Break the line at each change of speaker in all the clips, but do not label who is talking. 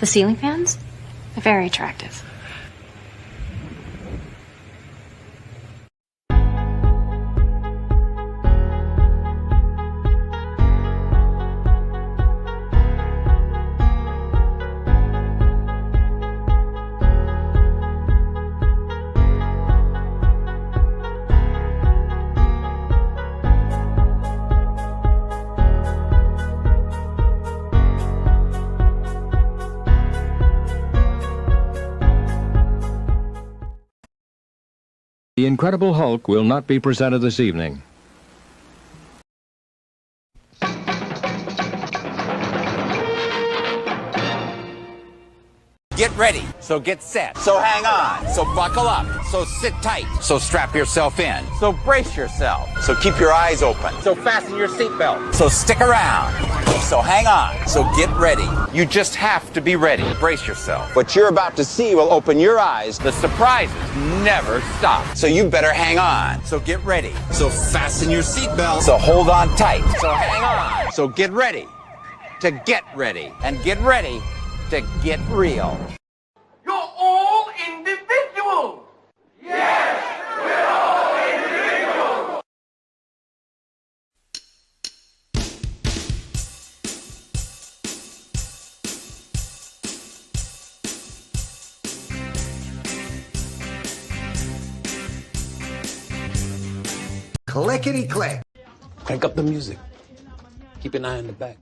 The ceiling fans? They're very attractive.
The Incredible Hulk will not be presented this evening.
Get ready, so get set, so hang on, so buckle up, so sit tight, so strap yourself in, so brace yourself, so keep your eyes open, so fasten your seatbelt, so stick around, so hang on, so get ready. You just have to be ready. Brace yourself. What you're about to see will open your eyes. The surprises never stop. So you better hang on. So get ready. So fasten your seatbelt. So hold on tight. So hang on. So get ready to get ready. And get ready to get real.
You're all individuals! Yes, we're all individuals!
Clickety-click.
Crank up the music. Keep an eye on the back.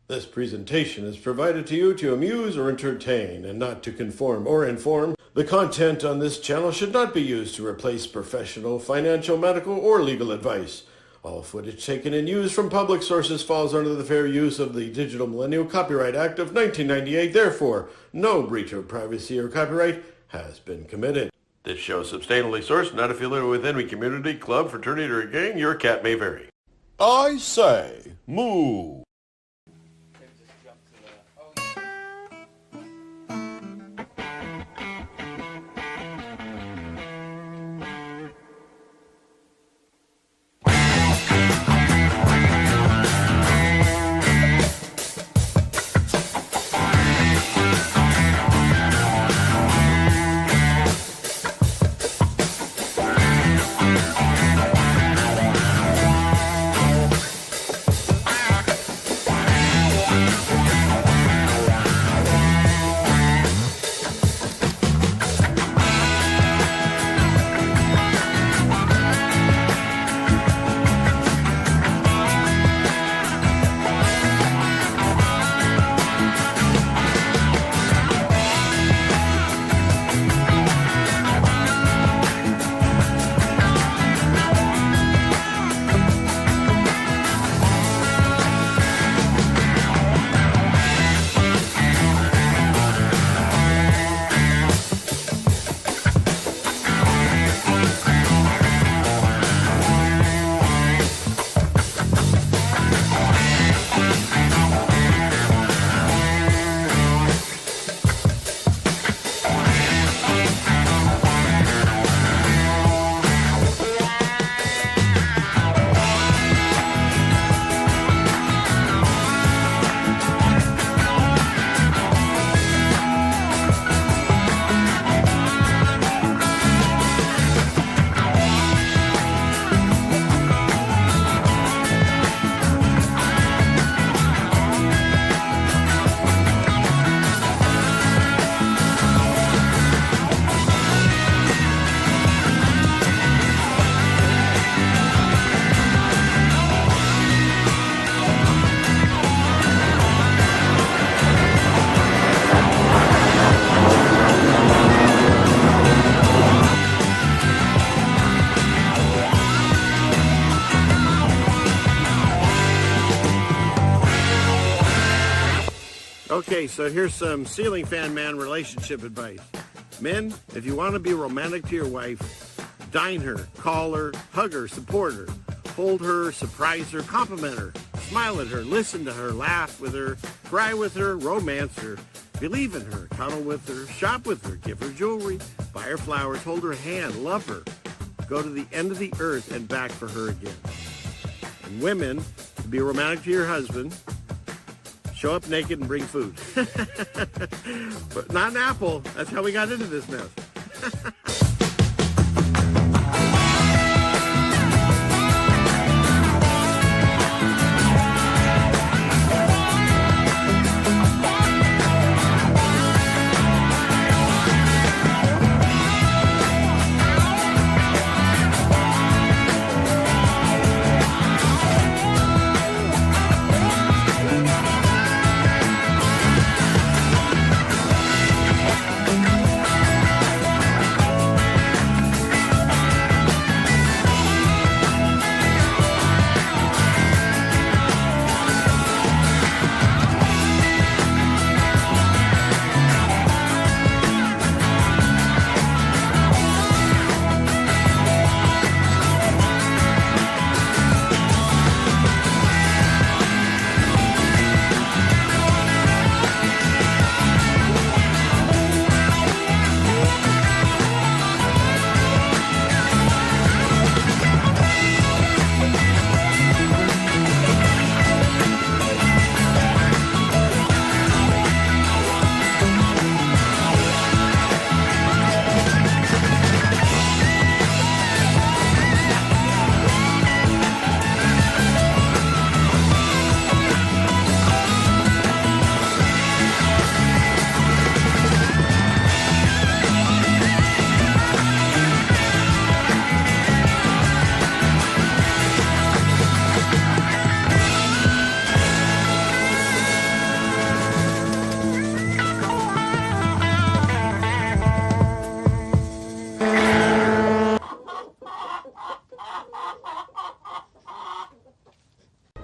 This presentation is provided to you to amuse or entertain and not to conform or inform. The content on this channel should not be used to replace professional, financial, medical, or legal advice. All footage taken and used from public sources falls under the Fair Use of the Digital Millennial Copyright Act of 1998. Therefore, no breach of privacy or copyright has been committed. This show is substantially sourced, not affiliated with any community, club, fraternity, or gang. Your cat may vary. I say, moo. Okay, so here's some ceiling fan man relationship advice. Men, if you want to be romantic to your wife, dine her, call her, hug her, support her, hold her, surprise her, compliment her, smile at her, listen to her, laugh with her, cry with her, romance her, believe in her, cuddle with her, shop with her, give her jewelry, buy her flowers, hold her hand, love her, go to the end of the earth and back for her again. And women, to be romantic to your husband, Show up naked and bring food. But not an apple. That's how we got into this mess.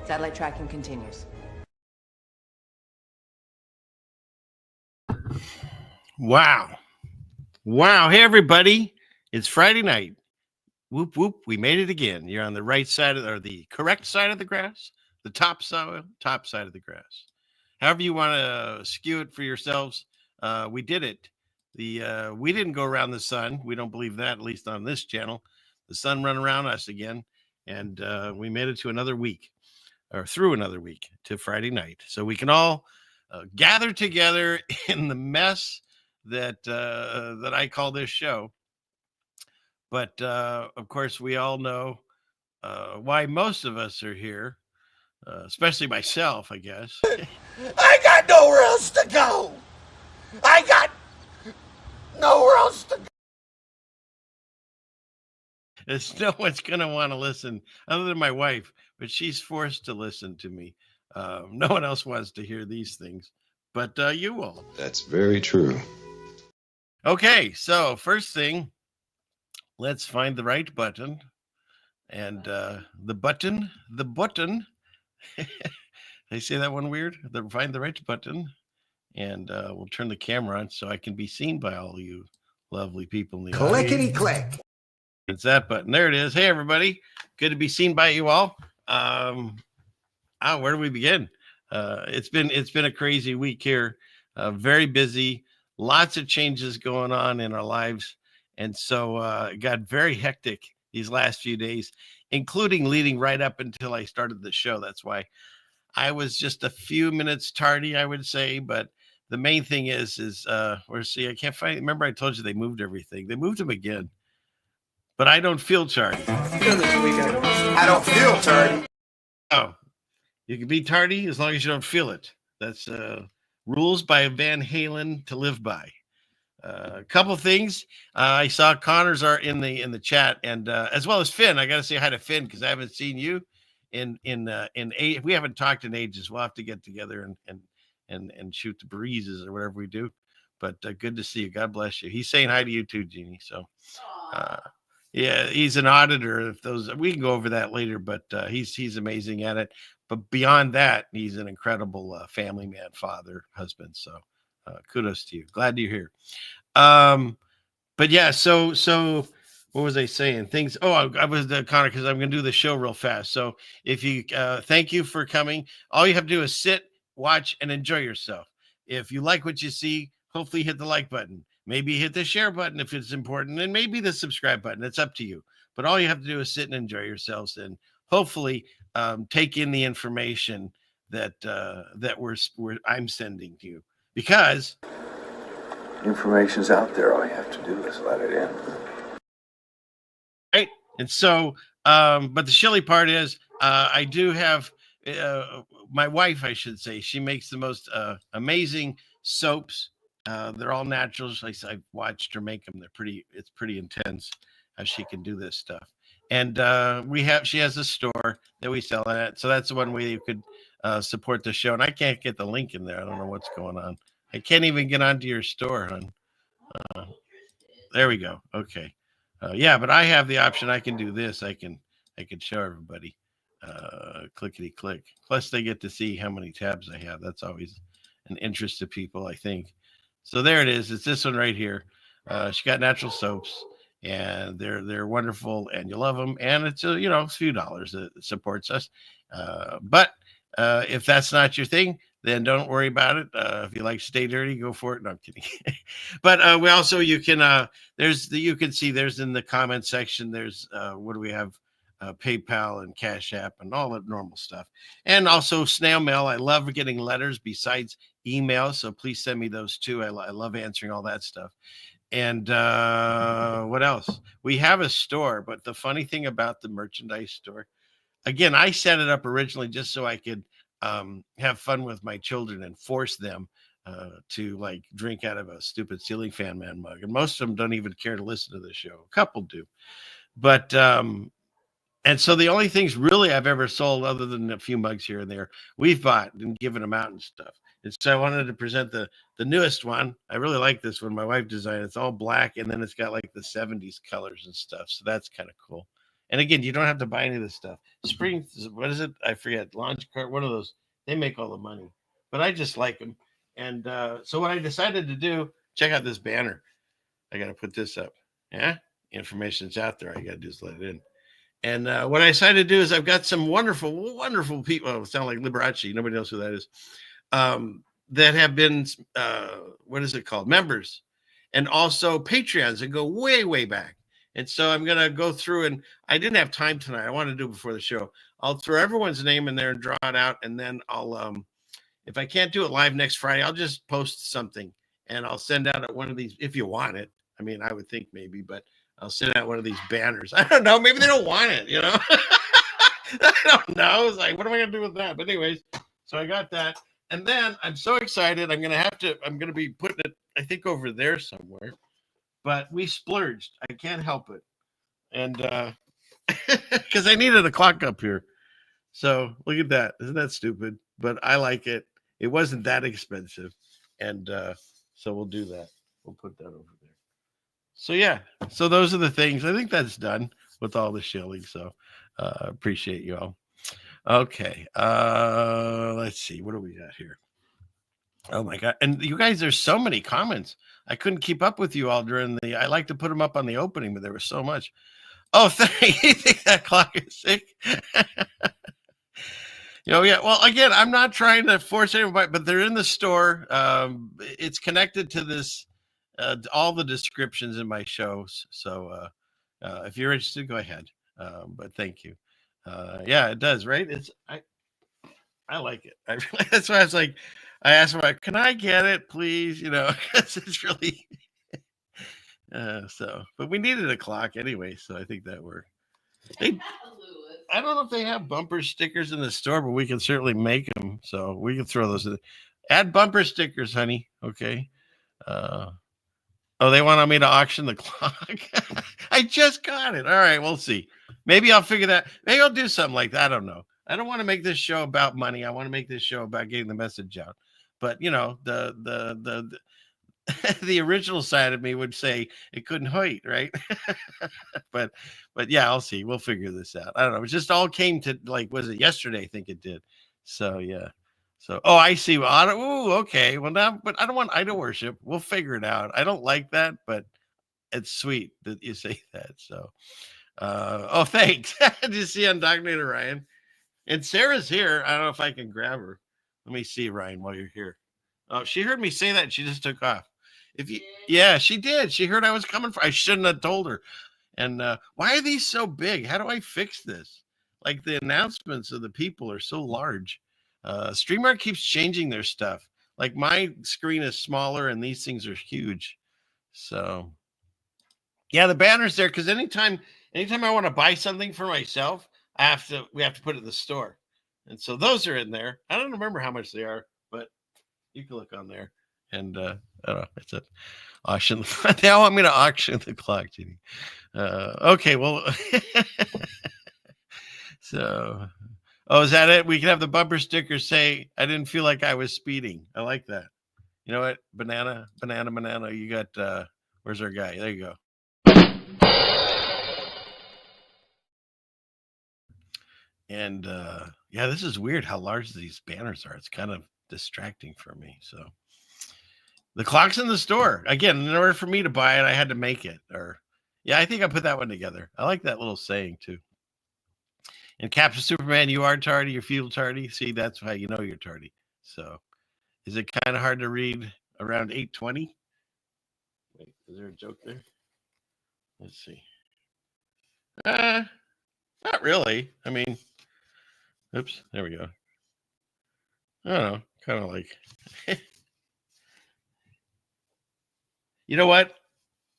Satellite tracking continues.
Wow. Wow. Hey, everybody. It's Friday night. Whoop, whoop. We made it again. You're on the right side of, or the correct side of the grass, the top side of the grass. However you want to skew it for yourselves. We did it. We didn't go around the sun. We don't believe that, at least on this channel. The sun run around us again. And we made it to another week, or through another week to Friday night. So we can all gather together in the mess that I call this show. But of course, we all know why most of us are here, especially myself, I guess.
I got nowhere else to go. I got nowhere else to go.
There's no one's going to want to listen other than my wife, but she's forced to listen to me. No one else wants to hear these things, but you will.
That's very true.
Okay, so first thing, let's find the right button. And the button. They say that one weird. Find the right button. And we'll turn the camera on so I can be seen by all you lovely people in the audience.
Clickety click.
It's that button. There it is. Hey, everybody. Good to be seen by you all. Where do we begin? It's been a crazy week here. Very busy. Lots of changes going on in our lives. And so it got very hectic these last few days, including leading right up until I started the show. That's why I was just a few minutes tardy, I would say. But the main thing is I can't find. Remember, I told you they moved everything. They moved them again. But I don't feel tardy.
I don't feel tardy.
Oh, you can be tardy as long as you don't feel it. That's rules by Van Halen to live by. A couple things. I saw Connor's are in the chat, and as well as Finn. I got to say hi to Finn because I haven't seen you in we haven't talked in ages. We'll have to get together and shoot the breezes or whatever we do. But good to see you. God bless you. He's saying hi to you too, Jeannie. So. Yeah, he's an auditor. If those we can go over that later, but he's amazing at it. But beyond that, he's an incredible family man, father, husband. So kudos to you. Glad you're here. But yeah, so what was I saying? Things. Oh, I was Connor because I'm going to do the show real fast. So if you thank you for coming. All you have to do is sit, watch, and enjoy yourself. If you like what you see, hopefully hit the like button. Maybe hit the share button if it's important, and maybe the subscribe button. It's up to you. But all you have to do is sit and enjoy yourselves and hopefully take in the information that I'm sending to you, because
information's out there. All you have to do is let it in.
right. And so, but the chilly part is, I do have my wife, I should say, she makes the most amazing soaps. They're all naturals. I've watched her make them. It's pretty intense how she can do this stuff. And she has a store that we sell at. So that's the one way you could support the show. And I can't get the link in there. I don't know what's going on. I can't even get onto your store, hon. There we go. Okay. Yeah, but I have the option. I can do this. I can show everybody. Clickety click. Plus they get to see how many tabs I have. That's always an interest to people, I think. So there it is. It's this one right here. She got natural soaps, and they're wonderful, and you love them. And it's a few dollars that supports us. But if that's not your thing, then don't worry about it. If you like to stay dirty, go for it. No, I'm kidding. But we also, you can see there's in the comment section, there's what do we have? PayPal and Cash App and all that normal stuff. And also snail mail. I love getting letters besides email. So please send me those too. I love answering all that stuff. And what else? We have a store, but the funny thing about the merchandise store, again, I set it up originally just so I could have fun with my children and force them to like drink out of a stupid ceiling fan man mug. And most of them don't even care to listen to the show. A couple do. But and so the only things really I've ever sold, other than a few mugs here and there, we've bought and given them out and stuff. And so I wanted to present the newest one. I really like this one. My wife designed it. It's all black, and then it's got like the 70s colors and stuff. So that's kind of cool. And again, you don't have to buy any of this stuff. Spring, what is it? I forget. Launch cart, one of those. They make all the money. But I just like them. And so what I decided to do, check out this banner. I got to put this up. Yeah? Information's out there. I got to just let it in. And what I decided to do is I've got some wonderful, wonderful people. Oh, sound like Liberace. Nobody knows who that is. That have been, what is it called? Members. And also Patreons that go way, way back. And so I'm going to go through, and I didn't have time tonight. I want to do it before the show. I'll throw everyone's name in there and draw it out. And then I'll, if I can't do it live next Friday, I'll just post something and I'll send out one of these if you want it. I mean, I would think maybe, but I'll send out one of these banners. I don't know. Maybe they don't want it, I don't know. It's like, what am I going to do with that? But anyways, so I got that. And then I'm so excited. I'm going to be putting it, I think, over there somewhere. But we splurged. I can't help it. And because I needed a clock up here. So look at that. Isn't that stupid? But I like it. It wasn't that expensive. And so we'll do that. We'll put that over there. So yeah, so those are the things. I think that's done with all the shilling. So appreciate you all. Okay, let's see. What do we got here? Oh my God. And you guys, there's so many comments. I couldn't keep up with you all during I like to put them up on the opening, but there was so much. Oh, thank you. Think that clock is sick? Yeah. Well, again, I'm not trying to force anybody, but they're in the store. It's connected to this. All the descriptions in my shows. So if you're interested, go ahead. But thank you. Yeah, it does, right? I like it. That's why I was like, I asked him, can I get it, please? Because it's really so. But we needed a clock anyway, so I think that worked. I don't know if they have bumper stickers in the store, but we can certainly make them. So we can throw those in. Add bumper stickers, honey. Okay. Oh, they want me to auction the clock. I just got it. All right, we'll see. Maybe I'll figure that. Maybe I'll do something like that. I don't know. I don't want to make this show about money. I want to make this show about getting the message out. But the the original side of me would say it couldn't wait, right? but yeah, I'll see. We'll figure this out. I don't know. It just all came to was it yesterday? I think it did. So yeah. So, I see. Well, okay. Well, now, but I don't want idol worship. We'll figure it out. I don't like that, but it's sweet that you say that. So, thanks. Did you see Undocumented Ryan? And Sarah's here. I don't know if I can grab her. Let me see, Ryan, while you're here. Oh, she heard me say that. And she just took off. Yeah, she did. She heard I was coming for. I shouldn't have told her. And why are these so big? How do I fix this? Like the announcements of the people are so large. StreamYard keeps changing their stuff. Like my screen is smaller and these things are huge. So yeah, the banner's there because anytime I want to buy something for myself, we have to put it in the store. And so those are in there. I don't remember how much they are, but you can look on there. And I don't know, it's a auction. They all want me to auction the clock, Jimmy. Okay, well, so, oh, is that it? We can have the bumper sticker say, I didn't feel like I was speeding. I like that. You know what? Banana. You got, where's our guy? There you go. And yeah, this is weird how large these banners are. It's kind of distracting for me. So the clock's in the store. Again, in order for me to buy it, I had to make it. Or yeah, I think I put that one together. I like that little saying too. And Captain Superman, you are tardy, you feel tardy. See, that's how you know you're tardy. So is it kind of hard to read around 8:20? Wait, is there a joke there? Let's see. Not really. I mean, oops, there we go. I don't know, kind of like, you know what?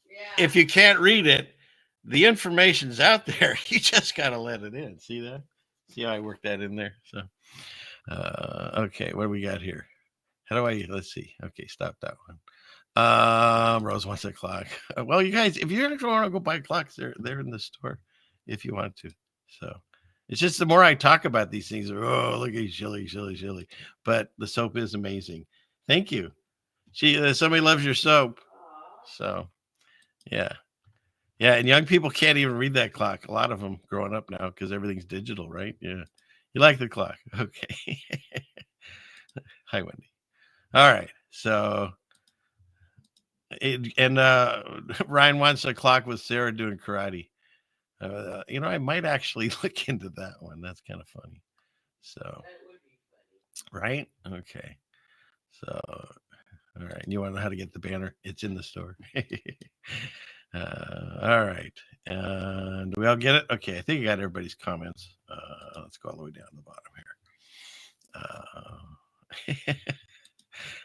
Yeah. If you can't read it, the information's out there. You just got to let it in. See that? See how I worked that in there? So, okay, what do we got here? How do I, let's see. Okay, stop that one. Rose wants a clock. Well, you guys, if you want to go buy clocks, they're in the store if you want to. So it's just the more I talk about these things, oh, look at Shilly. But the soap is amazing. Thank you. Somebody loves your soap. So, yeah. Yeah, and young people can't even read that clock. A lot of them growing up now because everything's digital, right? Yeah. You like the clock. Okay. Hi, Wendy. All right. So, Ryan wants a clock with Sarah doing karate. I might actually look into that one. That's kind of funny. So, that would be funny. Right? Okay. So, all right. You want to know how to get the banner? It's in the store. All right. Do we all get it? Okay. I think I got everybody's comments. Let's go all the way down the bottom here.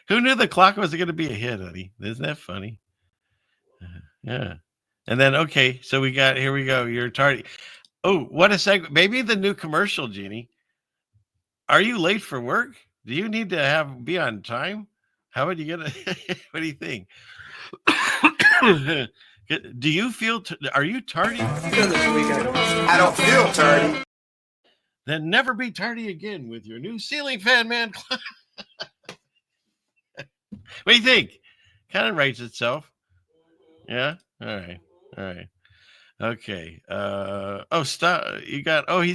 Who knew the clock was going to be a hit, honey? Isn't that funny? Yeah. And then, okay, so here we go. You're tardy. Oh, what a segment. Maybe the new commercial, Jeannie. Are you late for work? Do you need to be on time? How would you get it? What do you think? Do you feel, are you tardy?
I don't feel tardy.
Then never be tardy again with your new ceiling fan, man. What do you think? Kind of writes itself. Yeah. All right. Okay. Stop. He's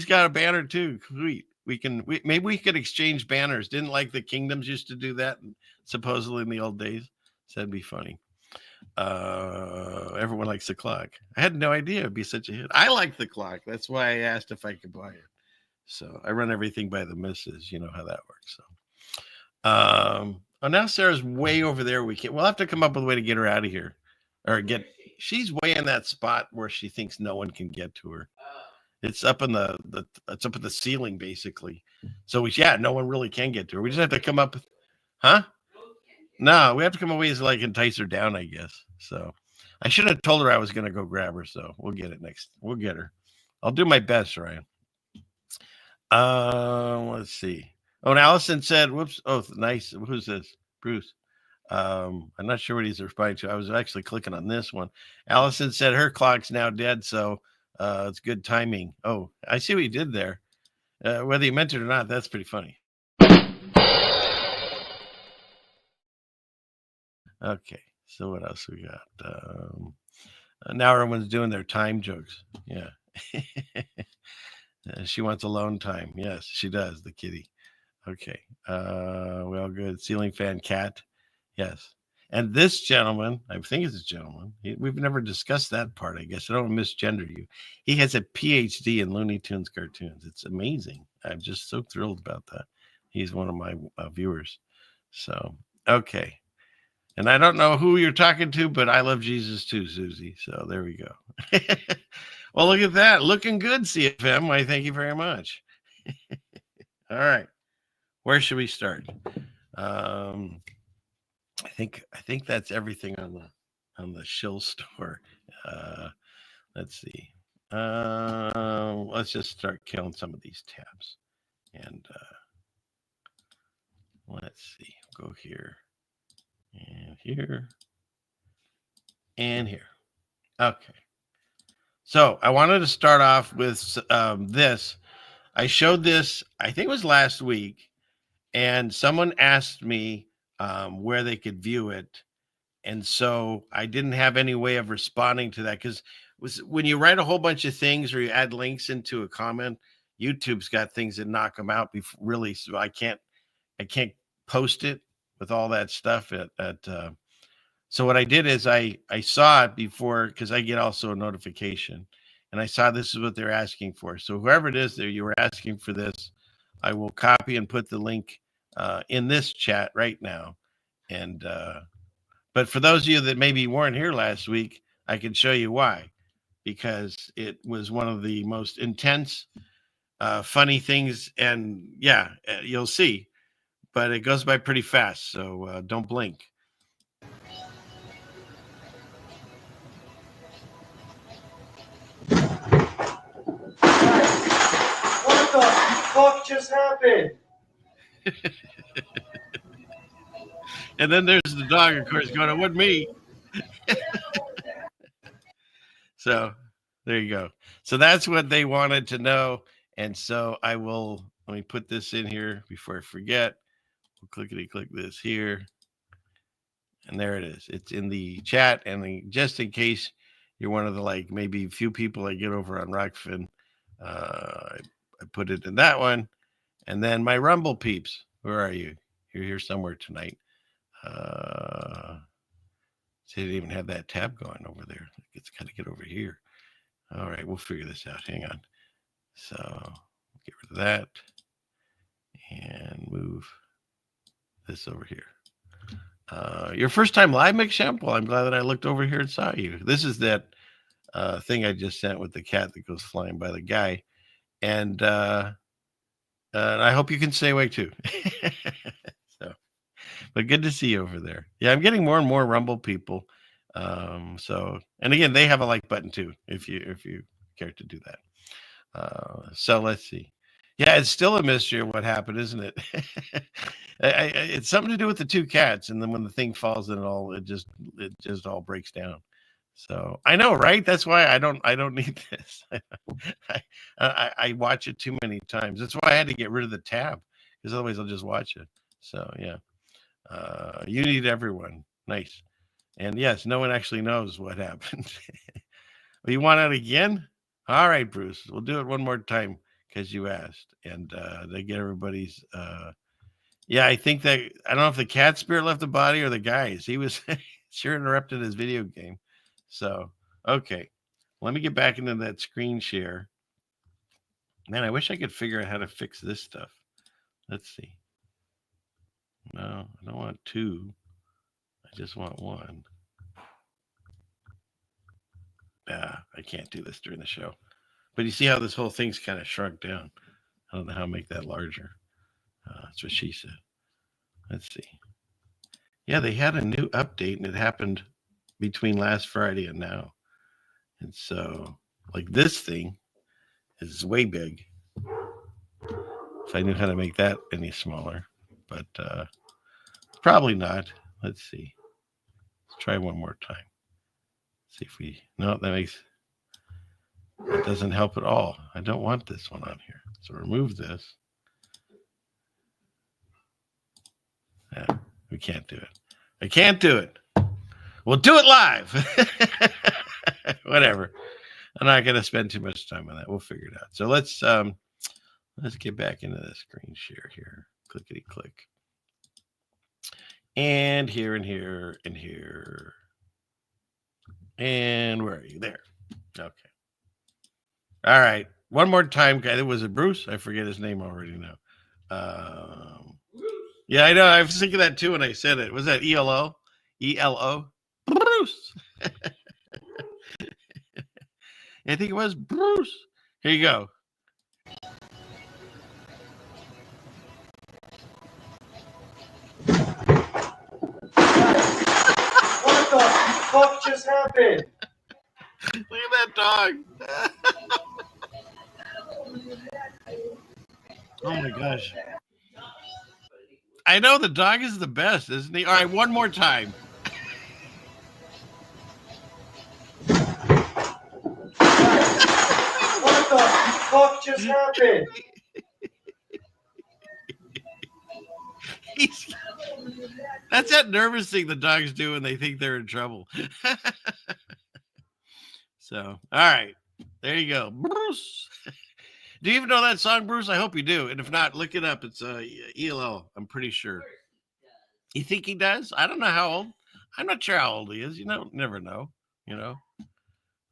got a banner too. Sweet. Maybe we could exchange banners. Didn't like the kingdoms used to do that supposedly in the old days. So that'd be funny. Everyone likes the clock. I had no idea it'd be such a hit. I like the clock. That's why I asked if I could buy it. So I run everything by the missus. You know how that works. So, now Sarah's way over there. We'll have to come up with a way to get her out of here, she's way in that spot where she thinks no one can get to her. It's up in it's up in the ceiling basically. So no one really can get to her. We just have to come up with, huh? No, we have to come up with ways to entice her down, I guess. So I should have told her I was going to go grab her. So we'll get it next. We'll get her. I'll do my best, Ryan. Let's see. Oh, and Allison said, whoops. Oh, nice. Who's this? Bruce. I'm not sure what he's responding to. I was actually clicking on this one. Allison said her clock's now dead, so it's good timing. Oh, I see what you did there. Whether you meant it or not, that's pretty funny. Okay, so what else we got? Now everyone's doing their time jokes. Yeah. She wants alone time. Yes, she does, the kitty. Okay. Well, good. Ceiling fan cat. Yes. And this gentleman, I think it's a gentleman. We've never discussed that part, I guess. I don't misgender you. He has a PhD in Looney Tunes cartoons. It's amazing. I'm just so thrilled about that. He's one of my viewers. So, okay. And I don't know who you're talking to, but I love Jesus too, Susie. So there we go. Well, look at that. Looking good, CFM. Why, thank you very much. All right. where should we start? I think that's everything on the shill store. Let's see. Let's just start killing some of these tabs. And let's see. Go here and here and here. Okay. So I wanted to start off with this. I showed this, I think it was last week, and someone asked me where they could view it. And so I didn't have any way of responding to that, because when you write a whole bunch of things or you add links into a comment, YouTube's got things that knock them out really. So I can't post it with all that stuff so what I did is I saw it before, because I get also a notification, and I saw this is what they're asking for. So whoever it is that you were asking for this, I will copy and put the link in this chat right now. And but for those of you that maybe weren't here last week, I can show you why, because it was one of the most intense, funny things. And yeah, you'll see, but it goes by pretty fast. So don't blink.
What the fuck just happened?
And then there's the dog, of course, going, it wasn't me. So there you go. So that's what they wanted to know. And so let me put this in here before I forget. We'll click this here. And there it is. It's in the chat. And just in case you're one of the maybe few people I get over on Rockfin, I put it in that one. And then my Rumble peeps, where are you? You're here somewhere tonight. See, I didn't even have that tab going over there. It's got to get over here. All right, we'll figure this out. Hang on. So get rid of that and move this over here. Your first time live, McShamp? Well, I'm glad that I looked over here and saw you. This is that thing I just sent with the cat that goes flying by the guy. And I hope you can stay awake too. But good to see you over there. Yeah, I'm getting more and more Rumble people. So, and again, they have a like button too, if you care to do that. So let's see. Yeah, it's still a mystery of what happened, isn't it? It's something to do with the two cats, and then when the thing falls, it just all breaks down. So I know, right? That's why I don't need this. I watch it too many times. That's why I had to get rid of the tab, because otherwise I'll just watch it. So yeah. You need everyone. Nice. And yes, no one actually knows what happened. You want it again? All right, Bruce. We'll do it one more time because you asked. And they get everybody's yeah, I think that I don't know if the cat spirit left the body or the guys. He was sure interrupted his video game. So okay. Let me get back into that screen share. Man, I wish I could figure out how to fix this stuff. Let's see. No, I don't want two. I just want one. I can't do this during the show. But you see how this whole thing's kind of shrunk down. I don't know how to make that larger. That's what she said. Let's see. Yeah, they had a new update, and it happened between last Friday and now. And so, this thing is way big. If I knew how to make that any smaller. But probably not. Let's see. Let's try one more time. See if we. No, that doesn't help at all. I don't want this one on here. So remove this. Yeah, we can't do it. I can't do it. We'll do it live. Whatever. I'm not going to spend too much time on that. We'll figure it out. So let's get back into the screen share here. Clickety click. And here and here and here. And where are you? There. Okay. All right. One more time, guy. Was it Bruce? I forget his name already now. Yeah, I know. I was thinking that too when I said it. Was that ELO? ELO? Bruce. I think it was Bruce. Here you go.
fuck just happened?
Look at that dog. Oh my gosh. I know the dog is the best, isn't he? All right, one more time.
What the fuck just happened?
That's that nervous thing the dogs do when they think they're in trouble. So, all right. There you go. Bruce. Do you even know that song, Bruce? I hope you do. And if not, look it up. It's ELL, I'm pretty sure. You think he does? I don't know how old. I'm not sure how old he is. You know, never know. You know?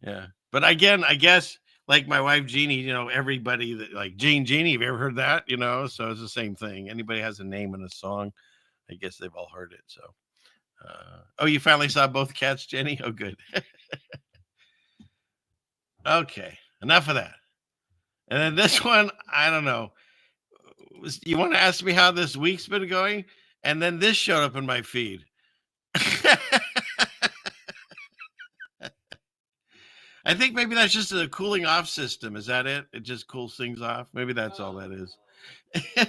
Yeah. But again, I guess like my wife Jeannie, you know, everybody that like Jeannie, have you ever heard that? You know, so it's the same thing. Anybody has a name in a song, I guess they've all heard it. So oh, you finally saw both cats, Jenny? Oh, good. Okay, enough of that. And then this one, I don't know. You want to ask me how this week's been going? And then this showed up in my feed. I think maybe that's just a cooling off system. Is that it? It just cools things off. Maybe that's all that is.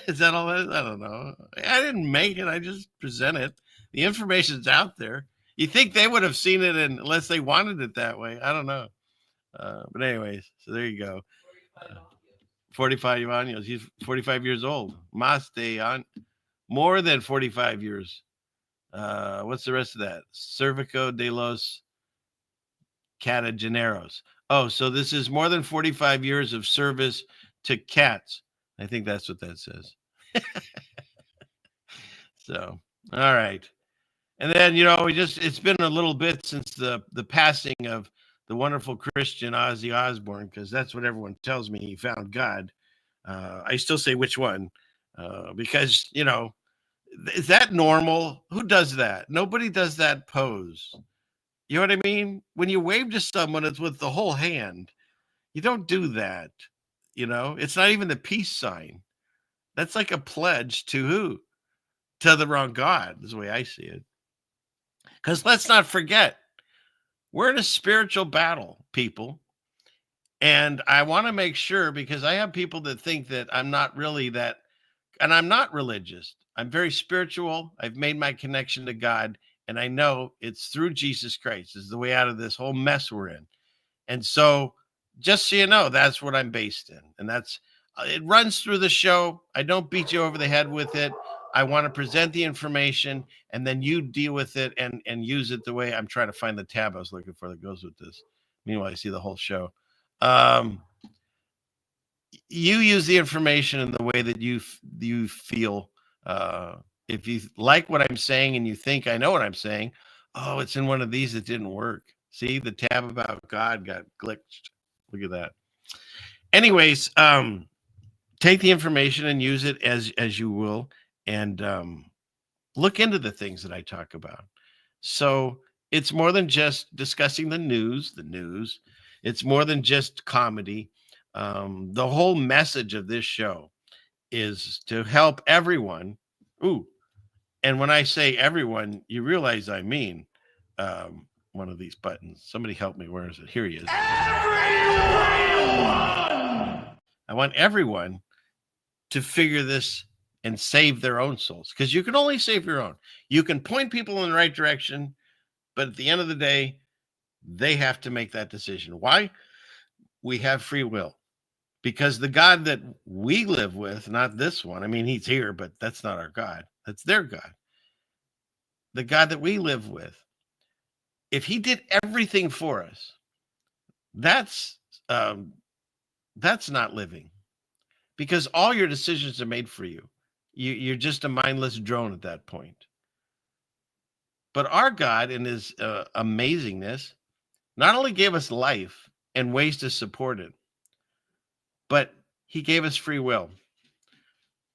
Is that all that is? I don't know. I didn't make it. I just present it. The information's out there. You think they would have seen it unless they wanted it that way. I don't know. But anyways, so there you go. 45 años. He's 45 years old. Más de more than 45 years. What's the rest of that? Cervico de los Catageneros. Oh, so this is more than 45 years of service to cats. I think that's what that says. So, all right. And then, you know, it's been a little bit since the passing of the wonderful Christian Ozzy Osbourne, because that's what everyone tells me he found God. I still say which one, because, you know, is that normal? Who does that? Nobody does that pose. You know what I mean? When you wave to someone, it's with the whole hand. You don't do that. You know, it's not even the peace sign. That's like a pledge to who? To the wrong God, is the way I see it. Because let's not forget, we're in a spiritual battle, people. And I want to make sure, because I have people that think that I'm not really that, and I'm not religious. I'm very spiritual. I've made my connection to God, and I know it's through Jesus Christ is the way out of this whole mess we're in. And so just so you know, that's what I'm based in. And that's, it runs through the show. I don't beat you over the head with it. I want to present the information, and then you deal with it and use it the way I'm trying to find the tab I was looking for that goes with this. Meanwhile, I see the whole show. You use the information in the way that you feel. If you like what I'm saying and you think I know what I'm saying, oh, it's in one of these that didn't work. See, the tab about God got glitched. Look at that. Anyways, take the information and use it as you will, and look into the things that I talk about. So it's more than just discussing the news. It's more than just comedy. The whole message of this show is to help everyone. Ooh, and when I say everyone, you realize I mean one of these buttons. Somebody help me. Where is it? Here he is. Everyone! I want everyone to figure this and save their own souls, because you can only save your own. You can point people in the right direction, but at the end of the day, they have to make that decision. Why? We have free will, because the God that we live with, not this one. I mean, he's here, but that's not our God. That's their God. The God that we live with, if he did everything for us, that's not living, because all your decisions are made for you. You're just a mindless drone at that point. But our God, in his amazingness, not only gave us life and ways to support it, but he gave us free will.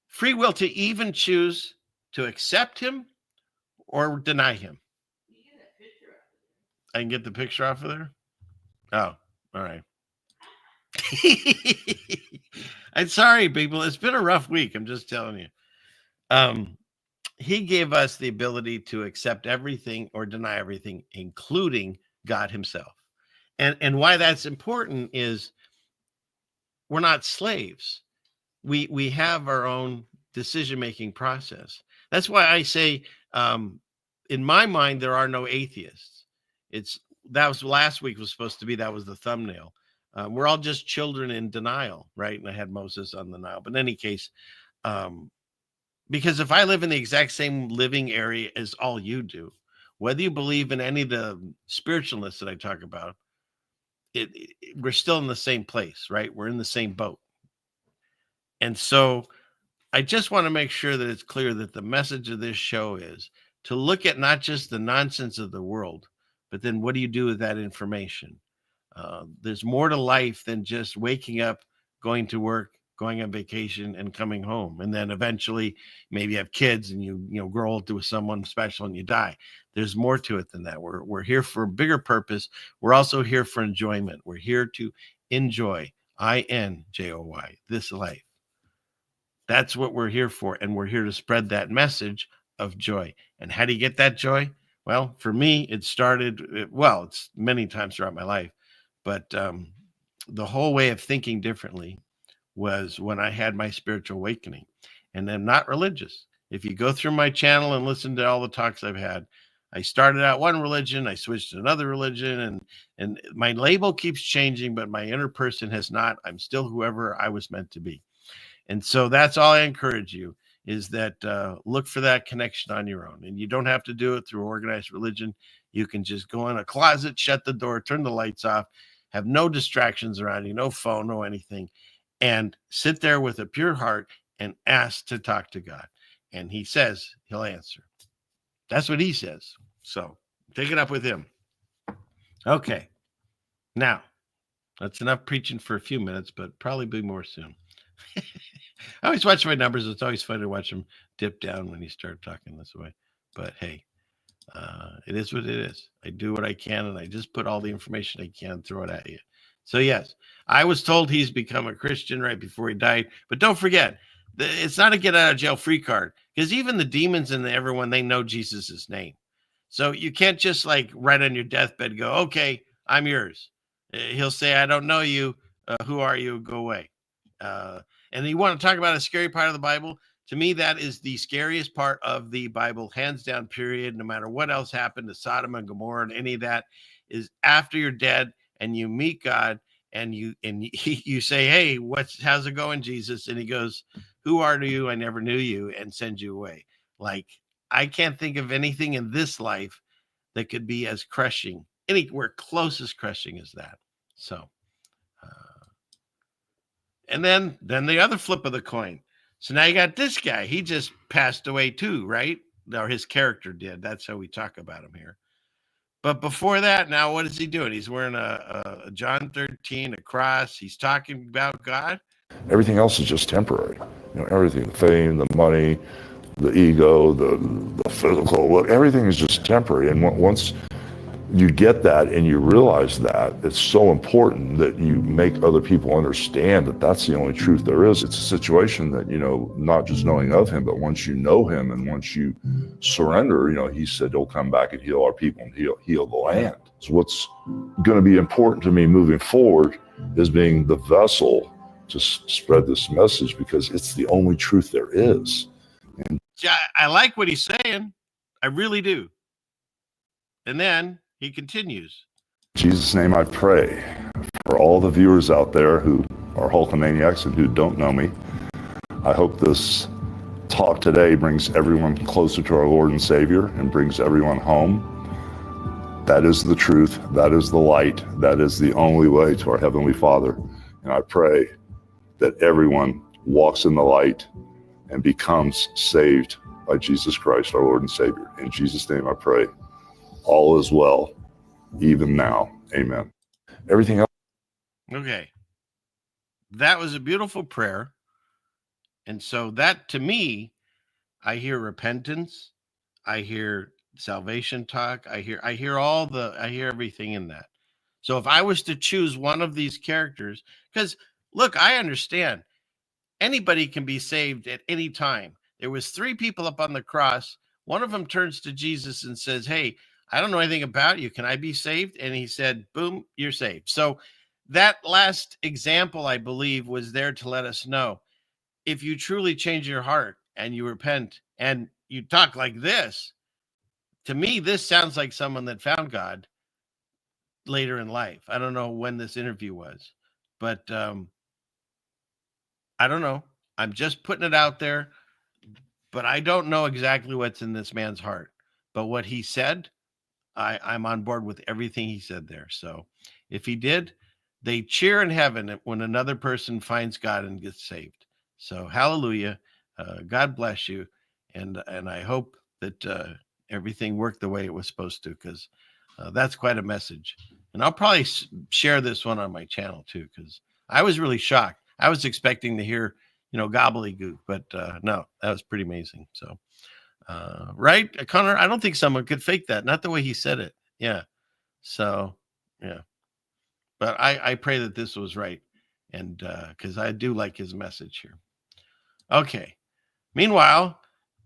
Free will to even choose to accept him or deny him. I can get the picture off of there? Oh, all right. I'm sorry, people. It's been a rough week. I'm just telling you. he gave us the ability to accept everything or deny everything, including God himself. And why that's important is we're not slaves. We have our own decision-making process. That's why I say, in my mind, there are no atheists. That was last week was supposed to be, that was the thumbnail. We're all just children in denial, right? And I had Moses on the Nile. But in any case, because if I live in the exact same living area as all you do, whether you believe in any of the spiritualness that I talk about, we're still in the same place, right? We're in the same boat. And so I just want to make sure that it's clear that the message of this show is to look at not just the nonsense of the world, but then what do you do with that information? There's more to life than just waking up, going to work, going on vacation, and coming home. And then eventually maybe you have kids and you grow old with someone special and you die. There's more to it than that. We're here for a bigger purpose. We're also here for enjoyment. We're here to enjoy, INJOY, this life. That's what we're here for. And we're here to spread that message of joy. And how do you get that joy? Well, for me, it's many times throughout my life, but the whole way of thinking differently was when I had my spiritual awakening. And I'm not religious. If you go through my channel and listen to all the talks I've had, I started out one religion, I switched to another religion, and my label keeps changing, but my inner person has not. I'm still whoever I was meant to be. And so that's all I encourage you, is that look for that connection on your own. And you don't have to do it through organized religion. You can just go in a closet, shut the door, turn the lights off, have no distractions around you, no phone, no anything, and sit there with a pure heart and ask to talk to God. And he says he'll answer. That's what he says. So take it up with him. Okay. Now, that's enough preaching for a few minutes, but probably be more soon. I always watch my numbers. It's always fun to watch them dip down when you start talking this way. But hey, it is what it is. I do what I can, and I just put all the information I can, throw it at you. So yes, I was told he's become a Christian right before he died. But don't forget, it's not a get out of jail free card, because even the demons and everyone, they know Jesus's name. So you can't just like right on your deathbed go, okay, I'm yours. He'll say, I don't know you. Who are you? Go away. And you want to talk about a scary part of the Bible? To me, that is the scariest part of the Bible, hands down, period. No matter what else happened to Sodom and Gomorrah and any of that, is after you're dead and you meet God and you say, hey, how's it going, Jesus? And he goes, who are you? I never knew you, and sends you away. Like, I can't think of anything in this life that could be as crushing, anywhere close as crushing as that. So, and then the other flip of the coin. So now you got this guy. He just passed away too, right? Or his character did. That's how we talk about him here. But before that, now what is he doing? He's wearing a John 13, a cross. He's talking about God.
Everything else is just temporary. Everything, the fame, the money, the ego, the physical, everything is just temporary. And once you get that and you realize that, it's so important that you make other people understand that that's the only truth there is. It's a situation that, not just knowing of him, but once you know him and once you surrender, he said he'll come back and heal our people and heal the land. So what's going to be important to me moving forward is being the vessel to spread this message, because it's the only truth there is. And
I like what he's saying. I really do. And then he continues.
In Jesus' name I pray for all the viewers out there who are Hulkamaniacs and who don't know me. I hope this talk today brings everyone closer to our Lord and Savior and brings everyone home. That is the truth. That is the light. That is the only way to our Heavenly Father. And I pray that everyone walks in the light and becomes saved by Jesus Christ, our Lord and Savior. In Jesus' name I pray. All is well, even now. Amen. Everything else.
Okay. That was a beautiful prayer. And so that, to me, I hear repentance. I hear salvation talk. I hear everything in that. So if I was to choose one of these characters, because look, I understand anybody can be saved at any time. There was 3 people up on the cross. One of them turns to Jesus and says, "Hey, I don't know anything about you. Can I be saved?" And he said, "Boom, you're saved." So that last example, I believe, was there to let us know, if you truly change your heart and you repent and you talk like this, to me, this sounds like someone that found God later in life. I don't know when this interview was, but I don't know. I'm just putting it out there, but I don't know exactly what's in this man's heart. But what he said, I'm on board with everything he said there. So if he did, they cheer in heaven when another person finds God and gets saved. So hallelujah. God bless you. And I hope that everything worked the way it was supposed to, because that's quite a message. And I'll probably share this one on my channel too, because I was really shocked. I was expecting to hear, gobbledygook, but no, that was pretty amazing. So, right, Connor, I don't think someone could fake that. Not the way he said it. Yeah. So, yeah. But I pray that this was right. And because I do like his message here. Okay. Meanwhile,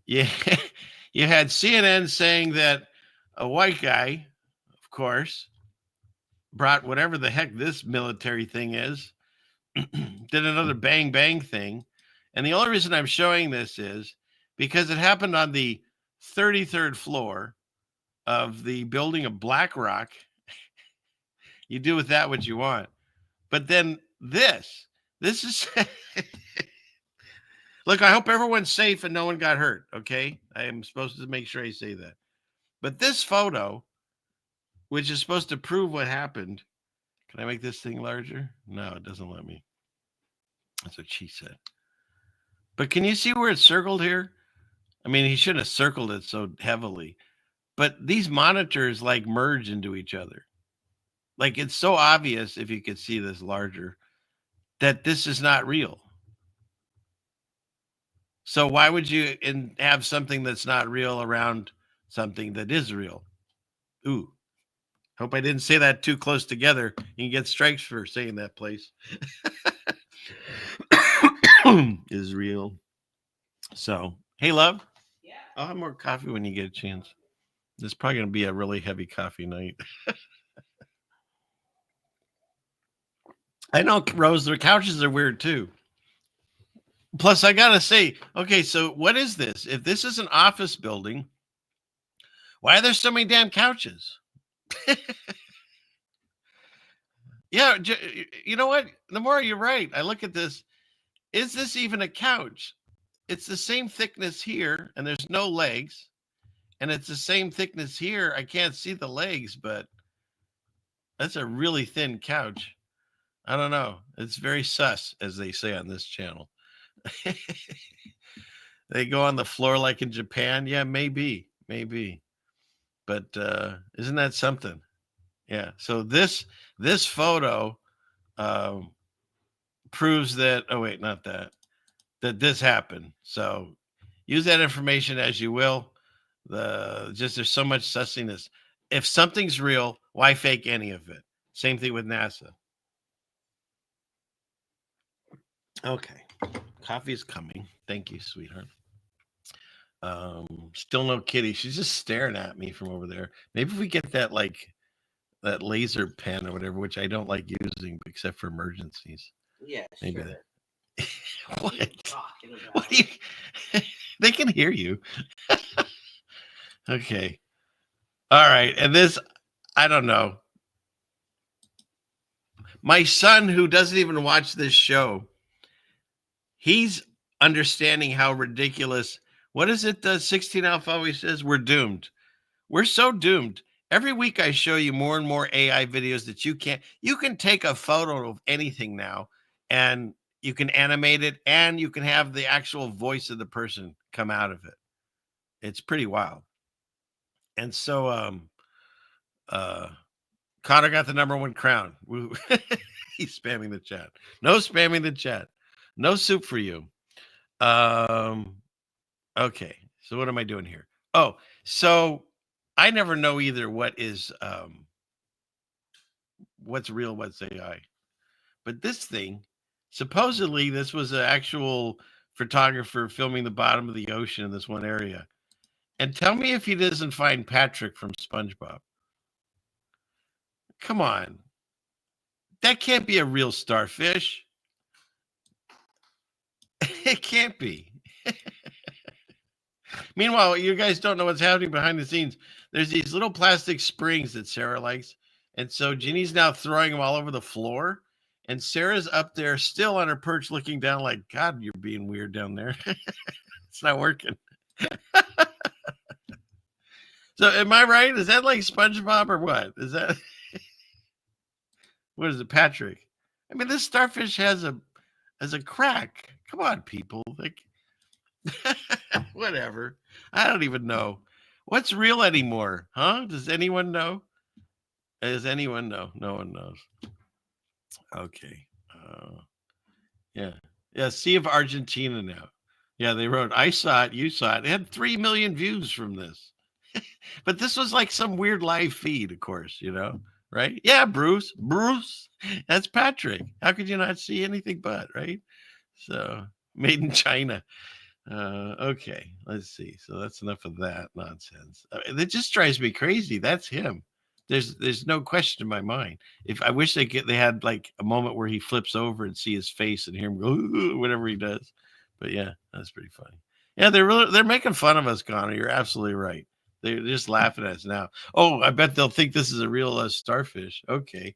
you had CNN saying that a white guy, of course, brought whatever the heck this military thing is, did another bang bang thing. And the only reason I'm showing this is because it happened on the 33rd floor of the building of BlackRock. You do with that what you want. But then this is look, I hope everyone's safe and no one got hurt. Okay. I am supposed to make sure I say that. But this photo, which is supposed to prove what happened. Can I make this thing larger? No, it doesn't let me. That's what she said. But can you see where it's circled here? I mean, he shouldn't have circled it so heavily. But these monitors like merge into each other. Like, it's so obvious, if you could see this larger, that this is not real. So why would you have something that's not real around something that is real? Ooh, hope I didn't say that too close together. You can get strikes for saying that place. Is real. So, hey, love. Yeah. I'll have more coffee when you get a chance. This is probably going to be a really heavy coffee night. I know, Rose, their couches are weird too. Plus, I got to say, okay, so what is this? If this is an office building, why are there so many damn couches? Yeah, you know what? The more you're right, I look at this. Is this even a couch? It's the same thickness here, and there's no legs. And it's the same thickness here. I can't see the legs, but that's a really thin couch. I don't know. It's very sus, as they say on this channel. They go on the floor like in Japan. Yeah, maybe. But isn't that something? Yeah. So this photo proves that. Oh wait, not that. That this happened. So use that information as you will. There's so much sussiness. If something's real, why fake any of it? Same thing with NASA. Okay. Coffee's coming. Thank you, sweetheart. Still no kitty. She's just staring at me from over there. Maybe if we get that that laser pen or whatever, which I don't like using except for emergencies.
Yeah,
maybe
sure.
What? What are you... They can hear you. Okay. All right. And this, I don't know. My son, who doesn't even watch this show, he's understanding how ridiculous. What is it? 16 Alpha always says we're doomed. We're so doomed. Every week I show you more and more AI videos that you can take a photo of anything now and you can animate it and you can have the actual voice of the person come out of it. It's pretty wild. And so Connor got the #1 crown. He's spamming the chat. No spamming the chat. No soup for you. Okay. So what am I doing here? Oh, so I never know either what is what's real, what's AI. But this thing, supposedly this was an actual photographer filming the bottom of the ocean in this one area. And tell me if he doesn't find Patrick from SpongeBob. Come on. That can't be a real starfish. It can't be. Meanwhile, you guys don't know what's happening behind the scenes. There's these little plastic springs that Sarah likes. And so Ginny's now throwing them all over the floor. And Sarah's up there still on her perch looking down like, God, you're being weird down there. It's not working. So am I right? Is that like SpongeBob or what? Is that what is it, Patrick? I mean, this starfish has a crack. Come on, people. Like whatever. I don't even know. What's real anymore? Huh? Does anyone know? Does anyone know? No one knows. Okay. Yeah. Sea of Argentina now. Yeah, they wrote, I saw it, you saw it. It had 3 million views from this. But this was like some weird live feed, of course, right? Yeah, Bruce, that's Patrick. How could you not see anything but, right? So, made in China. Okay, let's see. So that's enough of that nonsense. It just drives me crazy. That's him. There's no question in my mind. If I wish they had like a moment where he flips over and see his face and hear him go, whatever he does. But yeah, that's pretty funny. Yeah, they're making fun of us, Connor. You're absolutely right. They're just laughing at us now. Oh, I bet they'll think this is a real starfish. Okay,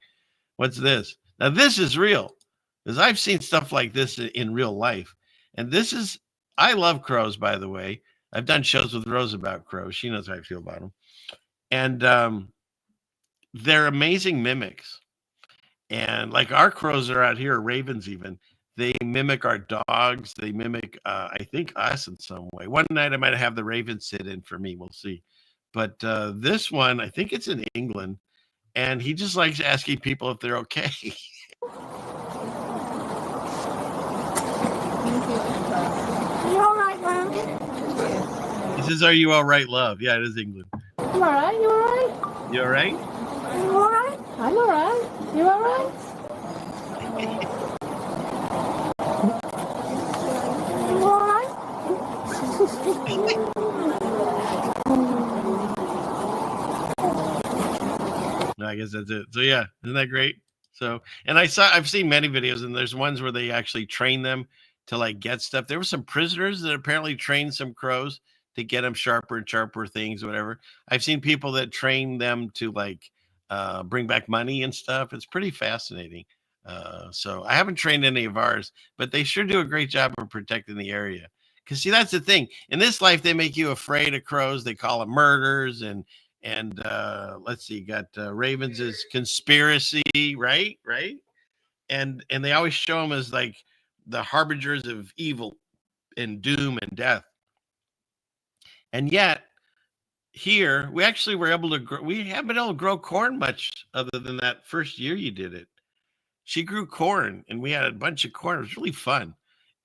what's this? Now this is real, because I've seen stuff like this in real life, and I love crows, by the way. I've done shows with Rose about crows. She knows how I feel about them, and they're amazing mimics. And like our crows are out here, ravens even. They mimic our dogs. They mimic, I think, us in some way. One night I might have the raven sit in for me. We'll see. But this one, I think it's in England. And he just likes asking people if they're okay.
You all right, love?
He says, are you all right, love? Yeah, it is England.
You all right? You all right?
You all right?
You all right? I'm all right. You all right? You all right?
I guess that's it. So yeah, isn't that great? So, and I've seen many videos, and there's ones where they actually train them to like get stuff. There were some prisoners that apparently trained some crows to get them sharper and sharper things, whatever. I've seen people that train them to like bring back money and stuff. It's pretty fascinating. So I haven't trained any of ours, but they sure do a great job of protecting the area. Because see, that's the thing. In this life, they make you afraid of crows. They call them murders, and let's see, got ravens as conspiracy, right? And they always show them as like the harbingers of evil and doom and death. And yet, here we actually were able to grow. We haven't been able to grow corn much other than that first year you did it. She grew corn, and we had a bunch of corn. It was really fun.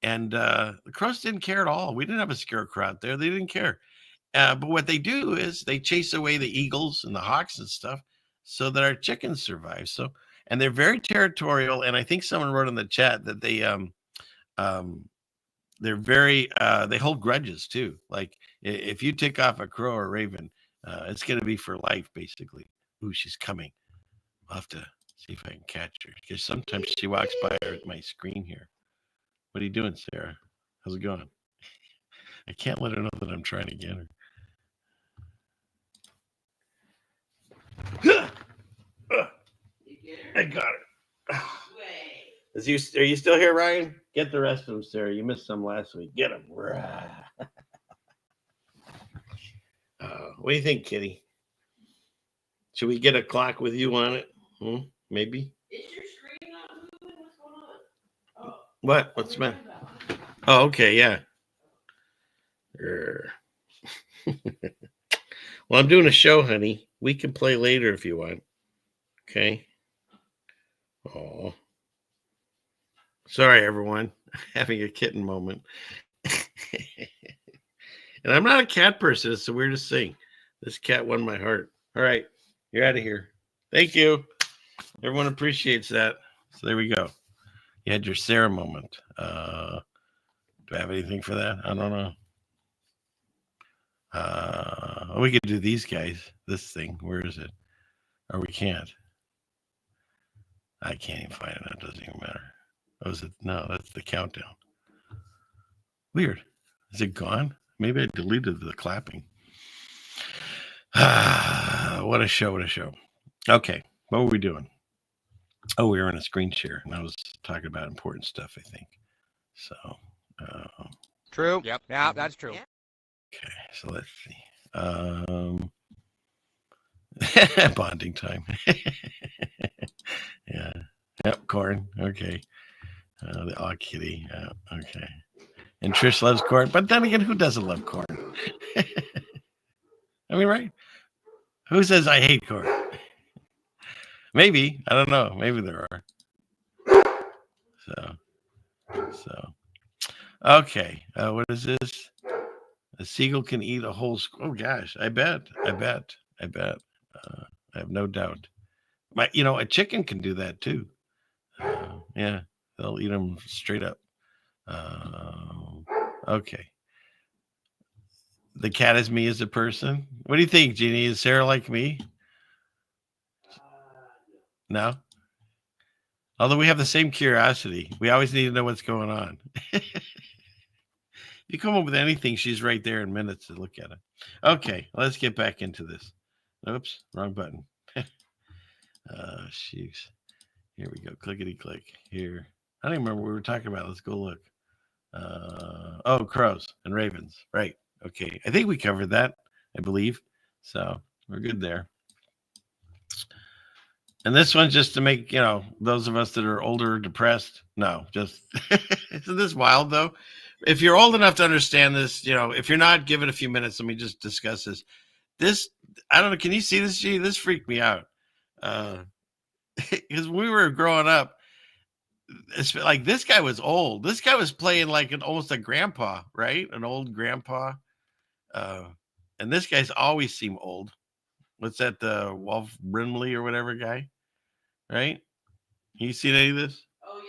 And the crows didn't care at all. We didn't have a scarecrow out there. They didn't care. But what they do is they chase away the eagles and the hawks and stuff so that our chickens survive. So, and they're very territorial. And I think someone wrote in the chat that they're very, they hold grudges too. Like if you tick off a crow or a raven, it's going to be for life, basically. Ooh, she's coming. I'll have to see if I can catch her, because sometimes she walks by my screen here. What are you doing, Sarah? How's it going? I can't let her know that I'm trying to get her. I got her. Are you still here, Ryan? Get the rest of them, Sarah. You missed some last week. Get them. What do you think, Kitty? Should we get a clock with you on it? Maybe.
Is your screen not moving? What's going on? Oh,
what? What's the matter? Oh, okay, yeah. Well, I'm doing a show, honey. We can play later if you want. Okay. Oh. Sorry, everyone. Having a kitten moment. And I'm not a cat person. It's the weirdest thing. This cat won my heart. All right. You're out of here. Thank you. Everyone appreciates that. So there we go. You had your Sarah moment. Do I have anything for that? I don't know. We could do these guys. This thing. Where is it? Or we can't. I can't even find it. It doesn't even matter. Oh, is it? No, that's the countdown. Weird. Is it gone? Maybe I deleted the clapping. What a show. What a show. Okay. What were we doing? Oh, we were in a screen share, and I was talking about important stuff, I think. So.
True. Yep. Yeah, that's true.
Okay. So let's see. Bonding time. Yeah. Yep. Corn. Okay. The aw kitty. Okay. And Trish loves corn. But then again, who doesn't love corn? I mean, right? Who says I hate corn? Maybe. I don't know. Maybe there are. So. Okay. What is this? A seagull can eat a whole. Oh gosh. I bet. I have no doubt. A chicken can do that too. Yeah. They'll eat them straight up. Okay. The cat is me as a person. What do you think, Jeannie? Is Sarah like me? No? Although we have the same curiosity. We always need to know what's going on. You come up with anything, she's right there in minutes to look at it. Okay, let's get back into this. Oops, wrong button. Jeez. Here we go. Clickety click. Here. I don't even remember what we were talking about. Let's go look. Crows and ravens. Right. Okay. I think we covered that, I believe. So we're good there. And this one's just to make, those of us that are older depressed. No, just isn't this wild though? If you're old enough to understand this, if you're not, give it a few minutes. Let me just discuss this. This, I don't know. Can you see this? Gee, this freaked me out. Because when we were growing up, it's like this guy was old. This guy was playing like almost a grandpa, right? An old grandpa. And this guy's always seemed old. What's that? The Wolf Brimley or whatever guy, right? You seen any of this?
Oh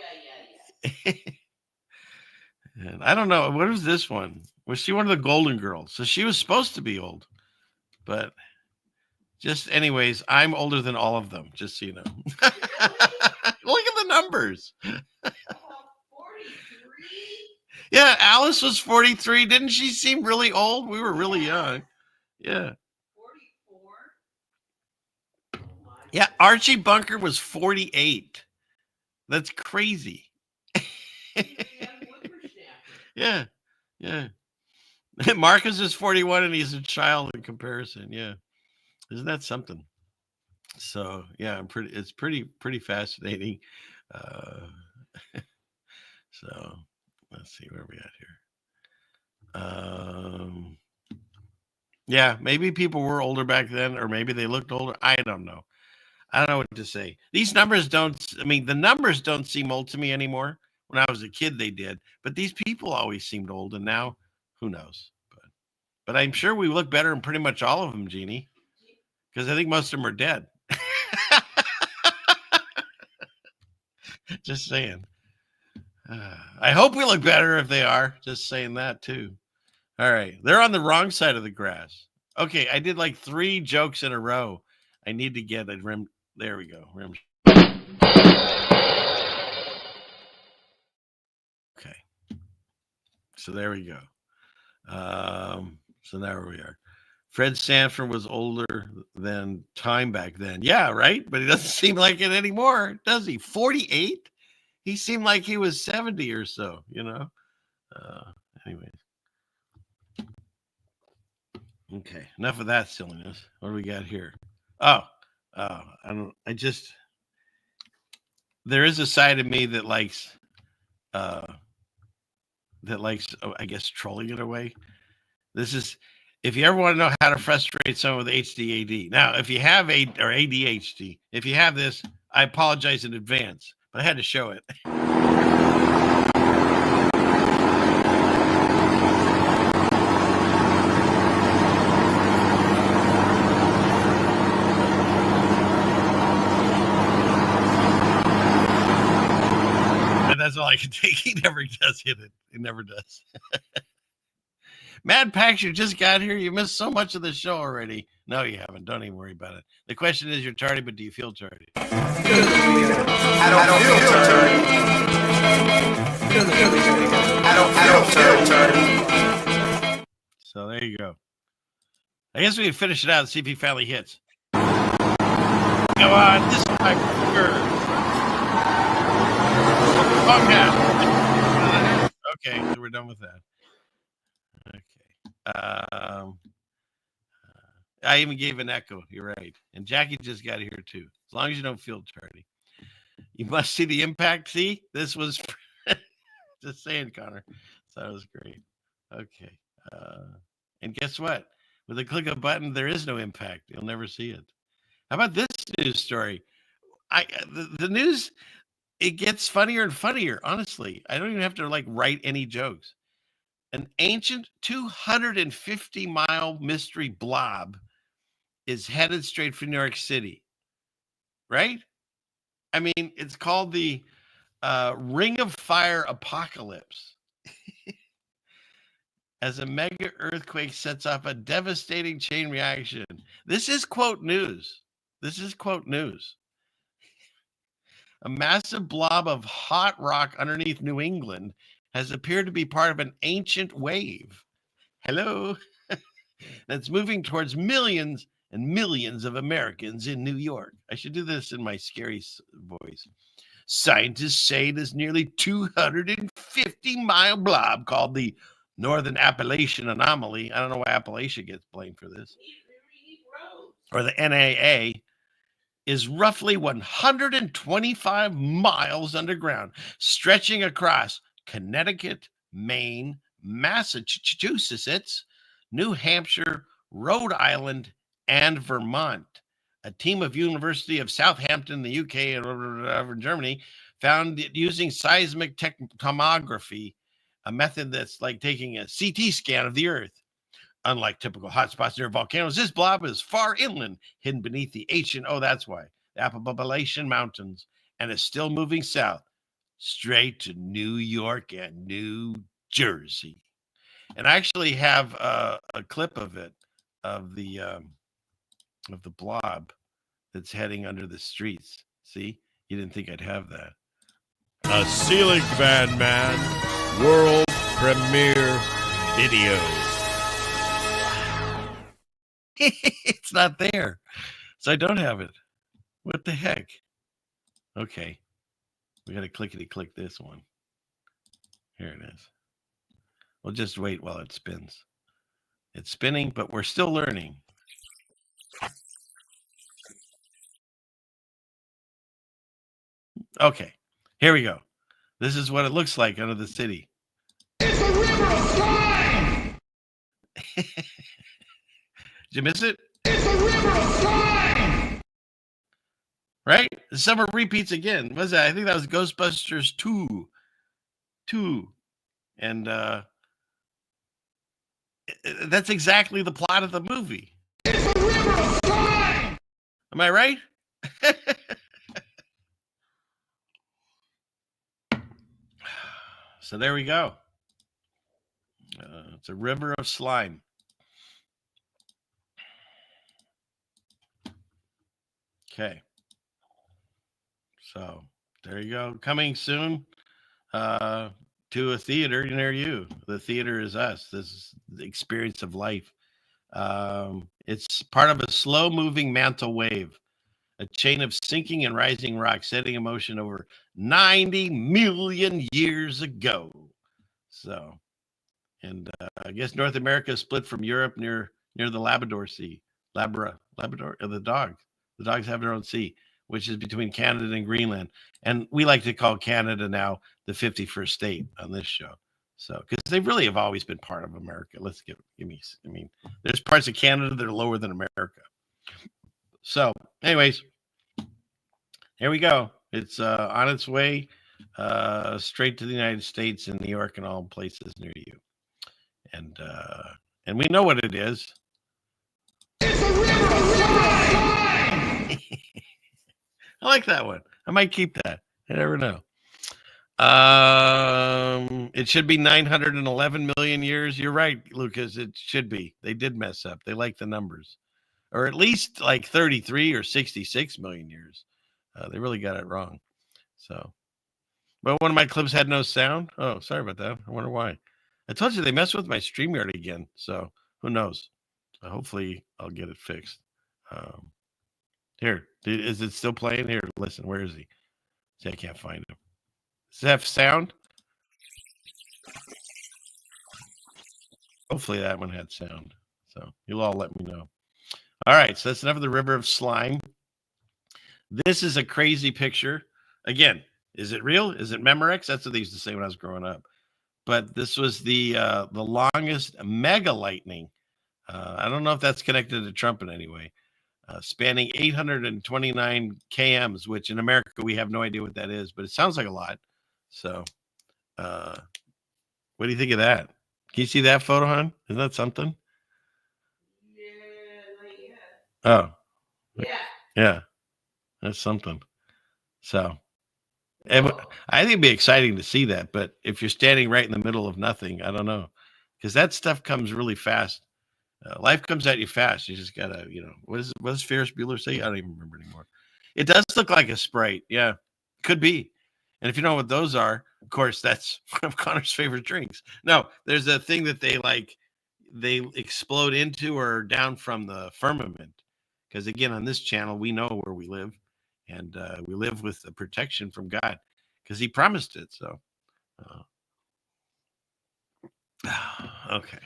yeah.
And I don't know. What was this one? Was she one of the Golden Girls? So she was supposed to be old, but anyways, I'm older than all of them. Just so you know. Look at the numbers.
43.
Yeah, Alice was 43. Didn't she seem really old? We were really young. Yeah.
44.
Yeah, Archie Bunker was 48. That's crazy. Yeah. Marcus is 41 and he's a child in comparison. Yeah. Isn't that something? So yeah, it's pretty fascinating. So let's see where we at here. Yeah, maybe people were older back then, or maybe they looked older. I don't know. I don't know what to say. These numbers the numbers don't seem old to me anymore. When I was a kid, they did. But these people always seemed old, and now, who knows? But I'm sure we look better in pretty much all of them, Jeannie, because I think most of them are dead. Just saying. I hope we look better if they are. Just saying that, too. All right. They're on the wrong side of the grass. Okay, I did like 3 jokes in a row. I need to get a rim. There we go. Rim. Okay. So there we go. So now we are. Fred Sanford was older than time back then. Yeah, right? But he doesn't seem like it anymore, does he? 48? He seemed like he was 70 or so, Anyways. Okay, enough of that silliness. What do we got here? There is a side of me that likes, I guess, trolling it away. This is, if you ever want to know how to frustrate someone with HDAD. Now, if you have ADHD, if you have this, I apologize in advance, but I had to show it. That's all I can He never does hit it. He never does. Mad Pax, you just got here. You missed so much of the show already. No, you haven't. Don't even worry about it. The question is, you're tardy, but do you feel tardy?
I don't feel tardy.
So there you go. I guess we can finish it out and see if he finally hits. Come on, this is my preferred. Okay, so we're done with that. Okay. I even gave an echo. You're right. And Jackie just got here too. As long as you don't feel tardy. You must see the impact. See, this was just saying, Connor. So that was great. Okay. And guess what? With a click of a button, there is no impact. You'll never see it. How about this news story? The news, it gets funnier and funnier. Honestly, I don't even have to write any jokes. An ancient 250-mile mystery blob is headed straight for New York City, right? I mean, it's called the Ring of Fire Apocalypse. As a mega earthquake sets off a devastating chain reaction. This is quote news. A massive blob of hot rock underneath New England has appeared to be part of an ancient wave. Hello. That's moving towards millions and millions of Americans in New York. I should do this in my scary voice. Scientists say this nearly 250-mile blob called the Northern Appalachian Anomaly. I don't know why Appalachia gets blamed for this. Or the NAA is roughly 125 miles underground, stretching across Connecticut, Maine, Massachusetts, New Hampshire, Rhode Island, and Vermont. A team of University of Southampton, the UK, and Germany found it using seismic tomography, a method that's like taking a CT scan of the Earth. Unlike typical hotspots near volcanoes, this blob is far inland, hidden beneath the ancient, the Appalachian Mountains, and is still moving south, straight to New York and New Jersey. And I actually have a clip of it, of the blob that's heading under the streets. See, you didn't think I'd have that.
A ceiling fan man, world premiere video.
It's not there, so I don't have it. What the heck? Okay, we got to clickety-click this one. Here it is. We'll just wait while it spins. It's spinning, but we're still learning. Okay, here we go. This is what it looks like under the city.
It's a river of slime!
Did you miss it?
It's a river of slime!
Right? The summer repeats again. What was that? I think that was Ghostbusters 2. And that's exactly the plot of the movie.
It's a river of slime!
Am I right? So there we go. It's a river of slime. Okay. So there you go. Coming soon to a theater near you. The theater is us. This is the experience of life. It's part of a slow-moving mantle wave, a chain of sinking and rising rocks setting in motion over 90 million years ago. So, and I guess North America is split from Europe near the Labrador Sea. Labrador, the dogs. The dogs have their own sea, which is between Canada and Greenland. And we like to call Canada now the 51st state on this show. So, because they really have always been part of America. Let's give me, I mean, there's parts of Canada that are lower than America. So, anyways, here we go. It's on its way straight to the United States and New York and all places near you. And we know what it is.
It's a river of slime!
I like that one. I might keep that. I never know. It should be 911 million years. You're right, Lucas. It should be. They did mess up. They like the numbers, or at least like 33 or 66 million years. They really got it wrong. So, but one of my clips had no sound. Oh, sorry about that. I wonder why. I told you they messed with my StreamYard again. So who knows? Hopefully I'll get it fixed. Here, is it still playing? Here, listen. Where is he? See, I can't find him. Does it have sound? Hopefully that one had sound. So you'll all let me know. All right, so that's enough of the river of slime. This is a crazy picture. Again, is it real? Is it Memorex? That's what they used to say when I was growing up. But this was the longest mega lightning. I don't know if that's connected to Trump in any way. Spanning 829 kms, which in America we have no idea what that is, but it sounds like a lot. So, what do you think of that? Can you see that photo, hon? Isn't that something? Oh, yeah, that's something. So, I think it'd be exciting to see that. But if you're standing right in the middle of nothing, I don't know, because that stuff comes really fast. Life comes at you fast. You just gotta, what does Ferris Bueller say? I don't even remember anymore. It does look like a Sprite. Yeah, could be. And if you know what those are, of course, that's one of Connor's favorite drinks. No, there's a thing that they explode into or down from the firmament. Because again, on this channel, we know where we live, and we live with the protection from God, because He promised it. So, okay.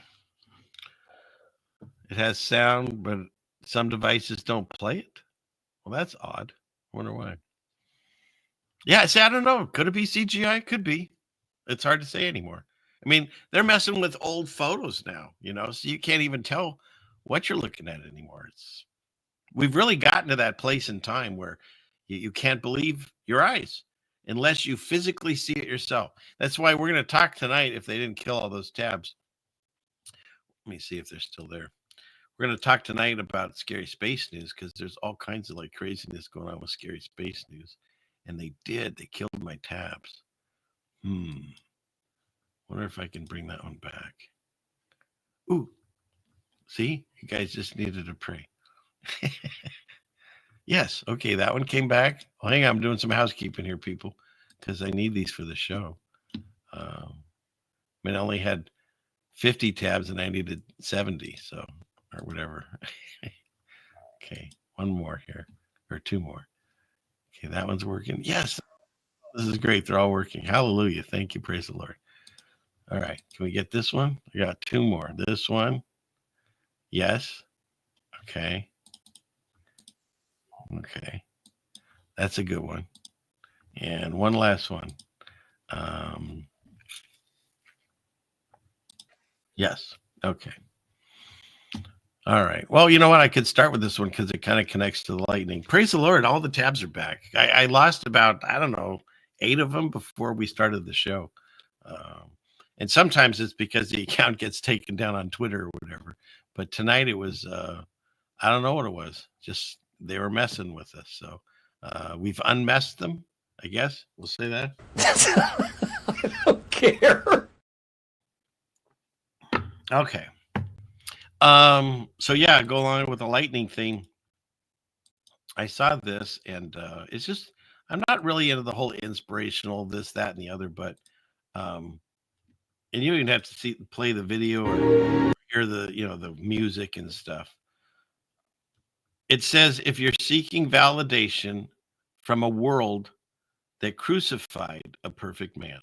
It has sound, but some devices don't play it. Well, that's odd. I wonder why. Yeah, see, I don't know. Could it be CGI? Could be. It's hard to say anymore. I mean, they're messing with old photos now, so you can't even tell what you're looking at anymore. We've really gotten to that place in time where you can't believe your eyes unless you physically see it yourself. That's why we're going to talk tonight, if they didn't kill all those tabs. Let me see if they're still there. We're going to talk tonight about scary space news, because there's all kinds of craziness going on with scary space news. And they killed my tabs. Wonder if I can bring that one back. Ooh, see, you guys just needed to pray. Yes, okay, that one came back. Well, hang on, I'm doing some housekeeping here, people, because I need these for the show. I only had 50 tabs and I needed 70, so, or whatever. Okay, one more here, or two more. Okay, that one's working. Yes, this is great. They're all working. Hallelujah. Thank you. Praise the Lord. All right, can we get this one? I got two more. This one. Yes. Okay. Okay. That's a good one. And one last one. Yes. Okay. All right. Well, you know what? I could start with this one because it kind of connects to the lightning. Praise the Lord. All the tabs are back. I lost about, 8 of them before we started the show. And sometimes it's because the account gets taken down on Twitter or whatever. But tonight it was, I don't know what it was. Just they were messing with us. So we've unmessed them, I guess. We'll say that.
I don't care.
Okay. So yeah, go along with the lightning thing. I saw this and it's just, I'm not really into the whole inspirational, this, that, and the other, but and you don't even have to play the video or hear the, the music and stuff. It says, if you're seeking validation from a world that crucified a perfect man.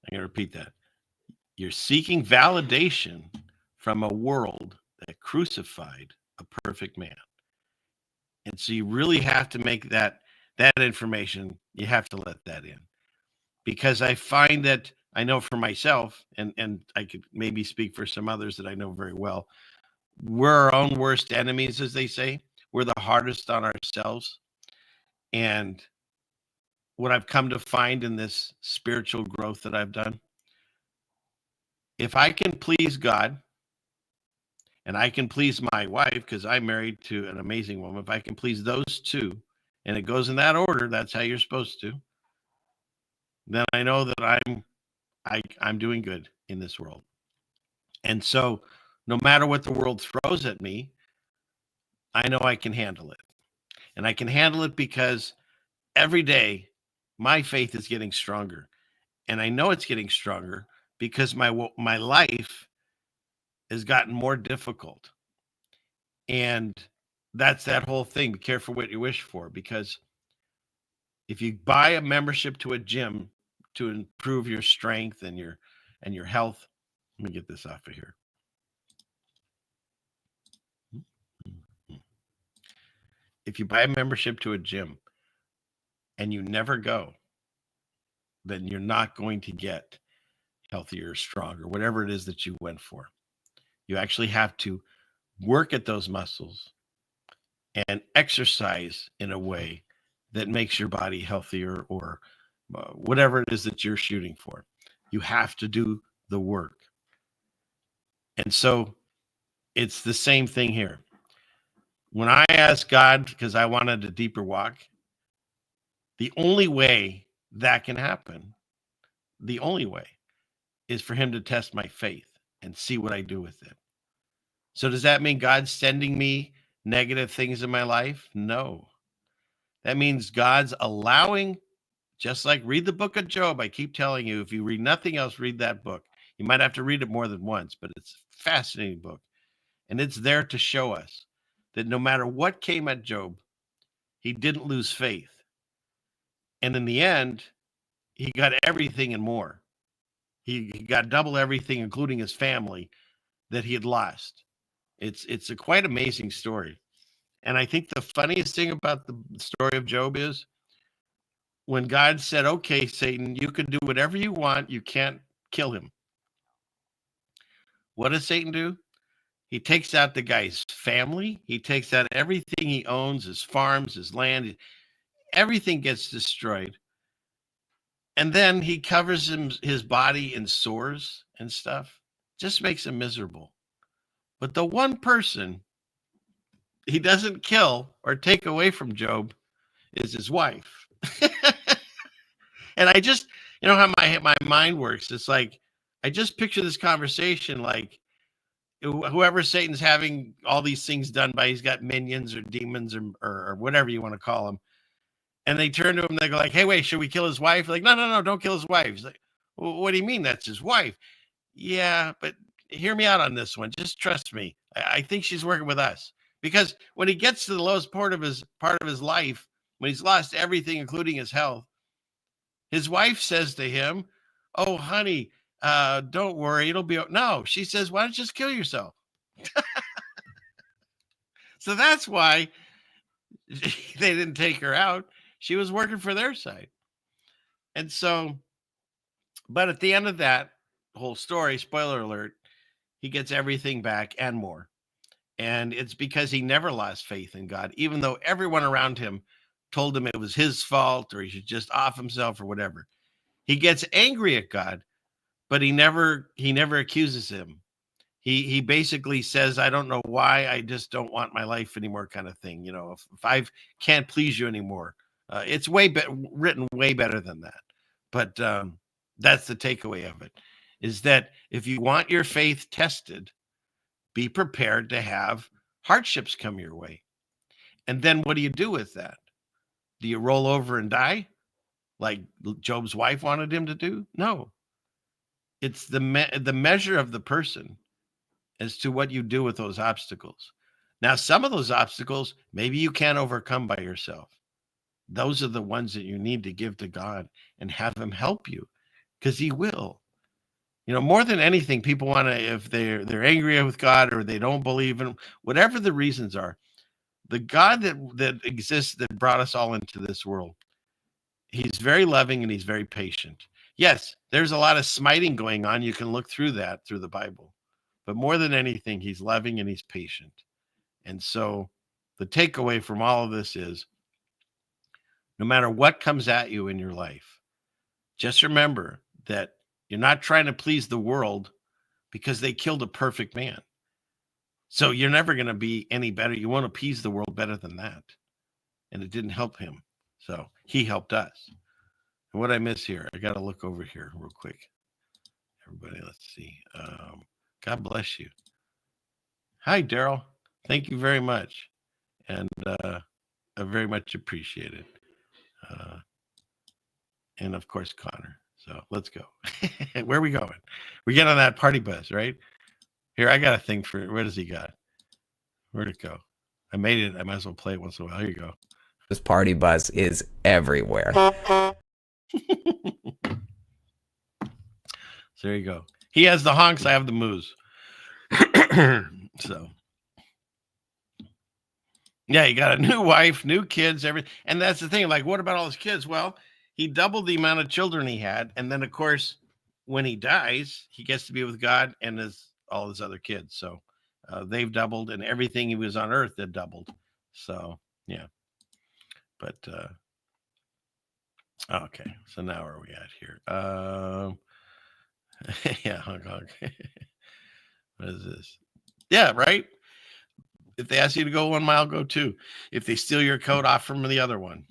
I'm going to repeat that. You're seeking validation from a world that crucified a perfect man. And so you really have to make that information, you have to let that in. Because I find that, I know for myself, and I could maybe speak for some others that I know very well, we're our own worst enemies, as they say. We're the hardest on ourselves. And what I've come to find in this spiritual growth that I've done, if I can please God, and I can please my wife, because I'm married to an amazing woman, if I can please those two, and it goes in that order, that's how you're supposed to, then I know that I'm doing good in this world. And so no matter what the world throws at me, I know I can handle it. And I can handle it because every day my faith is getting stronger. And I know it's getting stronger because my life has gotten more difficult. And that's that whole thing. Be careful what you wish for, because if you buy a membership to a gym to improve your strength and your health, let me get this off of here. If you buy a membership to a gym and you never go, then you're not going to get healthier, stronger, whatever it is that you went for. You actually have to work at those muscles and exercise in a way that makes your body healthier, or whatever it is that you're shooting for. You have to do the work. And so it's the same thing here. When I asked God, because I wanted a deeper walk, the only way that can happen, the only way, is for him to test my faith and see what I do with it. So does that mean God's sending me negative things in my life? No. That means God's allowing, just like read the book of Job. I keep telling you, if you read nothing else, read that book. You might have to read it more than once, but it's a fascinating book. And it's there to show us that no matter what came at Job, he didn't lose faith. And in the end, he got everything and more. He got double everything, including his family, that he had lost. It's a quite amazing story. And I think the funniest thing about the story of Job is when God said, okay, Satan, you can do whatever you want. You can't kill him. What does Satan do? He takes out the guy's family. He takes out everything he owns, his farms, his land. Everything gets destroyed. And then he covers his body in sores and stuff. Just makes him miserable. But the one person he doesn't kill or take away from Job is his wife. And I just, how my mind works. It's like, I just picture this conversation like whoever Satan's having all these things done by, he's got minions or demons or whatever you want to call them. And they turn to him, they go like, hey, wait, should we kill his wife? Like, no, don't kill his wife. He's like, well, what do you mean that's his wife? Yeah, but hear me out on this one. Just trust me. I think she's working with us. Because when he gets to the lowest part of his life, when he's lost everything, including his health, his wife says to him, oh, honey, don't worry. It'll be. No, she says, why don't you just kill yourself? So that's why they didn't take her out. She was working for their side. And so, but at the end of that whole story, spoiler alert, he gets everything back and more. And it's because he never lost faith in God, even though everyone around him told him it was his fault or he should just off himself or whatever. He gets angry at God, but he never accuses him. He basically says, I don't know why, I just don't want my life anymore, kind of thing. If I can't please you anymore, it's written way better than that. But that's the takeaway of it, is that if you want your faith tested, be prepared to have hardships come your way. And then what do you do with that? Do you roll over and die like Job's wife wanted him to do? No. It's the measure of the person as to what you do with those obstacles. Now, some of those obstacles, maybe you can't overcome by yourself. Those are the ones that you need to give to God and have him help you, because he will. More than anything, people want to, if they're angry with God or they don't believe in him, whatever the reasons are, the God that exists, that brought us all into this world, he's very loving and he's very patient. Yes, there's a lot of smiting going on. You can look through that through the Bible. But more than anything, he's loving and he's patient. And so the takeaway from all of this is, no matter what comes at you in your life, just remember that you're not trying to please the world, because they killed a perfect man. So you're never going to be any better. You won't appease the world better than that. And it didn't help him. So he helped us. And what I miss here? I got to look over here real quick. Everybody, let's see. God bless you. Hi, Daryl. Thank you very much. And I very much appreciate it. And of course, Connor. So let's go. Where are we going? We get on that party bus, right? Here, I got a thing for, where does he got? Where'd it go? I made it. I might as well play it once in a while. Here you go.
This party bus is everywhere.
So there you go. He has the honks. I have the moos. So, yeah, he got a new wife, new kids, everything. And that's the thing. Like, what about all his kids? Well, he doubled the amount of children he had. And then, of course, when he dies, he gets to be with God and all his other kids. So they've doubled, and everything he was on earth had doubled. So, yeah. But, okay. So now where are we at here? Yeah, honk, honk. What is this? Yeah, right? If they ask you to go 1 mile, go 2. If they steal your coat, off from the other one.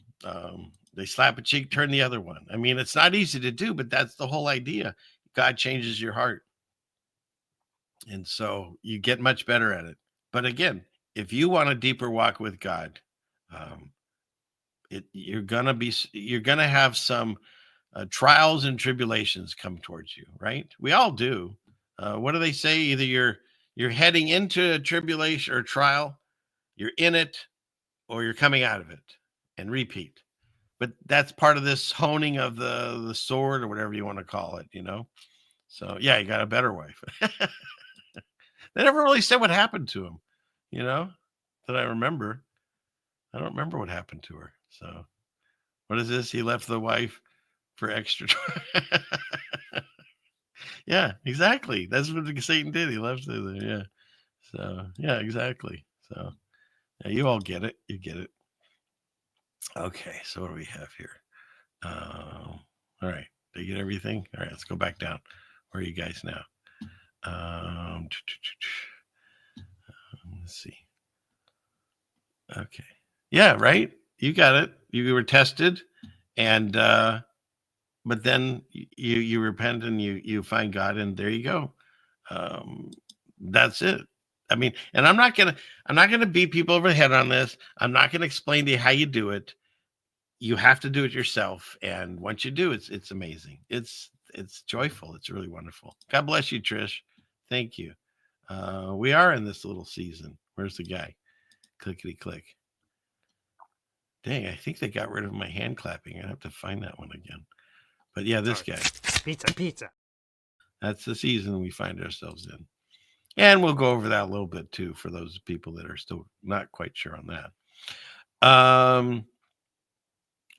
They slap a cheek, turn the other one. I mean, it's not easy to do, but that's the whole idea. God changes your heart. And so you get much better at it. But again, if you want a deeper walk with God, you're gonna have some trials and tribulations come towards you, right? We all do. What do they say? Either you're heading into a tribulation or trial, you're in it, or you're coming out of it, and repeat. But that's part of this honing of the sword, or whatever you want to call it, you know? So yeah, you got a better wife. They never really said what happened to him, you know, that I remember. I don't remember what happened to her. So what is this? He left the wife for extra. Yeah, exactly. That's what Satan did. He left her there. Yeah. So yeah, exactly. So yeah, you all get it. You get it. Okay. So what do we have here? All right. Did you get everything? All right. Let's go back down. Where are you guys now? Let's see. Okay. Yeah, right. You got it. You were tested, and but then you repent and you find God, and there you go. That's it. I mean, and I'm not gonna beat people over the head on this. I'm not gonna explain to you how you do it. You have to do it yourself, and once you do, it's amazing. It's joyful. It's really wonderful. God bless you, Trish. Thank you. We are in this little season. Where's the guy? Clickety click. Dang, I think they got rid of my hand clapping. I have to find that one again. But yeah, this guy.
Pizza.
That's the season we find ourselves in. And we'll go over that a little bit too for those people that are still not quite sure on that.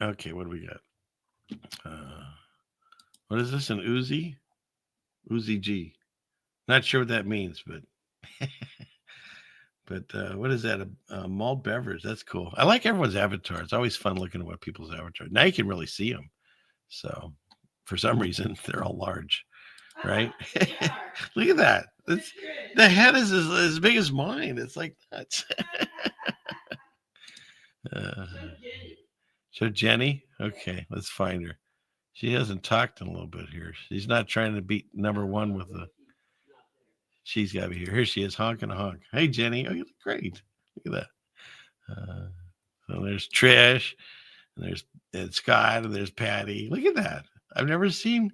Okay, what do we got? What is this? An Uzi? Uzi G. Not sure what that means, but but what is that? A malt beverage. That's cool. I like everyone's avatar. It's always fun looking at what people's avatar. Now you can really see them. So for some reason, they're all large, right? Look at that. The head is as big as mine. It's like nuts. So Jenny, okay, let's find her. She hasn't talked in a little bit here. She's not trying to beat number one with the. She's got to be here. Here she is, honking a honk. Hey Jenny, oh you look great. Look at that. So there's Trish, and there's Scott, and there's Patty. Look at that. I've never seen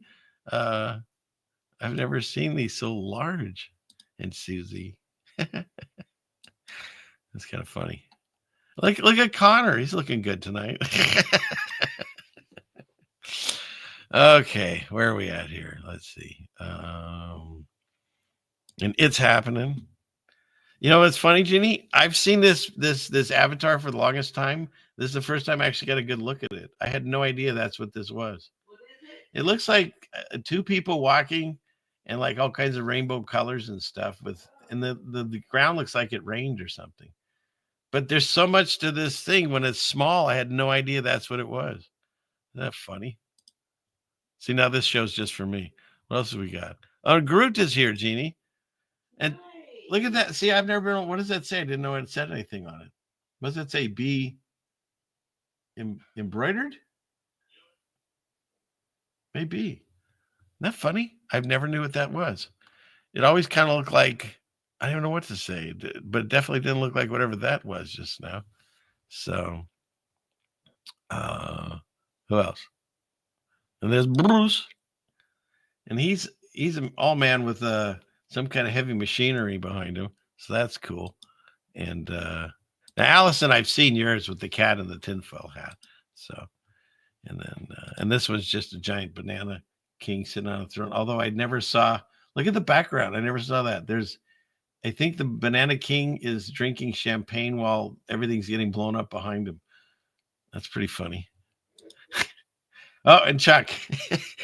these so large. And Susie. That's kind of funny. Look at Connor. He's looking good tonight. Okay, where are we at here? Let's see. And it's happening. You know what's funny, Ginny? I've seen this avatar for the longest time. This is the first time I actually got a good look at it. I had no idea that's what this was. It looks like two people walking and like all kinds of rainbow colors and stuff and the ground looks like it rained or something. But there's so much to this thing. When it's small, I had no idea that's what it was. Isn't that funny? See, now this show's just for me. What else have we got? Oh, Groot is here, Jeannie. And look at that. See, I've never been. What does that say? I didn't know it said anything on it. What does it say? Be embroidered? Maybe. Isn't that funny? I've never knew what that was. It always kind of looked like, I don't even know what to say, but it definitely didn't look like whatever that was just now. So, who else? And there's Bruce, and he's an all man with some kind of heavy machinery behind him. So that's cool. And now, Allison, I've seen yours with the cat and the tinfoil hat. So, and then and this was just a giant banana king sitting on a throne. Although I never saw. Look at the background. I never saw that. I think the banana king is drinking champagne while everything's getting blown up behind him. That's pretty funny. Oh, and Chuck.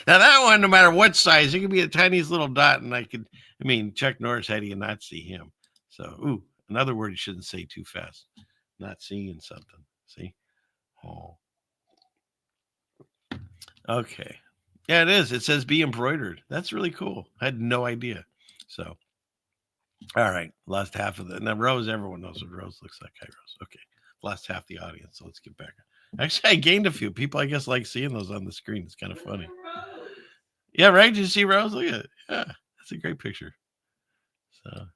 Now that one, no matter what size, it could be the tiniest little dot, and Chuck Norris, how do you not see him? So, another word you shouldn't say too fast. Not seeing something. See? Oh. Okay. Yeah, it is. It says be embroidered. That's really cool. I had no idea. So, all right. Lost half of it. Now, Rose, everyone knows what Rose looks like. Hi, Rose. Okay. Lost half the audience. So let's get back. Actually, I gained a few people. I guess like seeing those on the screen. It's kind of funny. Yeah, right? Did you see Rose? Look at it. Yeah, that's a great picture. So,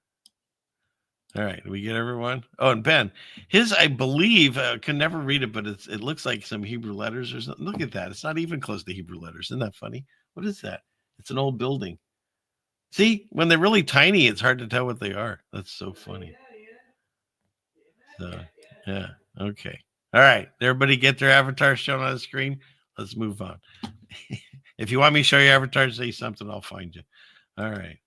all right. Did we get everyone? Oh, and Ben. His, I believe, can never read it, but it looks like some Hebrew letters or something. Look at that. It's not even close to Hebrew letters. Isn't that funny? What is that? It's an old building. See, when they're really tiny, it's hard to tell what they are. That's so funny. So, yeah. Okay. All right. Everybody get their avatars shown on the screen. Let's move on. If you want me to show you avatar, say something. I'll find you. All right.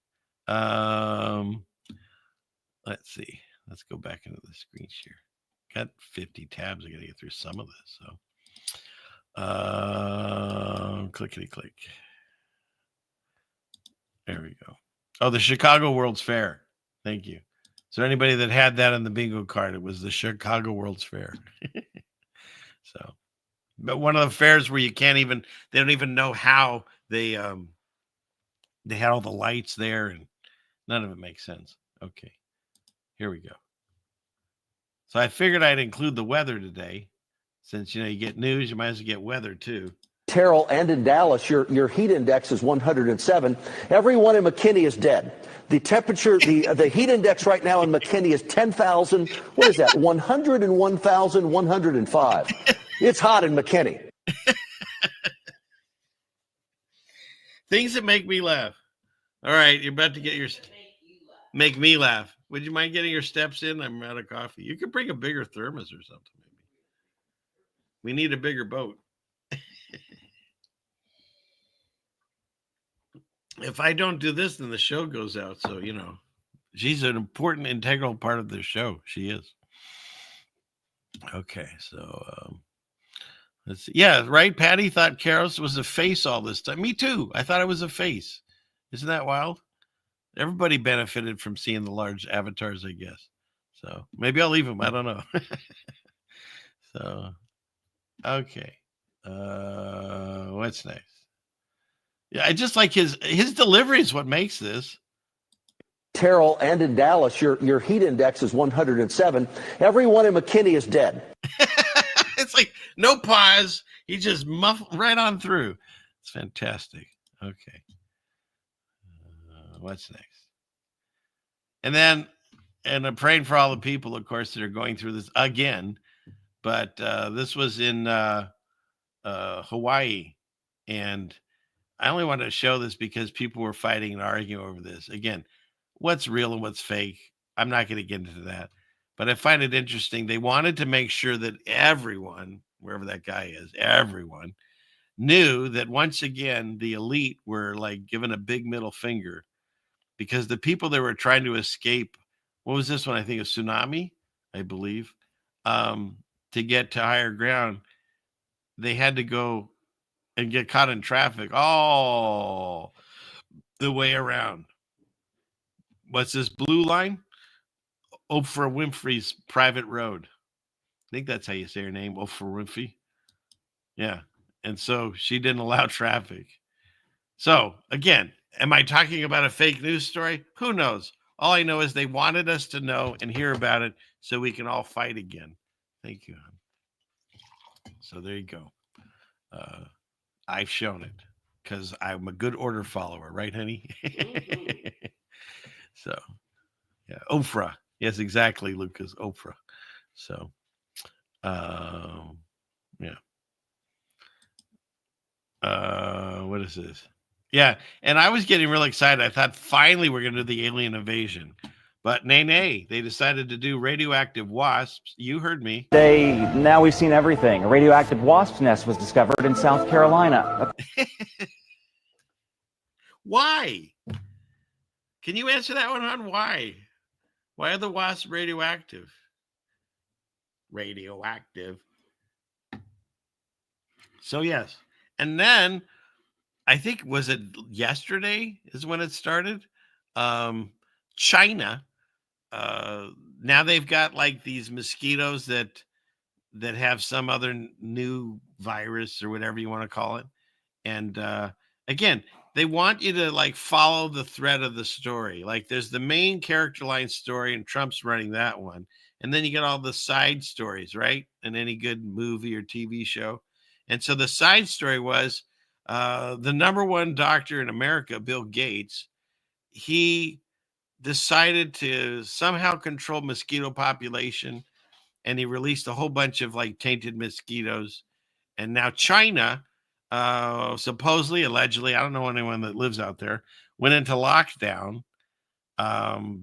Let's see. Let's go back into the screen share. Got 50 tabs. I got to get through some of this. So, clickety click. There we go. Oh, the Chicago World's Fair. Thank you. Is there anybody that had that on the bingo card? It was the Chicago World's Fair. So, but one of the fairs where they don't even know how they had all the lights there and none of it makes sense. Okay, here we go. So I figured I'd include the weather today. Since, you get news, you might as well get weather too.
Terrell, and in Dallas, your heat index is 107. Everyone in McKinney is dead. The temperature, the heat index right now in McKinney is 10,000. What is that? 101,105. It's hot in McKinney.
Things that make me laugh. All right, you're about to get your make me laugh. Would you mind getting your steps in? I'm out of coffee. You could bring a bigger thermos or something. Maybe we need a bigger boat. If I don't do this, then the show goes out. So, she's an important, integral part of the show. She is. Okay, so let's see. Yeah, right. Patty thought Karos was a face all this time. Me too. I thought it was a face. Isn't that wild? Everybody benefited from seeing the large avatars, I guess. So maybe I'll leave them. I don't know. So, okay. What's next? Yeah, I just like his delivery is what makes this.
Terrell, and in Dallas, your heat index is 107. Everyone in McKinney is dead.
It's like no pause. He just muffled right on through. It's fantastic. Okay. What's next? And then, I'm praying for all the people, of course, that are going through this again. But this was in Hawaii, and I only wanted to show this because people were fighting and arguing over this. Again, what's real and what's fake, I'm not going to get into that. But I find it interesting. They wanted to make sure that everyone, wherever that guy is, everyone knew that once again, the elite were like given a big middle finger because the people that were trying to escape, what was this one? I think a tsunami, I believe, to get to higher ground, they had to go and get caught in traffic all the way around. What's this blue line? Oprah Winfrey's private road. I think that's how you say her name, Oprah Winfrey. Yeah. And so she didn't allow traffic. So again, am I talking about a fake news story? Who knows? All I know is they wanted us to know and hear about it so we can all fight again. Thank you. So there you go. I've shown it. because I'm a good order follower, right, honey? So, yeah, Oprah. Yes, exactly, Lucas. Oprah. So, yeah. What is this? Yeah, and I was getting really excited. I thought finally we're going to do the alien invasion, but nay, they decided to do radioactive wasps. You heard me.
Now we've seen everything. A radioactive wasp's nest was discovered in South Carolina.
Why? Can you answer that one, hon? Why? Why are the wasps radioactive? Radioactive. So yes, and then I think was it yesterday is when it started. China. Now they've got like these mosquitoes that have some other new virus or whatever you want to call it. And again, they want you to like follow the thread of the story. Like there's the main character line story, and Trump's running that one. And then you get all the side stories, right? In any good movie or TV show. And so the side story was the number one doctor in America, Bill Gates, he decided to somehow control mosquito population, and he released a whole bunch of like tainted mosquitoes. And now China, supposedly, allegedly, I don't know anyone that lives out there, went into lockdown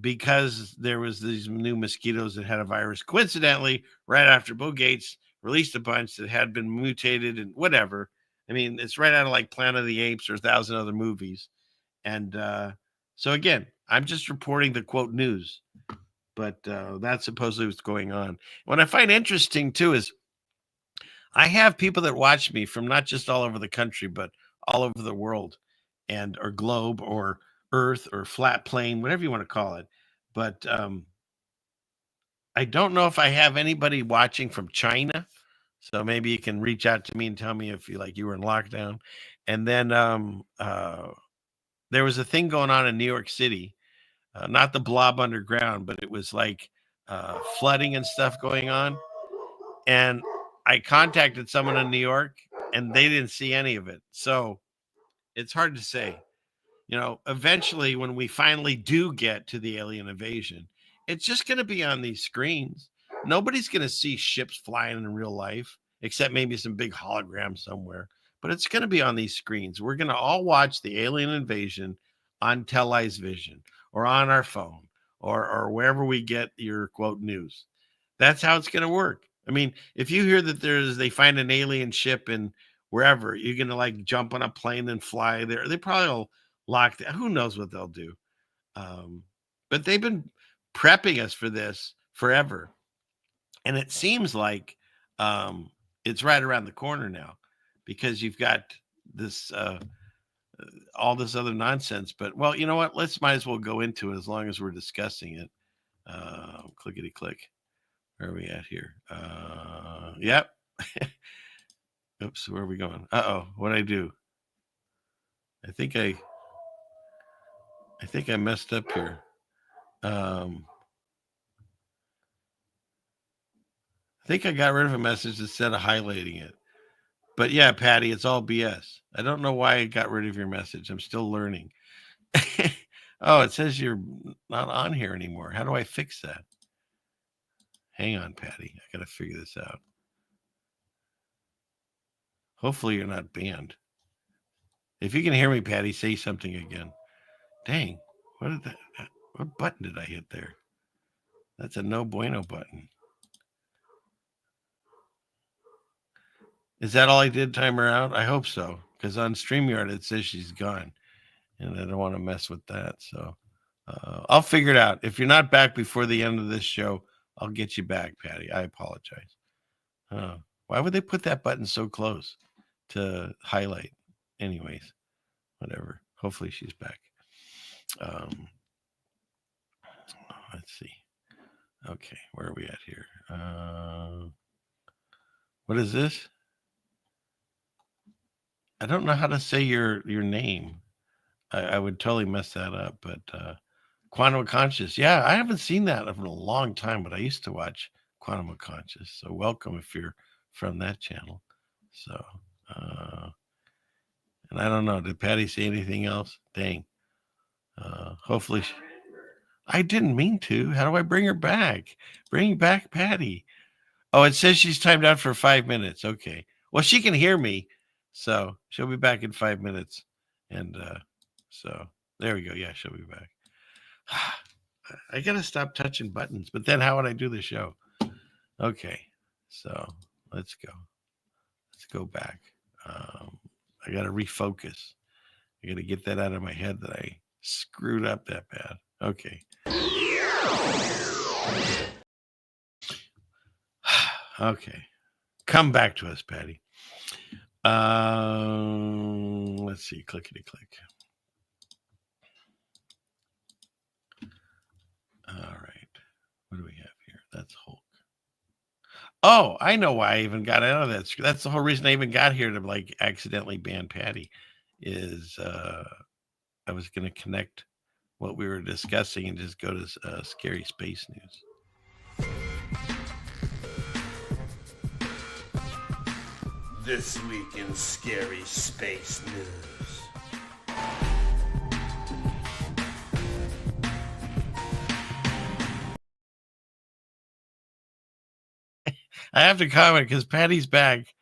because there was these new mosquitoes that had a virus. Coincidentally, right after Bill Gates released a bunch that had been mutated and whatever. I mean, it's right out of like Planet of the Apes or 1,000 other movies. And so again, I'm just reporting the quote news, but that's supposedly what's going on. What I find interesting too is I have people that watch me from not just all over the country, but all over the world, and or globe or earth or flat plane, whatever you want to call it. But I don't know if I have anybody watching from China. So maybe you can reach out to me and tell me if you like you were in lockdown. And then there was a thing going on in New York City, not the blob underground, but it was like flooding and stuff going on. And I contacted someone in New York and they didn't see any of it. So it's hard to say. You know, eventually when we finally do get to the alien invasion, it's just going to be on these screens. Nobody's going to see ships flying in real life, except maybe some big hologram somewhere. But it's going to be on these screens. We're going to all watch the alien invasion on televised vision or on our phone or wherever we get your quote news. That's how it's going to work. I mean, if you hear that they find an alien ship in wherever, you're going to like jump on a plane and fly there. They probably will lock that. Who knows what they'll do? But they've been prepping us for this forever. And it seems like it's right around the corner now because you've got this, all this other nonsense. But, well, you know what? Might as well go into it as long as we're discussing it. Clickety click. Where are we at here? Yep. Oops, where are we going? What'd I do? I think I messed up here. I think I got rid of a message instead of highlighting it. But yeah, Patty, it's all BS. I don't know why I got rid of your message. I'm still learning. Oh, it says you're not on here anymore. How do I fix that? Hang on, Patty. I got to figure this out. Hopefully you're not banned. If you can hear me, Patty, say something again. Dang, what button did I hit there? That's a no bueno button. Is that all I did, time her out? I hope so, because on StreamYard it says she's gone, and I don't want to mess with that. So I'll figure it out. If you're not back before the end of this show, I'll get you back, Patty. I apologize. Why would they put that button so close to highlight? Anyways, whatever. Hopefully she's back. Let's see. Okay, where are we at here? What is this? I don't know how to say your name. I would totally mess that up, but Quantum Conscious. Yeah, I haven't seen that in a long time, but I used to watch Quantum Conscious. So welcome if you're from that channel. So And I don't know. Did Patty say anything else? Dang. Hopefully. I didn't mean to. How do I bring her back? Bring back Patty. Oh, it says she's timed out for 5 minutes. Okay. Well, she can hear me. So she'll be back in 5 minutes. And so there we go. Yeah, she'll be back. I got to stop touching buttons. But then how would I do the show? Okay. So let's go. Let's go back. I got to refocus. I got to get that out of my head that I screwed up that bad. Okay. Okay. Come back to us, Patty. Let's see. Clickety click. All right. What do we have here? That's Hulk. Oh, I know why I even got out of that. That's the whole reason I even got here to like accidentally ban Patty is I was going to connect what we were discussing and just go to Scary Space News.
This week in Scary Space News.
I have to comment because Patty's back,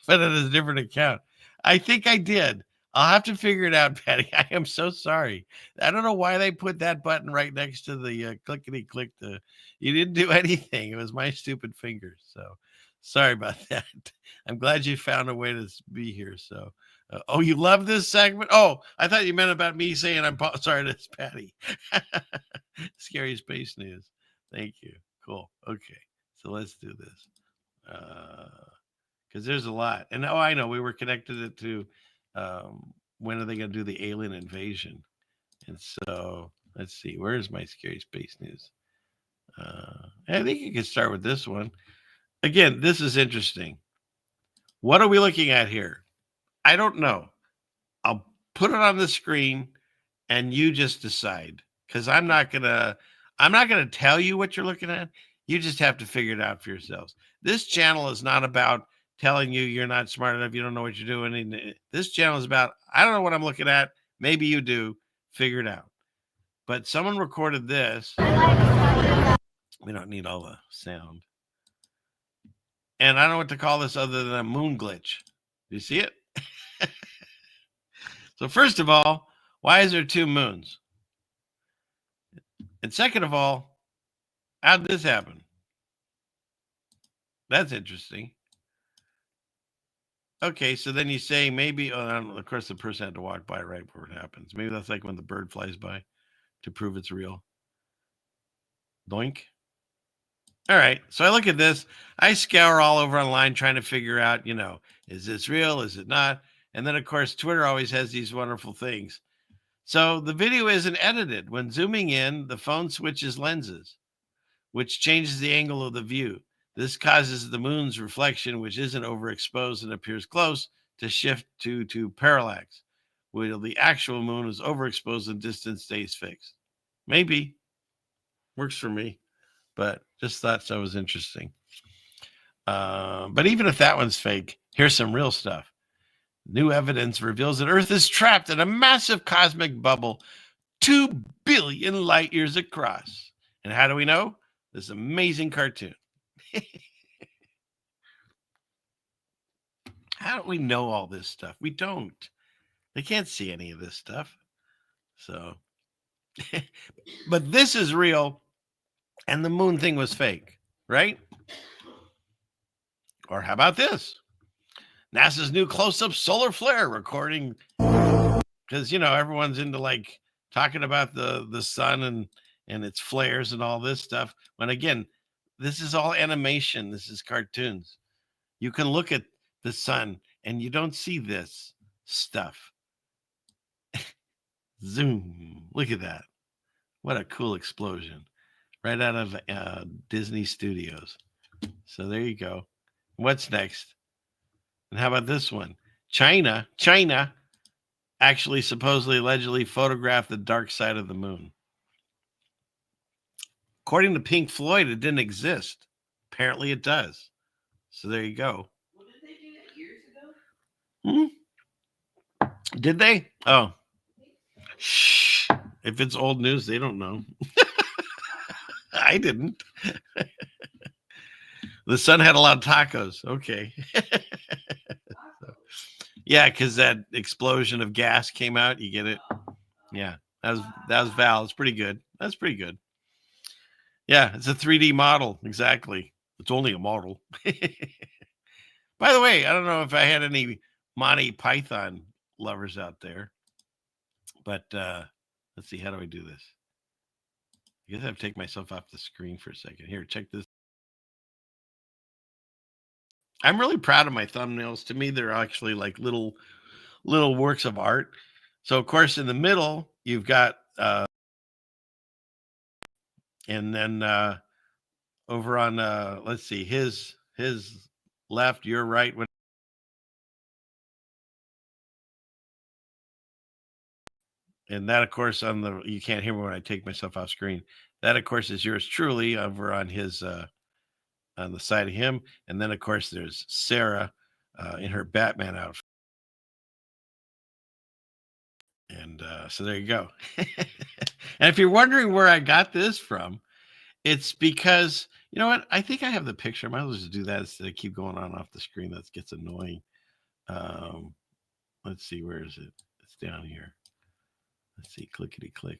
but it is a different account. I think I did. I'll have to figure it out, Patty. I am so sorry. I don't know why they put that button right next to the clickety click. You didn't do anything. It was my stupid fingers. So sorry about that. I'm glad you found a way to be here. So, oh, you love this segment? Oh, I thought you meant about me saying I'm sorry. That's Patty. Scary Space News. Thank you. Cool. Okay. So let's do this. Because there's a lot. And oh, I know we were connected it to when are they going to do the alien invasion? And so let's see. Where's my Scary Space News? I think you can start with this one. Again, this is interesting. What are we looking at here? I don't know. I'll put it on the screen and you just decide. Because I'm not gonna tell you what you're looking at. You just have to figure it out for yourselves. This channel is not about telling you you're not smart enough, you don't know what you're doing. And this channel is about, I don't know what I'm looking at. Maybe you do. Figure it out. But someone recorded this. We don't need all the sound. And I don't know what to call this other than a moon glitch. Do you see it? So first of all, why is there two moons? And second of all, how did this happen? That's interesting. Okay, so then you say maybe, of course, the person had to walk by right before it happens. Maybe that's like when the bird flies by to prove it's real. Doink. All right, so I look at this. I scour all over online trying to figure out, is this real? Is it not? And then, of course, Twitter always has these wonderful things. So the video isn't edited. When zooming in, the phone switches lenses, which changes the angle of the view. This causes the moon's reflection, which isn't overexposed and appears close, to shift to parallax, while the actual moon is overexposed and distance stays fixed. Maybe. Works for me, but just thought that was interesting. But even if that one's fake, here's some real stuff. New evidence reveals that Earth is trapped in a massive cosmic bubble 2 billion light years across. And how do we know? This amazing cartoon. How do we know all this stuff? We don't. They can't see any of this stuff. So, but this is real, and the moon thing was fake, right? Or how about this? NASA's new close-up solar flare recording, because everyone's into like talking about the sun and its flares and all this stuff. When again, this is all animation. This is cartoons. You can look at the sun and you don't see this stuff. Zoom. Look at that. What a cool explosion. Right out of Disney Studios. So there you go. What's next? And how about this one? China actually supposedly allegedly photographed the dark side of the moon. According to Pink Floyd, it didn't exist. Apparently it does. So there you go.
Well, did they do that years ago?
Did they? Oh. Shh. If it's old news, they don't know. I didn't. The son had a lot of tacos. Okay. Yeah, because that explosion of gas came out. You get it? Yeah. That was Val. It's pretty good. That's pretty good. Yeah, it's a 3D model. Exactly. It's only a model. By the way, I don't know if I had any Monty Python lovers out there, but let's see. How do I do this? I guess I have to take myself off the screen for a second. Here, check this. I'm really proud of my thumbnails. To me, they're actually like little works of art. So, of course, in the middle, you've got, and then over on, let's see, his left, your right. And that, of course, you can't hear me when I take myself off screen. That, of course, is yours truly over on his, on the side of him. And then, of course, there's Sarah in her Batman outfit. And so there you go. And if you're wondering where I got this from, it's because, you know what? I think I have the picture. I might as well just do that instead of keep going on off the screen. That gets annoying. Let's see. Where is it? It's down here. Let's see. Clickety click.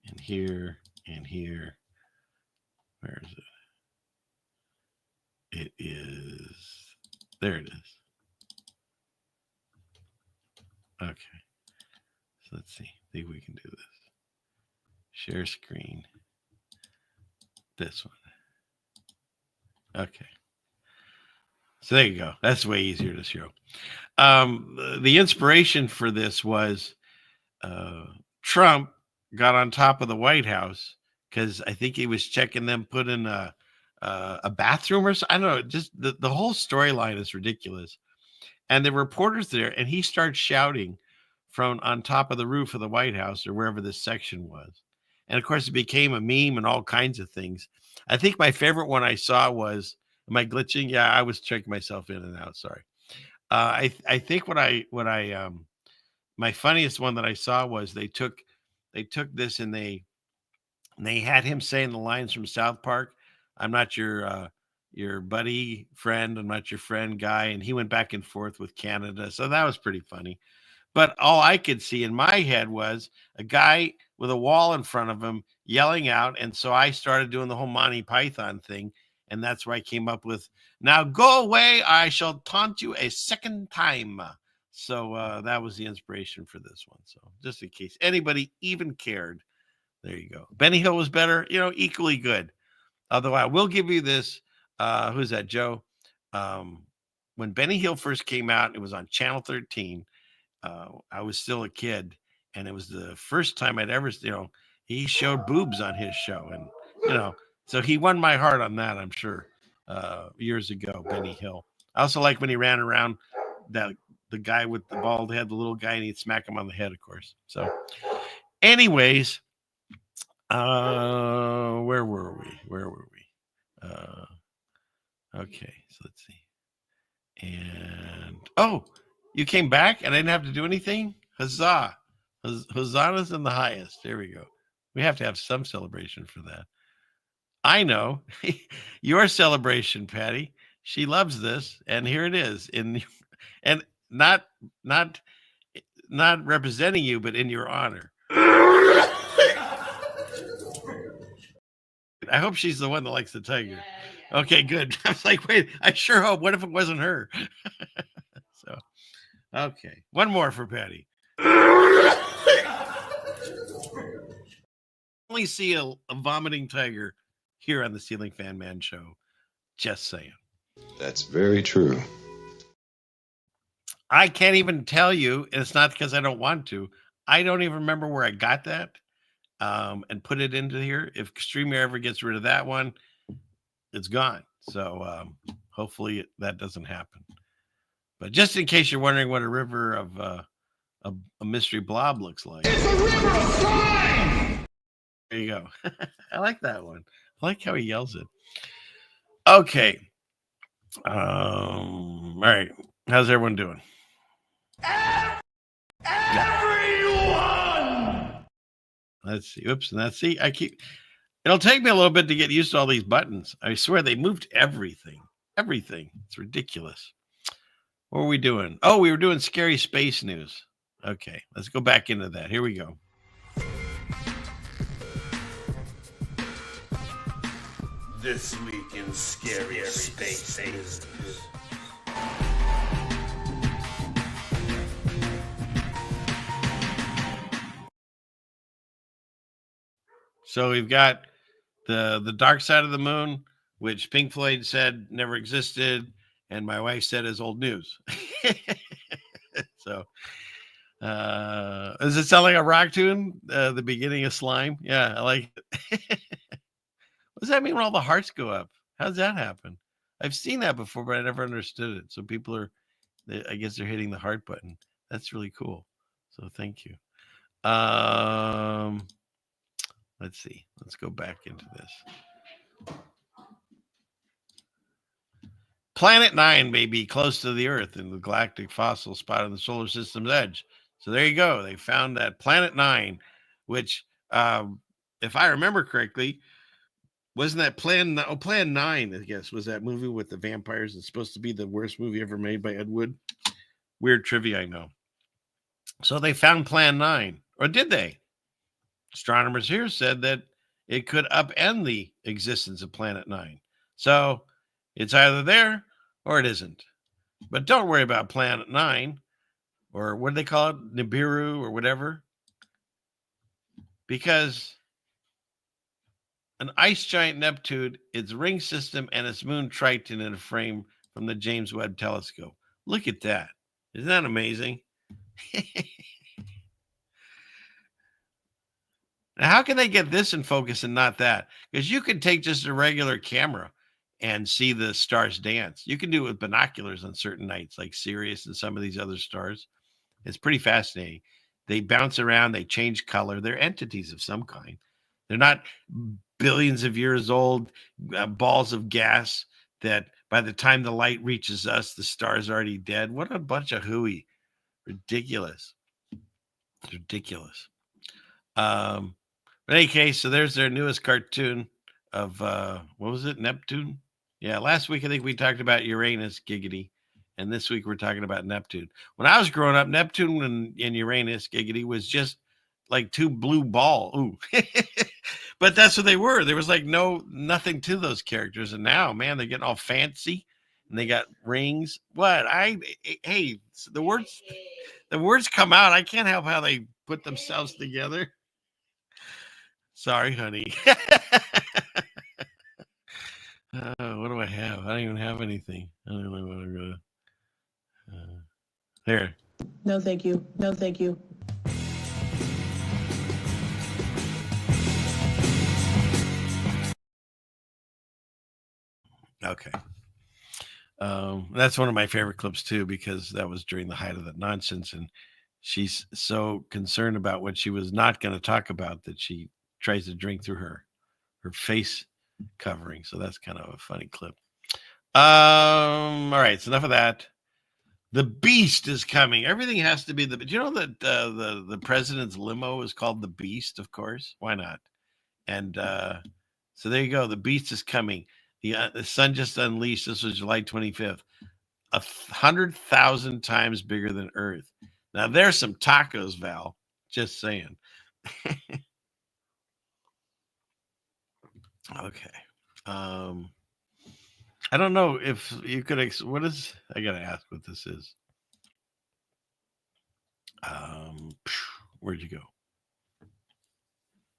And here and here. Where is it? It is. There it is. Okay. So let's see. Think we can do this. Share screen. This one. Okay. So there you go. That's way easier to show. The inspiration for this was Trump got on top of the White House because I think he was checking them put in a bathroom or something. I don't know. Just the whole storyline is ridiculous. And the reporter's there, and he starts shouting from on top of the roof of the White House or wherever this section was. And of course, it became a meme and all kinds of things. I think my favorite one I saw was, am I glitching? Yeah, I was checking myself in and out. Sorry. I think my funniest one that I saw was they took this and they had him saying the lines from South Park. I'm not your buddy friend. I'm not your friend guy. And he went back and forth with Canada. So that was pretty funny. But all I could see in my head was a guy with a wall in front of him yelling out. And so I started doing the whole Monty Python thing. And that's where I came up with, now go away, I shall taunt you a second time. So that was the inspiration for this one. So just in case anybody even cared, there you go. Benny Hill was better, equally good. Although I will give you this, who's that, Joe? When Benny Hill first came out, it was on Channel 13. I was still a kid, and it was the first time I'd ever, he showed boobs on his show, and so he won my heart on that, I'm sure, years ago, Benny Hill. I also like when he ran around the guy with the bald head, the little guy, and he'd smack him on the head, of course. So, anyways, where were we? Okay, so let's see. And you came back and I didn't have to do anything? Huzzah. Hosanna's in the highest. There we go. We have to have some celebration for that. I know. Your celebration, Patty. She loves this, and here it is. And not representing you, but in your honor. I hope she's the one that likes the tiger. Yeah. Okay, good. I was like, wait, I sure hope. What if it wasn't her? So, okay. One more for Patty. Only see a vomiting tiger here on the Ceiling Fan Man Show. Just saying.
That's very true.
I can't even tell you, and it's not because I don't want to. I don't even remember where I got that. And put it into here. If StreamYard ever gets rid of that one, it's gone. So hopefully that doesn't happen. But just in case you're wondering what a river of a mystery blob looks like. It's a river of slime! There you go. I like that one. I like how he yells it. Okay. All right. How's everyone doing? Let's see. Oops. And that's see. It'll take me a little bit to get used to all these buttons. I swear they moved everything. Everything. It's ridiculous. What were we doing? Oh, we were doing scary space news. Okay, let's go back into that. Here we go.
This week in scary space news.
So we've got the dark side of the moon, which Pink Floyd said never existed, and my wife said is old news. So, does it sound like a rock tune? The beginning of Slime? Yeah, I like it. What does that mean when all the hearts go up? How does that happen? I've seen that before, but I never understood it. So people I guess they're hitting the heart button. That's really cool. So thank you. Let's see. Let's go back into this. Planet 9 may be close to the Earth in the galactic fossil spot on the solar system's edge. So there you go. They found that Planet 9, which, if I remember correctly, wasn't that Plan 9, I guess, was that movie with the vampires. It's supposed to be the worst movie ever made by Ed Wood. Weird trivia, I know. So they found Plan 9. Or did they? Astronomers here said that it could upend the existence of Planet 9. So it's either there or it isn't. But don't worry about Planet 9, or what do they call it? Nibiru or whatever. Because an ice giant Neptune, its ring system, and its moon Triton in a frame from the James Webb Telescope. Look at that. Isn't that amazing? Now, how can they get this in focus and not that? Because you could take just a regular camera and see the stars dance. You can do it with binoculars on certain nights, like Sirius and some of these other stars. It's pretty fascinating. They bounce around, they change color. They're entities of some kind. They're not billions of years old balls of gas that by the time the light reaches us, the star's already dead. What a bunch of hooey. Ridiculous. It's ridiculous. In any case, so there's their newest cartoon of, what was it? Neptune? Yeah, last week I think we talked about Uranus, giggity. And this week we're talking about Neptune. When I was growing up, Neptune and Uranus, giggity, was just like two blue ball. Ooh. But that's what they were. There was like nothing to those characters. And now, man, they're getting all fancy and they got rings. What? Hey, the words come out. I can't help how they put themselves together. Sorry, honey. What do I have? I don't even have anything. I don't know what I'm gonna. There.
No, thank you. No, thank you.
Okay. That's one of my favorite clips too, because that was during the height of that nonsense, and she's so concerned about what she was not going to talk about that she tries to drink through her face covering. So that's kind of a funny clip. All right, so enough of that. The Beast is coming. Everything has to be do you know that the president's limo is called the Beast? Of course, why not? And so there you go. The Beast is coming. The sun just unleashed. This was July 25th. 100,000 times bigger than Earth. Now there's some tacos, Val. Just saying. Okay. I don't know if you could. I gotta ask what this is. Where'd you go?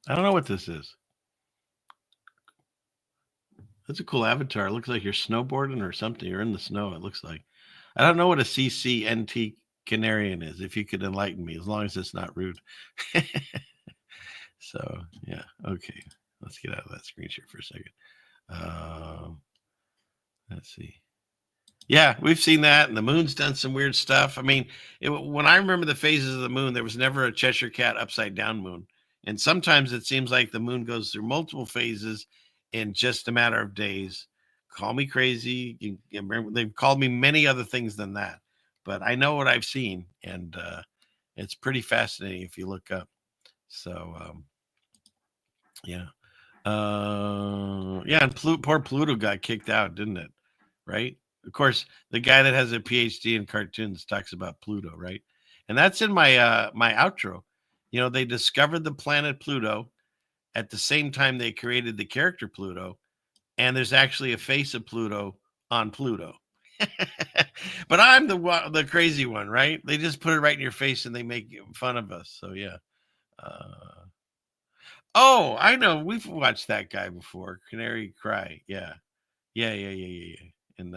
I don't know what this is. That's a cool avatar. It looks like you're snowboarding or something. You're in the snow, it looks like. I don't know what a CCNT Canarian is, if you could enlighten me, as long as it's not rude. So, yeah. Okay. Let's get out of that screen share for a second. Let's see. Yeah, we've seen that, and the moon's done some weird stuff. I mean, when I remember the phases of the moon, there was never a Cheshire Cat upside down moon. And sometimes it seems like the moon goes through multiple phases in just a matter of days. Call me crazy. They've called me many other things than that. But I know what I've seen, and it's pretty fascinating if you look up. So Yeah. Yeah, and poor Pluto got kicked out, didn't it? Right? Of course, the guy that has a PhD in cartoons talks about Pluto, right? And that's in my my outro. You know, they discovered the planet Pluto at the same time they created the character Pluto, and there's actually a face of Pluto on Pluto. But I'm the crazy one, right? They just put it right in your face and they make fun of us. So yeah. Oh, I know. We've watched that guy before. Canary Cry. Yeah. Yeah. And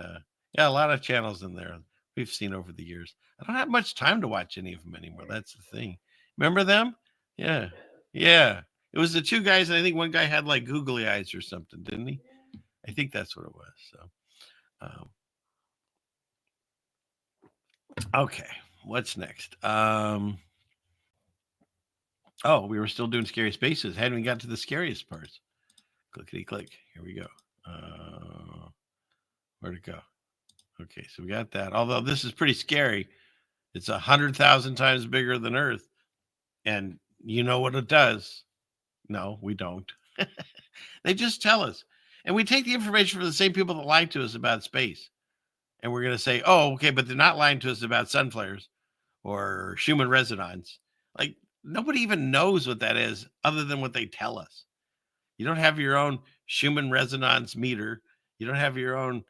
yeah, a lot of channels in there we've seen over the years. I don't have much time to watch any of them anymore. That's the thing. Remember them? Yeah. Yeah. It was the two guys, and I think one guy had like googly eyes or something, didn't he? I think that's what it was. So okay. What's next? Oh, we were still doing scary spaces. Hadn't we got to the scariest parts? Clickety click. Here we go. Where'd it go? Okay, so we got that. Although this is pretty scary. It's 100,000 times bigger than Earth. And you know what it does? No, we don't. They just tell us. And we take the information from the same people that lied to us about space. And we're going to say, oh, okay, but they're not lying to us about sun flares or Schumann resonance. Like, nobody even knows what that is other than what they tell us. You don't have your own Schumann resonance meter. You don't have your own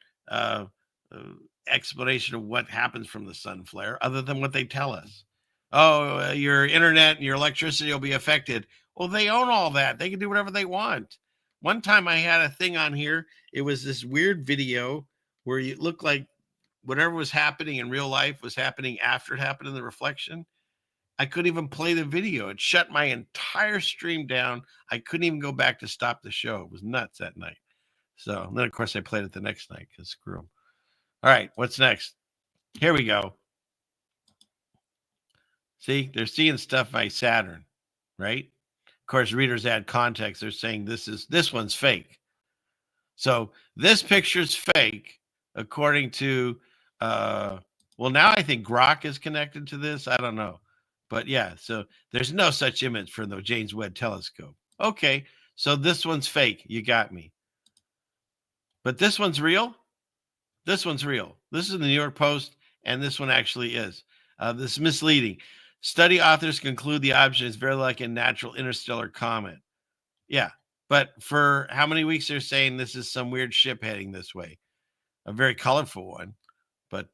explanation of what happens from the sun flare other than what they tell us. Oh, your internet and your electricity will be affected. Well, they own all that. They can do whatever they want. One time I had a thing on here. It was this weird video where it looked like whatever was happening in real life was happening after it happened in the reflection. I couldn't even play the video. It shut my entire stream down. I couldn't even go back to stop the show. It was nuts that night. So and then, of course, I played it the next night because screw them. All right, what's next? Here we go. See, they're seeing stuff by Saturn, right? Of course, readers add context. They're saying this one's fake. So this picture's fake, according to, well, now I think Grok is connected to this. I don't know. But yeah, so there's no such image from the James Webb Telescope. Okay, so this one's fake. You got me. But this one's real? This one's real. This is the New York Post, and this one actually is. This is misleading. Study authors conclude the object is very like a natural interstellar comet. Yeah, but for how many weeks they're saying this is some weird ship heading this way? A very colorful one. But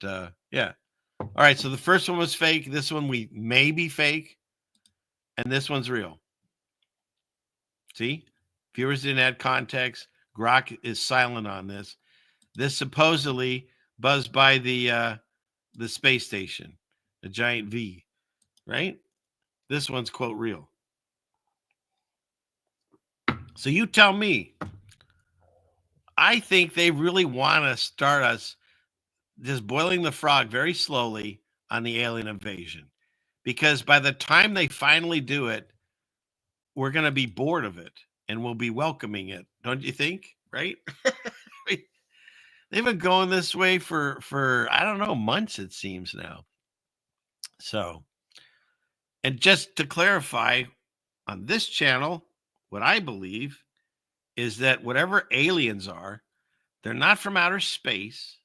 yeah. All right, so the first one was fake. This one we may be fake. And this one's real. See? Viewers didn't add context. Grok is silent on this. This supposedly buzzed by the space station, a giant V, right? This one's, quote, real. So you tell me. I think they really want to start us just boiling the frog very slowly on the alien invasion. Because by the time they finally do it, we're going to be bored of it and we'll be welcoming it. Don't you think? Right? They've been going this way for I don't know, months, it seems now. So, and just to clarify, on this channel, what I believe is that whatever aliens are, they're not from outer space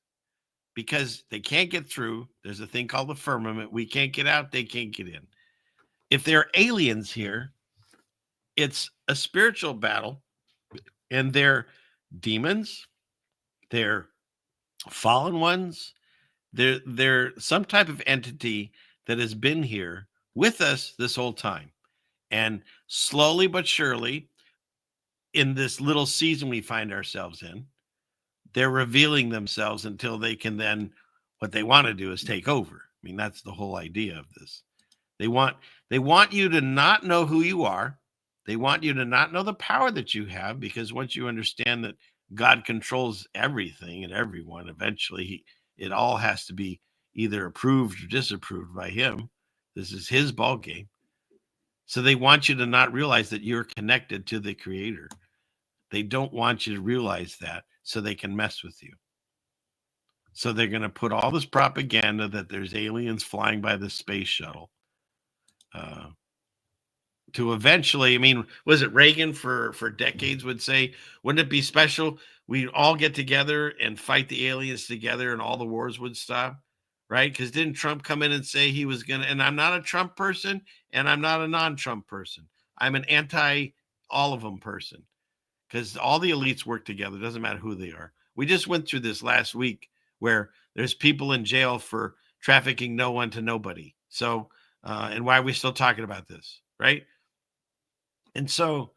because they can't get through. There's a thing called the firmament. We can't get out. They can't get in. If they're aliens here, it's a spiritual battle, and they're demons. They're fallen ones. They're some type of entity that has been here with us this whole time. And slowly but surely, in this little season we find ourselves in, they're revealing themselves until they can then, what they want to do is take over. I mean, that's the whole idea of this. They want you to not know who you are. They want you to not know the power that you have, because once you understand that God controls everything and everyone, eventually it all has to be either approved or disapproved by him. This is his ball game. So they want you to not realize that you're connected to the creator. They don't want you to realize that so they can mess with you. So they're going to put all this propaganda that there's aliens flying by the space shuttle. to eventually, I mean, was it Reagan for decades would say, wouldn't it be special? We'd all get together and fight the aliens together and all the wars would stop, right? Because didn't Trump come in and say he was going to, and I'm not a Trump person and I'm not a non-Trump person. I'm an anti all of them person because all the elites work together. It doesn't matter who they are. We just went through this last week where there's people in jail for trafficking no one to nobody. So, and why are we still talking about this, right? And so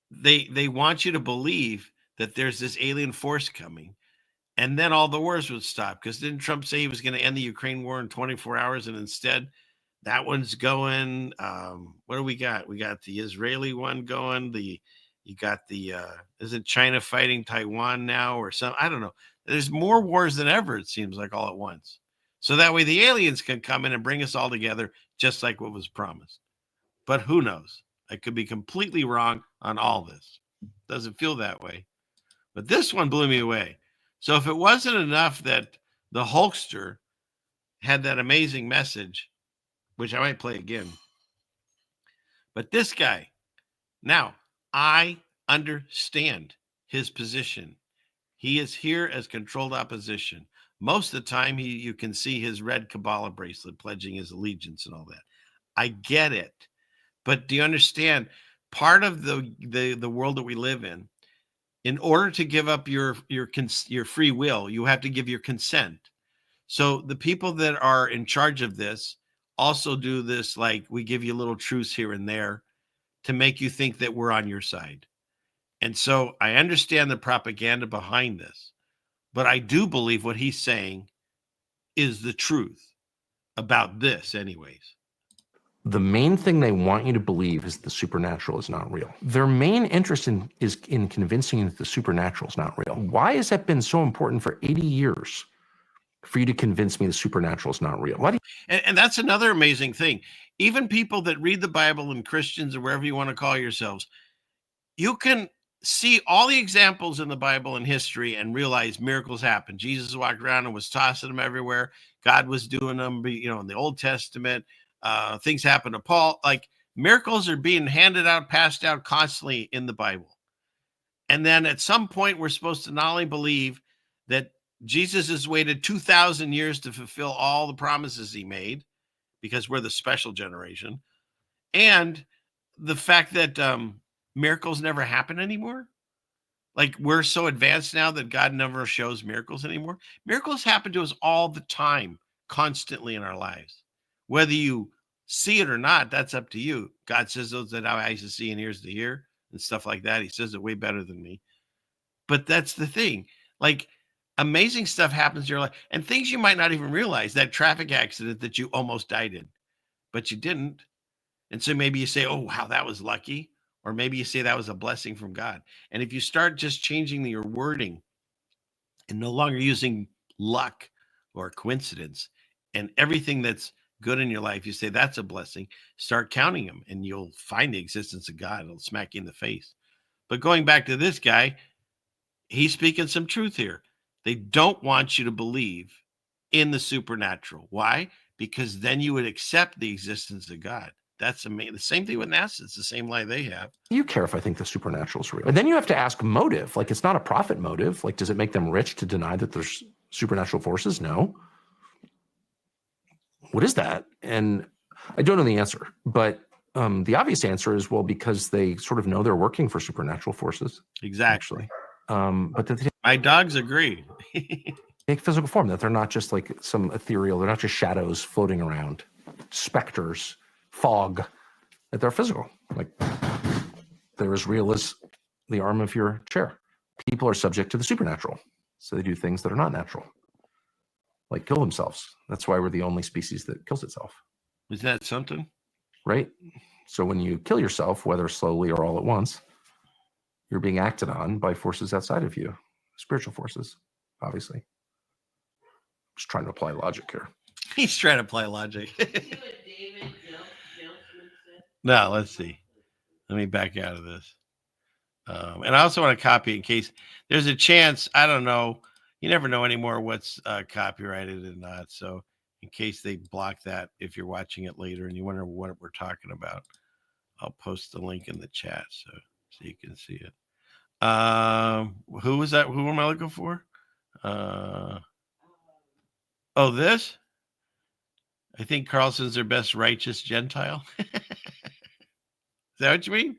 they want you to believe that there's this alien force coming, and then all the wars would stop. Because didn't Trump say he was going to end the Ukraine war in 24 hours, and instead that one's going? What do we got? We got the Israeli one going. You got the isn't China fighting Taiwan now or something? I don't know. There's more wars than ever, it seems like, all at once. So that way the aliens can come in and bring us all together, just like what was promised. But who knows? I could be completely wrong on all this. Doesn't feel that way. But this one blew me away. So if it wasn't enough that the Hulkster had that amazing message, which I might play again, but this guy, now I understand his position. He is here as controlled opposition. Most of the time, you can see his red Kabbalah bracelet pledging his allegiance and all that. I get it. But do you understand? Part of the world that we live in order to give up your free will, you have to give your consent. So the people that are in charge of this also do this, like we give you little truths here and there to make you think that we're on your side. And so I understand the propaganda behind this, but I do believe what he's saying is the truth about this anyways.
The main thing they want you to believe is the supernatural is not real. Their main interest is in convincing you that the supernatural is not real. Why has that been so important for 80 years for you to convince me the supernatural is not real? Why do you-
And that's another amazing thing. Even people that read the Bible and Christians or wherever you want to call yourselves, you can see all the examples in the Bible and history and realize miracles happen. Jesus walked around and was tossing them everywhere. God was doing them, in the Old Testament. Things happen to Paul. Like miracles are being handed out, passed out constantly in the Bible. And then at some point, we're supposed to not only believe that Jesus has waited 2,000 years to fulfill all the promises he made, because we're the special generation, and the fact that miracles never happen anymore. Like we're so advanced now that God never shows miracles anymore. Miracles happen to us all the time, constantly in our lives. Whether you see it or not, that's up to you. God says those that have eyes to see and ears to hear and stuff like that. He says it way better than me. But that's the thing. Like amazing stuff happens in your life and things you might not even realize. That traffic accident that you almost died in, but you didn't. And so maybe you say, oh, wow, that was lucky. Or maybe you say that was a blessing from God. And if you start just changing your wording and no longer using luck or coincidence and everything that's good in your life, you say that's a blessing, start counting them and you'll find the existence of God. It'll smack you in the face. But going back to this guy, he's speaking some truth here. They don't want you to believe in the supernatural. Why? Because then you would accept the existence of God. That's amazing. The same thing with NASA. It's the same lie they have.
You care if I think the supernatural is real? And then you have to ask motive. Like, it's not a profit motive. Like, does it make them rich to deny that there's supernatural forces? No. What is that? And I don't know the answer, but the obvious answer is, well, because they sort of know they're working for supernatural forces.
Exactly.
But
my dogs agree.
Take physical form, that they're not just like some ethereal, they're not just shadows floating around, specters, fog, that they're physical. Like they're as real as the arm of your chair. People are subject to the supernatural. So they do things that are not natural, like kill themselves. That's why we're the only species that kills itself.
Is that something?
Right? So when you kill yourself, whether slowly or all at once, you're being acted on by forces outside of you, spiritual forces, obviously. Just trying to apply logic here.
He's trying to apply logic. No, let's see. Let me back out of this. And I also want to copy in case there's a chance. I don't know. You never know anymore what's copyrighted and not. So in case they block that, if you're watching it later and you wonder what we're talking about, I'll post the link in the chat so you can see it. Who was that? Who am I looking for? This? I think Carlson's their best righteous Gentile. Is that what you mean?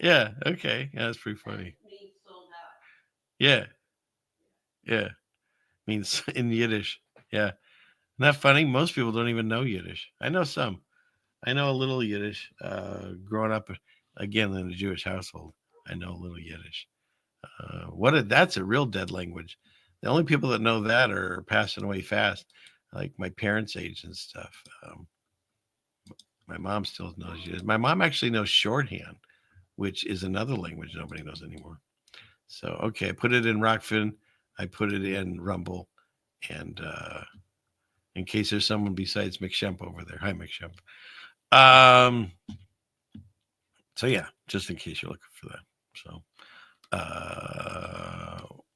Yeah. Okay. Yeah, that's pretty funny. Yeah. Yeah. Means in Yiddish. Yeah. Isn't that funny? Most people don't even know Yiddish. I know some. I know a little Yiddish. Growing up, again, in a Jewish household, I know a little Yiddish. That's a real dead language. The only people that know that are passing away fast, like my parents' age and stuff. My mom still knows Yiddish. My mom actually knows shorthand, which is another language nobody knows anymore. So, okay, I put it in Rockfin. I put it in Rumble. And in case there's someone besides McShemp over there. Hi, McShemp. So, yeah, just in case you're looking for that. So,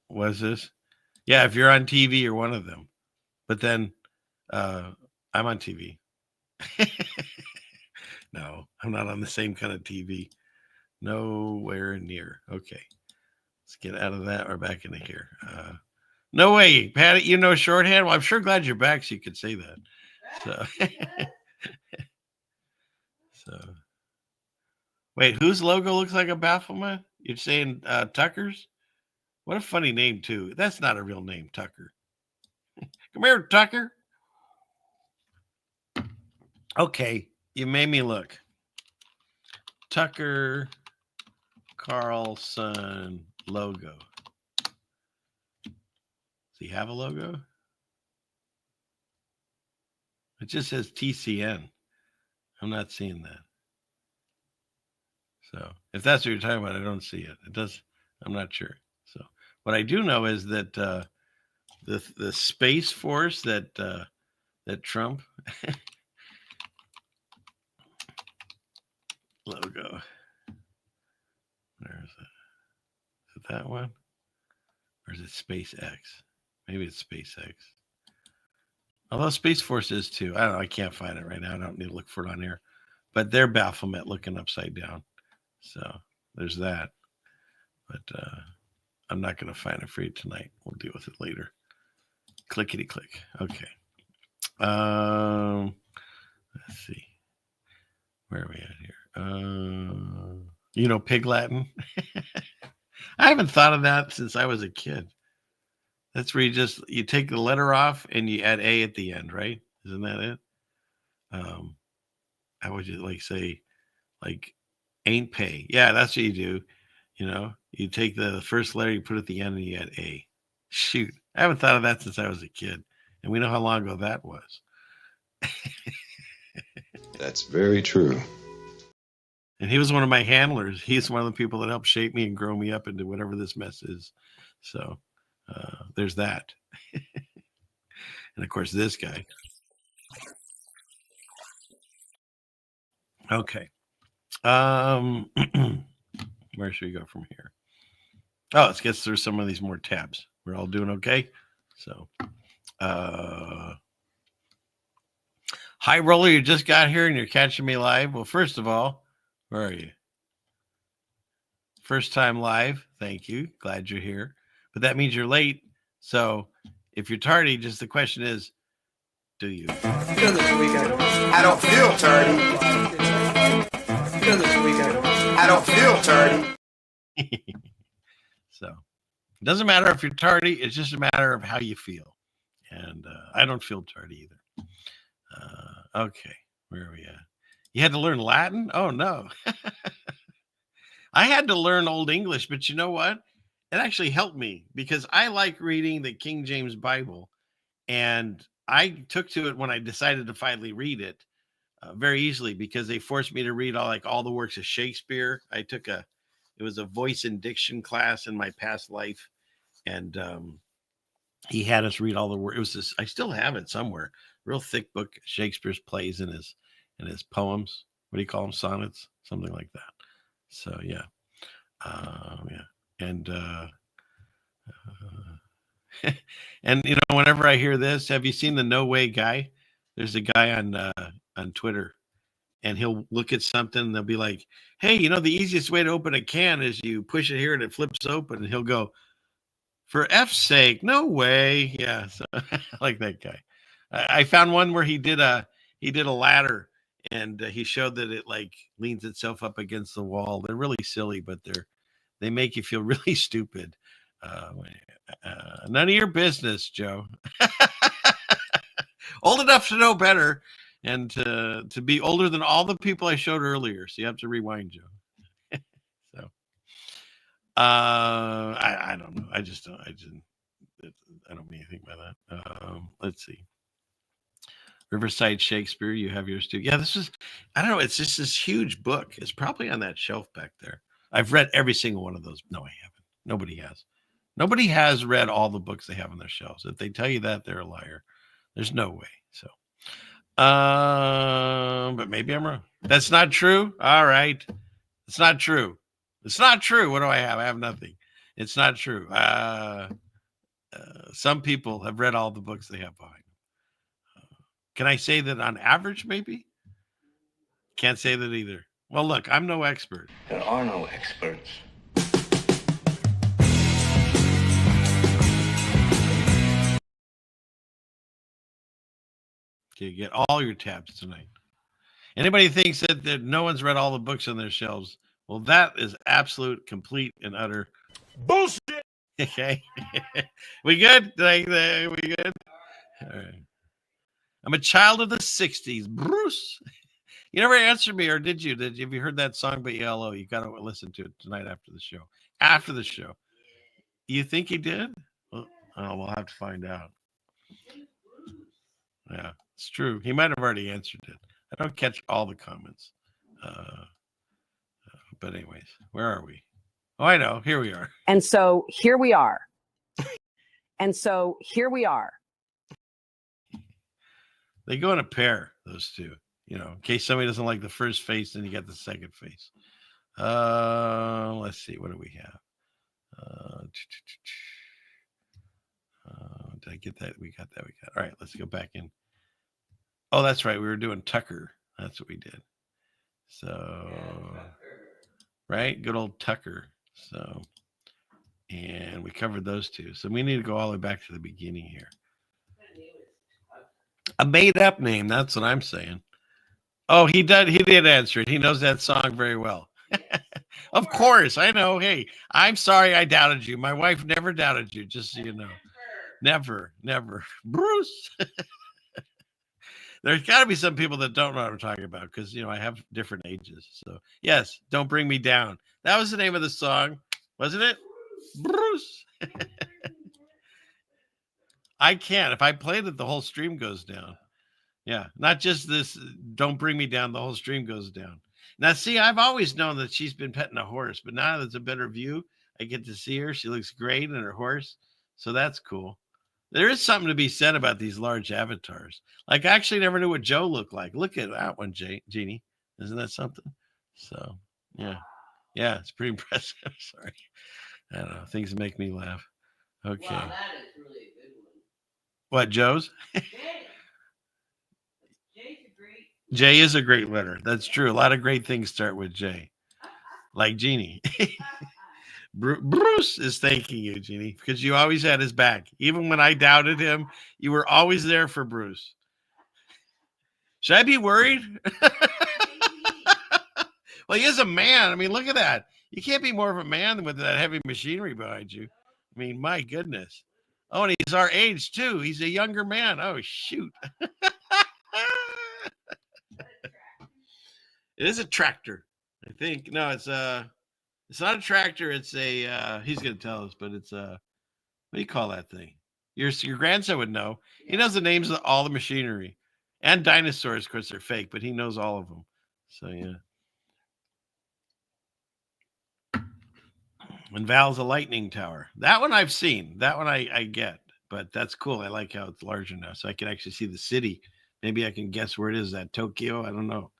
what is this? Yeah, if you're on TV, you're one of them. But then I'm on TV. No, I'm not on the same kind of TV. Nowhere near. Okay. Let's get out of that or back into here. No way, Patty, you know shorthand? Well, I'm sure glad you're back so you could say that. So, wait, whose logo looks like a Baphomet? You're saying Tucker's? What a funny name, too. That's not a real name, Tucker. Come here, Tucker. Okay, you made me look. Tucker Carlson logo. Does he have a logo? It just says TCN. I'm not seeing that. So if that's what you're talking about, I don't see it. It does. I'm not sure. So what I do know is that the Space Force that Trump logo. Where is it? Is it that one? Or is it SpaceX? Maybe it's SpaceX. Although Space Force is too. I don't know. I can't find it right now. I don't need to look for it on here. But they're Baphomet looking upside down. So there's that. But I'm not going to find it for you tonight. We'll deal with it later. Clickety click. Okay. Let's see. Where are we at here? Pig Latin. I haven't thought of that since I was a kid. That's where you take the letter off and you add a at the end, right? Isn't that it? How would you say ain't pay? Yeah, that's what you do. You take the first letter, you put it at the end, and you add a. Shoot, I haven't thought of that since I was a kid, and we know how long ago that was.
That's very true.
And he was one of my handlers. He's one of the people that helped shape me and grow me up into whatever this mess is. So there's that. And of course, this guy. Okay. Where should we go from here? Oh, let's get through some of these more tabs. We're all doing okay. So, hi, Roller. You just got here and you're catching me live. Well, first of all, where are you? First time live. Thank you. Glad you're here. But that means you're late. So if you're tardy, just the question is, do you?
I don't feel tardy. I don't feel tardy.
So it doesn't matter if you're tardy. It's just a matter of how you feel. And I don't feel tardy either. Okay. Where are we at? You had to learn Latin? Oh, no. I had to learn Old English, but you know what? It actually helped me because I like reading the King James Bible. And I took to it when I decided to finally read it very easily because they forced me to read all the works of Shakespeare. It was a voice and diction class in my past life. And he had us read all the work. It was this, I still have it somewhere, real thick book, Shakespeare's plays and his poems. What do you call them? Sonnets, something like that. So yeah. Yeah. And and whenever I hear this, have you seen the No Way guy? There's a guy on Twitter, and he'll look at something and they'll be like, hey, you know, the easiest way to open a can is you push it here and it flips open. And he'll go, for F's sake, no way. Yeah, so I like that guy. I found one where he did a ladder, and he showed that it like leans itself up against the wall. They're really silly, but they make you feel really stupid. None of your business, Joe. Old enough to know better, and to be older than all the people I showed earlier. So you have to rewind, Joe. So I don't know. I don't mean anything by that. Let's see. Riverside Shakespeare, you have yours too. Yeah, this is, I don't know. It's just this huge book. It's probably on that shelf back there. I've read every single one of those. No, I haven't. Nobody has. Nobody has read all the books they have on their shelves. If they tell you that, they're a liar. There's no way. So, but maybe I'm wrong. That's not true. All right. It's not true. It's not true. What do I have? I have nothing. It's not true. Some people have read all the books they have behind them. Can I say that on average, maybe? Can't say that either. Well, look, I'm no expert.
There are no experts.
Okay, get all your tabs tonight. Anybody thinks that no one's read all the books on their shelves, well, that is absolute, complete, and utter bullshit. Okay. We good? We good? All right. I'm a child of the 60s. Bruce. You never answered me, or did you? Have you heard that song by ELO? You got to listen to it tonight after the show. After the show. You think he did? Well, we'll have to find out. Yeah, it's true. He might have already answered it. I don't catch all the comments. But anyways, where are we? Oh, I know. Here we are.
And so here we are. And so here we are.
They go in a pair, those two. You know, in case somebody doesn't like the first face, then you get the second face. Let's see. What do we have? Did I get that? We got that. All right, let's go back in. Oh, that's right. We were doing Tucker. That's what we did. So, right? Good old Tucker. So, and we covered those two. So we need to go all the way back to the beginning here. A made up name. That's what I'm saying. Oh, he did answer it. He knows that song very well. Of course. I know. Hey, I'm sorry I doubted you. My wife never doubted you, just so you know. Never. Bruce. There's got to be some people that don't know what I'm talking about because, you know, I have different ages. So, yes, Don't Bring Me Down. That was the name of the song, wasn't it? Bruce. I can't. If I played it, the whole stream goes down. Yeah, not just this, Don't Bring Me Down, the whole stream goes down. Now, see, I've always known that she's been petting a horse, but now there's a better view. I get to see her. She looks great in her horse. So that's cool. There is something to be said about these large avatars. Like, I actually never knew what Joe looked like. Look at that one, Jeannie. Isn't that something? So, yeah. Yeah, it's pretty impressive. Sorry. I don't know. Things make me laugh. Okay.
Wow, that is really a good one.
What, Joe's?
Jay's
Jay is a great letter. That's true. A lot of great things start with J. Like Jeannie. Bruce is thanking you, Jeannie, because you always had his back. Even when I doubted him, you were always there for Bruce. Should I be worried? Well, he is a man. I mean, look at that. You can't be more of a man than with that heavy machinery behind you. I mean, my goodness. Oh, and he's our age, too. He's a younger man. Oh, shoot. It is a tractor, I think. No, it's not a tractor. It's a, he's going to tell us, but it's what do you call that thing? Your grandson would know. He knows the names of all the machinery and dinosaurs. Of course, they're fake, but he knows all of them. So, yeah. And Val's a lightning tower. That one I've seen. That one I get, but that's cool. I like how it's larger now, so I can actually see the city. Maybe I can guess where it is. Is that Tokyo? I don't know.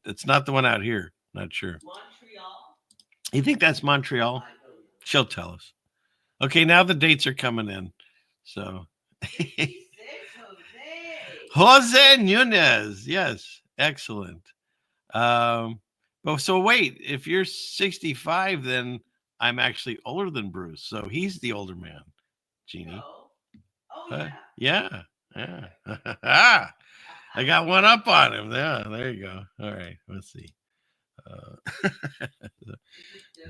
It's not the one out here. Not sure.
Montreal.
You think that's Montreal? She'll tell us. Okay, now the dates are coming in. So Jose Nunez. Yes, excellent. But so wait, if you're 65, then I'm actually older than Bruce. So he's the older man, Jeannie. Yeah. I got one up on him. Yeah, there you go. All right, let's see.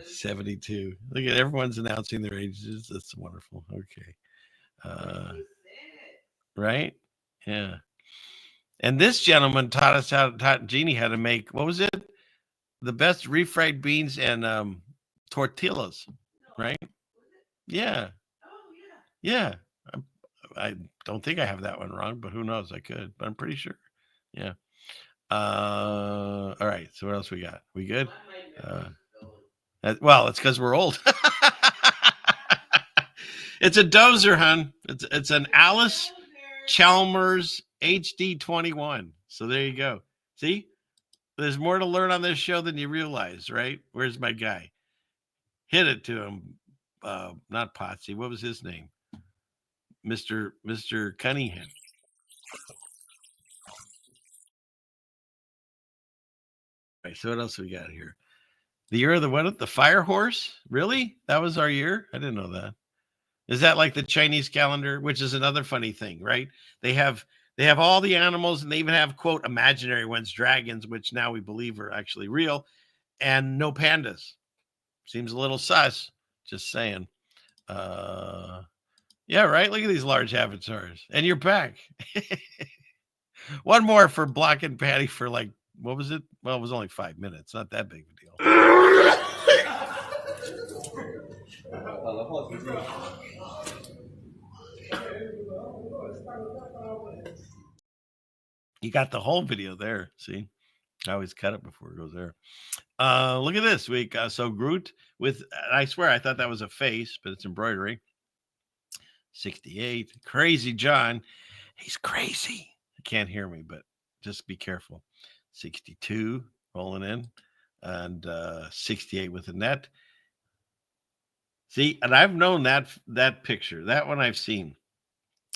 72. Look at everyone's announcing their ages. That's wonderful. Okay. Right? Yeah. And this gentleman taught Jeannie how to make, what was it? The best refried beans and tortillas, right? Yeah. Yeah. I don't think I have that one wrong, but who knows? I could, but I'm pretty sure. Yeah. All right. So what else we got? We good? Well, it's because we're old. It's a dozer, hun. It's an Alice Chalmers HD 21. So there you go. See, there's more to learn on this show than you realize, right? Where's my guy? Hit it to him. Not Potsy. What was his name? Mr. Cunningham. Right, so what else we got here? The year of the what? The fire horse? Really? That was our year? I didn't know that. Is that like the Chinese calendar, which is another funny thing, right? They have all the animals, and they even have, quote, imaginary ones, dragons, which now we believe are actually real, and no pandas. Seems a little sus. Just saying. Yeah, right. Look at these large avatars, and you're back. One more for Block and Patty for like, what was it? Well, it was only 5 minutes. Not that big of a deal. You got the whole video there. See, I always cut it before it goes there. Look at this week. So Groot with, I swear I thought that was a face, but it's embroidery. 68. Crazy John. He's crazy. He can't hear me, but just be careful. 62 rolling in, and 68 with a net. See, and I've known that picture. That one I've seen.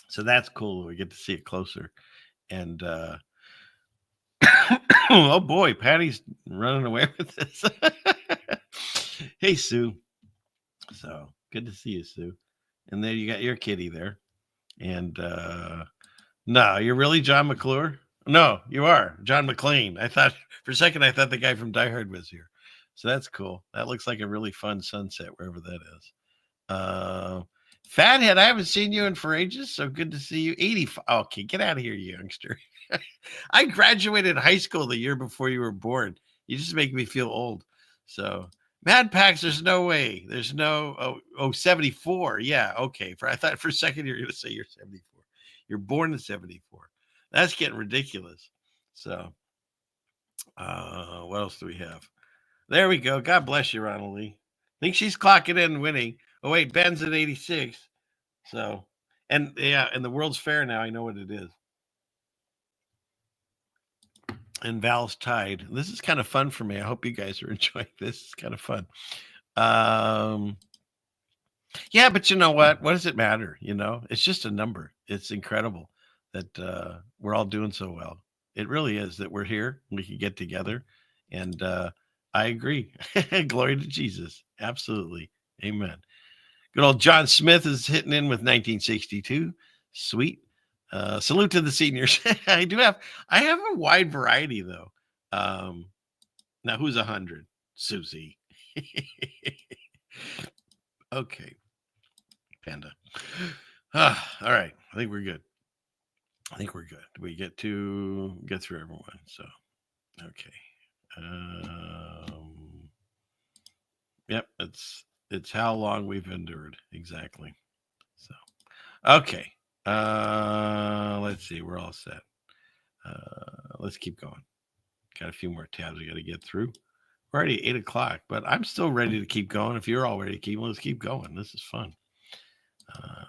So that's cool. We get to see it closer. And oh boy, Patty's running away with this. Hey, Sue. So good to see you, Sue. And there you got your kitty there. And no, you're really John McClure? No, you are John McClane. I thought for a second the guy from Die Hard was here. So that's cool. That looks like a really fun sunset, wherever that is. Fathead, I haven't seen you in for ages, so good to see you. 85. Okay, get out of here, you youngster. I graduated high school the year before you were born. You just make me feel old. So Mad Pax, there's no way. There's no 74. Yeah, okay. I thought for a second you were going to say you're 74. You're born in 74. That's getting ridiculous. So what else do we have? There we go. God bless you, Ronald Lee. I think she's clocking in and winning. Oh, wait, Ben's at 86. So, and yeah, and the World's Fair now, I know what it is. And Val's tied. This is kind of fun for me. I hope you guys are enjoying this. It's kind of fun. Yeah, but you know what? What does it matter? You know, it's just a number. It's incredible that we're all doing so well. It really is that we're here. We can get together. And I agree. Glory to Jesus. Absolutely. Amen. Good old John Smith is hitting in with 1962. Sweet. Salute to the seniors. I have a wide variety though. Now who's 100? Susie. Okay. Panda. All right. I think we're good. We get through everyone. So, okay. Yep. It's how long we've endured. Exactly. So, okay. Let's see. We're all set. Let's keep going. Got a few more tabs we got to get through. We're already 8 o'clock, but I'm still ready to keep going. If you're all ready to keep, let's keep going. This is fun.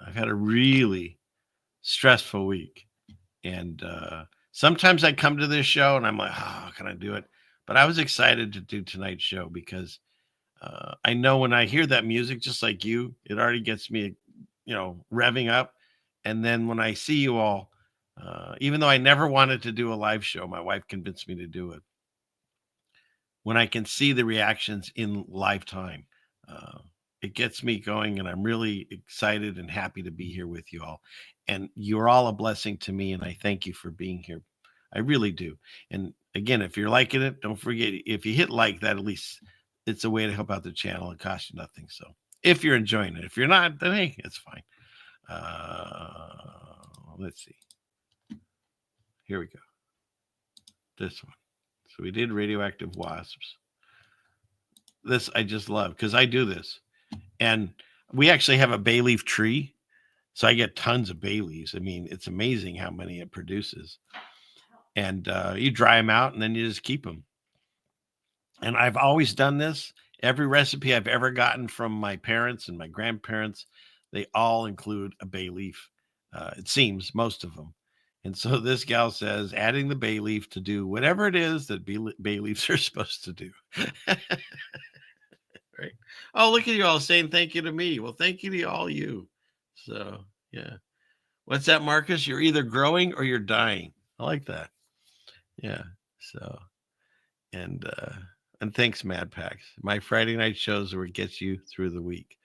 I've had a really stressful week, and sometimes I come to this show and I'm like, "Oh, can I do it?" But I was excited to do tonight's show because I know when I hear that music, just like you, it already gets me, revving up. And then when I see you all, even though I never wanted to do a live show, my wife convinced me to do it. when I can see the reactions in live time. It gets me going, and I'm really excited and happy to be here with you all. And you're all a blessing to me, and I thank you for being here. I really do. And again, if you're liking it, don't forget, if you hit like that, at least it's a way to help out the channel. It costs you nothing. So if you're enjoying it, if you're not, then hey, it's fine. Let's see. Here we go. This one. So we did radioactive wasps. This I just love because I do this. And we actually have a bay leaf tree. So I get tons of bay leaves. I mean, it's amazing how many it produces. And you dry them out and then you just keep them. And I've always done this. Every recipe I've ever gotten from my parents and my grandparents, they all include a bay leaf. It seems, most of them. And so this gal says, adding the bay leaf to do whatever it is that bay leaves are supposed to do. Right? Oh, look at you all saying thank you to me. Well, thank you to all you. So, yeah. What's that, Marcus? You're either growing or you're dying. I like that. Yeah. So, and thanks, Mad Packs. My Friday night shows are what gets you through the week.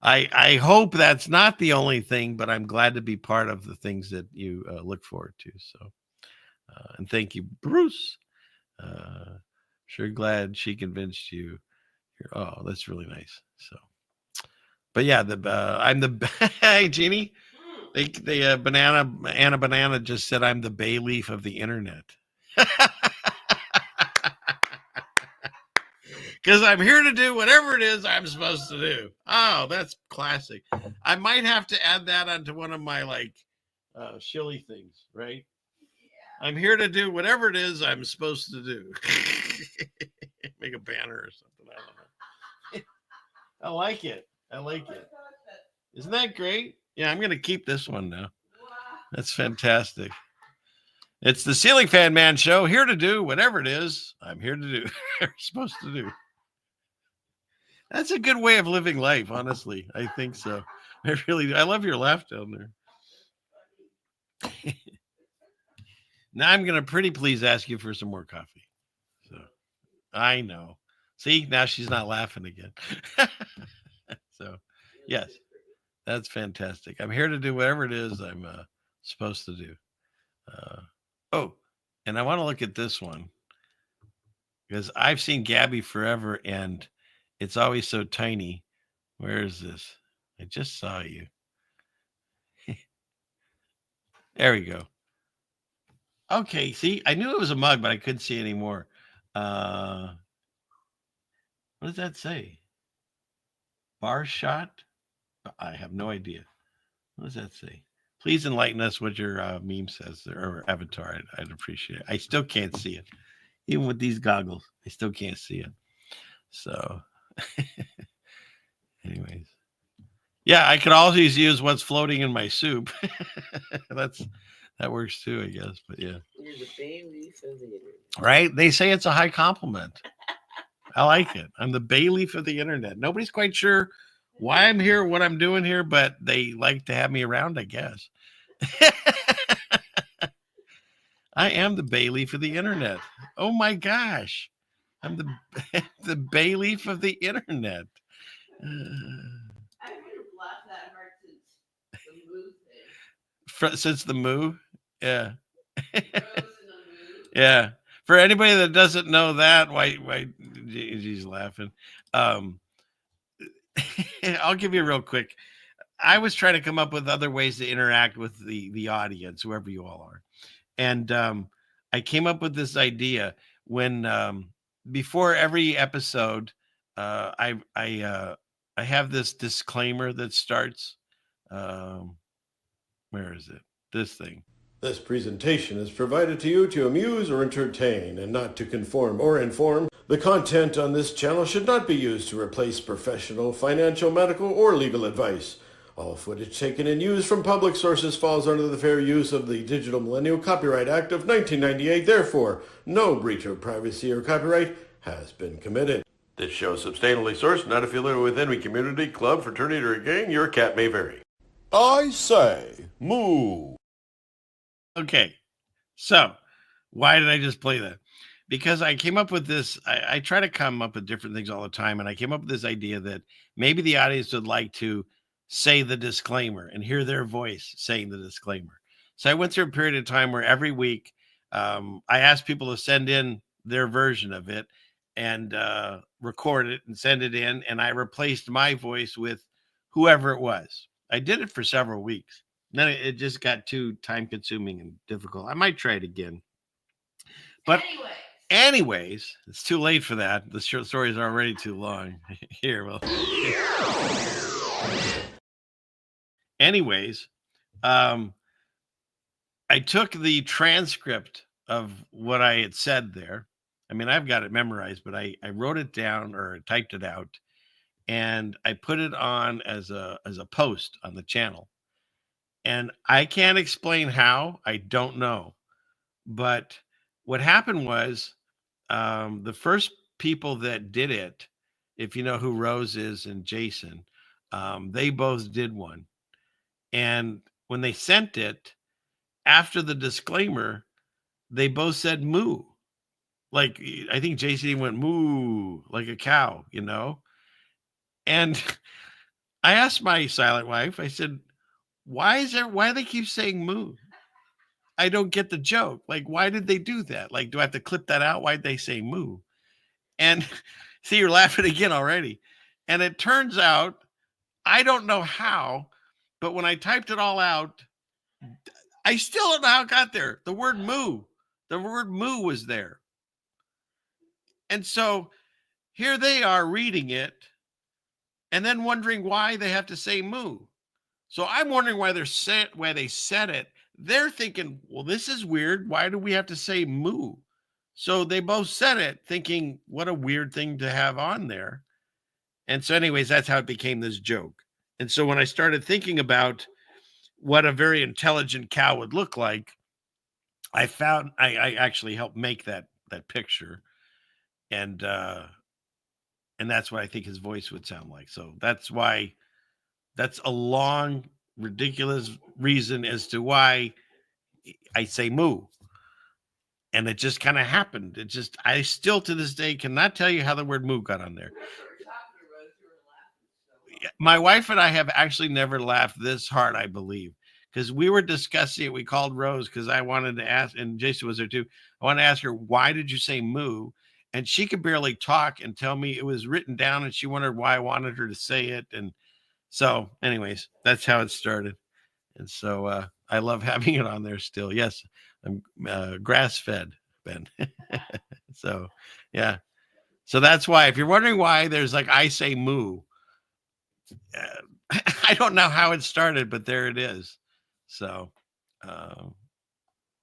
I hope that's not the only thing, but I'm glad to be part of the things that you look forward to. So, and thank you, Bruce. Sure glad she convinced you. Oh, that's really nice. So, but yeah, I'm the hey, Jeannie. Banana just said I'm the bay leaf of the internet. Because I'm here to do whatever it is I'm supposed to do. Oh, that's classic. I might have to add that onto one of my shilly things, right? Yeah. I'm here to do whatever it is I'm supposed to do. Make a banner or something. I don't know. I like it. I like it. Isn't that great? Yeah, I'm going to keep this one now. That's fantastic. It's the Ceiling Fan Man Show. Here to do whatever it is I'm here to do. We're supposed to do. That's a good way of living life, honestly. I think so. I really do. I love your laugh down there. Now I'm going to pretty please ask you for some more coffee. So I know. See, now she's not laughing again. So, yes, that's fantastic. I'm here to do whatever it is I'm supposed to do. Oh, and I want to look at this one because I've seen Gabby forever and it's always so tiny. Where is this? I just saw you. There we go. Okay, see, I knew it was a mug, but I couldn't see anymore. What does that say? Bar shot? I have no idea. What does that say? Please enlighten us what your meme says or avatar. I'd appreciate it. I still can't see it. Even with these goggles, I still can't see it. So, anyways. Yeah, I could always use what's floating in my soup. That works too, I guess. But yeah. You're the bay leaf of the internet. Right? They say it's a high compliment. I like it. I'm the bay leaf of the internet. Nobody's quite sure why I'm here, what I'm doing here, but they like to have me around, I guess. I am the bay leaf of the internet. Oh my gosh. I'm the bay leaf of the internet. I would have laughed that hard since the moo thing. Since the moo? Yeah. Yeah. For anybody that doesn't know that, why she's laughing. I'll give you real quick. I was trying to come up with other ways to interact with the audience, whoever you all are. And I came up with this idea when before every episode, I have this disclaimer that starts. Where is it? This thing.
This presentation is provided to you to amuse or entertain and not to conform or inform. The content on this channel should not be used to replace professional, financial, medical, or legal advice. All footage taken and used from public sources falls under the fair use of the Digital Millennial Copyright Act of 1998. Therefore, no breach of privacy or copyright has been committed. This show is substantially sourced, not affiliated with any community, club, fraternity, or gang. Your cat may vary. I say, moo.
Okay, so why did I just play that? because I came up with this. I try to come up with different things all the time, and I came up with this idea that maybe the audience would like to say the disclaimer and hear their voice saying the disclaimer. So I went through a period of time where every week I asked people to send in their version of it and record it and send it in, and I replaced my voice with whoever it was. I did it for several weeks. Then it just got too time consuming and difficult. I might try it again. But anyways, it's too late for that. The short stories are already too long. Here, well. Anyways, I took the transcript of what I had said there. I mean, I've got it memorized, but I wrote it down or typed it out, and I put it on as a post on the channel. And I can't explain how. I don't know. But what happened was the first people that did it, if you know who Rose is and Jason, they both did one. And when they sent it, after the disclaimer, they both said moo. Like, I think Jason went moo, like a cow, you know? And I asked my silent wife, I said, why do they keep saying moo? I don't get the joke. Like, why did they do that? Like, do I have to clip that out? Why'd they say moo? And see, you're laughing again already. And it turns out, I don't know how, but when I typed it all out, I still don't know how it got there. The word moo was there. And so here they are reading it and then wondering why they have to say moo. So I'm wondering why they said it. They're thinking, well, this is weird. Why do we have to say moo? So they both said it thinking, what a weird thing to have on there. And so anyways, that's how it became this joke. And so when I started thinking about what a very intelligent cow would look like, I found I actually helped make that picture. And that's what I think his voice would sound like. So that's a long, ridiculous reason as to why I say moo. And it just kind of happened. I still to this day cannot tell you how the word moo got on there. My wife and I have actually never laughed this hard, I believe, because we were discussing it. We called Rose because I wanted to ask, and Jason was there too. I wanted to ask her, why did you say moo? And she could barely talk and tell me it was written down, and she wondered why I wanted her to say it. And so anyways, that's how it started. And so I love having it on there still. Yes, I'm grass-fed, Ben. So, yeah. So that's why, if you're wondering why there's like, I say moo, I don't know how it started, but there it is. So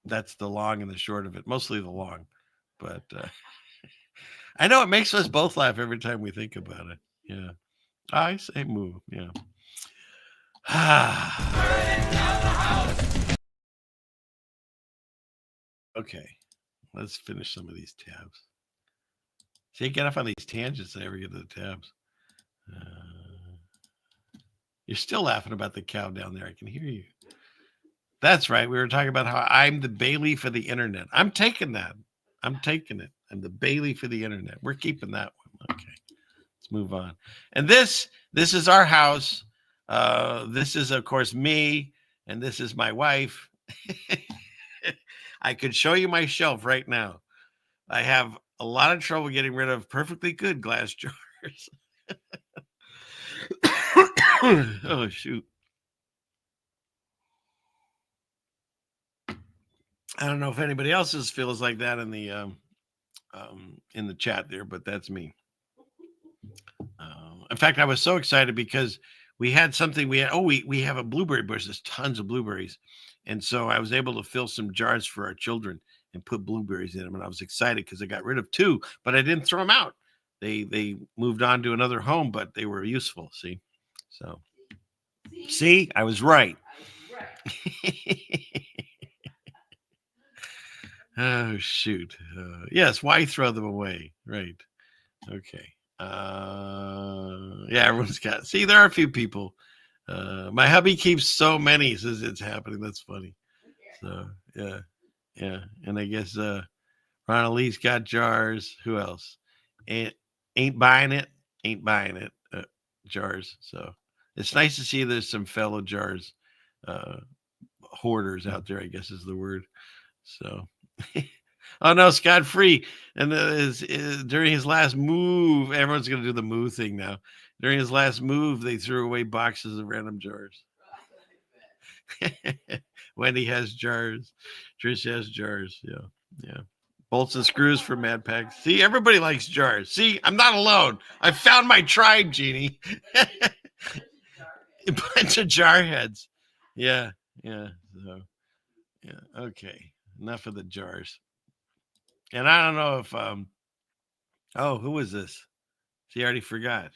that's the long and the short of it, mostly the long. But I know it makes us both laugh every time we think about it. Yeah. I say moo. Yeah. Okay. Let's finish some of these tabs. See, get off on these tangents and I never get to the tabs. You're still laughing about the cow down there. I can hear you. That's right. We were talking about how I'm the Bailey for the internet. I'm taking that. I'm taking it. I'm the Bailey for the internet. We're keeping that one. Okay. Let's move on. And this is our house. This is, of course, me. And this is my wife. I could show you my shelf right now. I have a lot of trouble getting rid of perfectly good glass jars. Oh, shoot. I don't know if anybody else's feels like that in the chat there, but that's me. In fact, I was so excited because we had something. We have a blueberry bush. There's tons of blueberries, and so I was able to fill some jars for our children and put blueberries in them. And I was excited because I got rid of 2, but I didn't throw them out. They moved on to another home, but they were useful. See, so see, I was right. Oh, shoot. Yes, why throw them away? Right. Okay. Yeah, everyone's got. See, there are a few people. My hubby keeps so many, says it's happening. That's funny. So, yeah. And I guess Ron Lee's got jars. Who else? Ain't buying it. Ain't buying it. Jars. So it's nice to see there's some fellow jars hoarders out there, I guess is the word. So, oh no, Scott Free. And during his last move, everyone's going to do the move thing now. During his last move, they threw away boxes of random jars. Wendy has jars. Trish has jars. Yeah. Bolts and screws for Mad Pack. See, everybody likes jars. See, I'm not alone. I found my tribe, Jeannie. A bunch of jar heads. Yeah. So, yeah. Okay. Enough of the jars. And I don't know if who was this? See, I already forgot.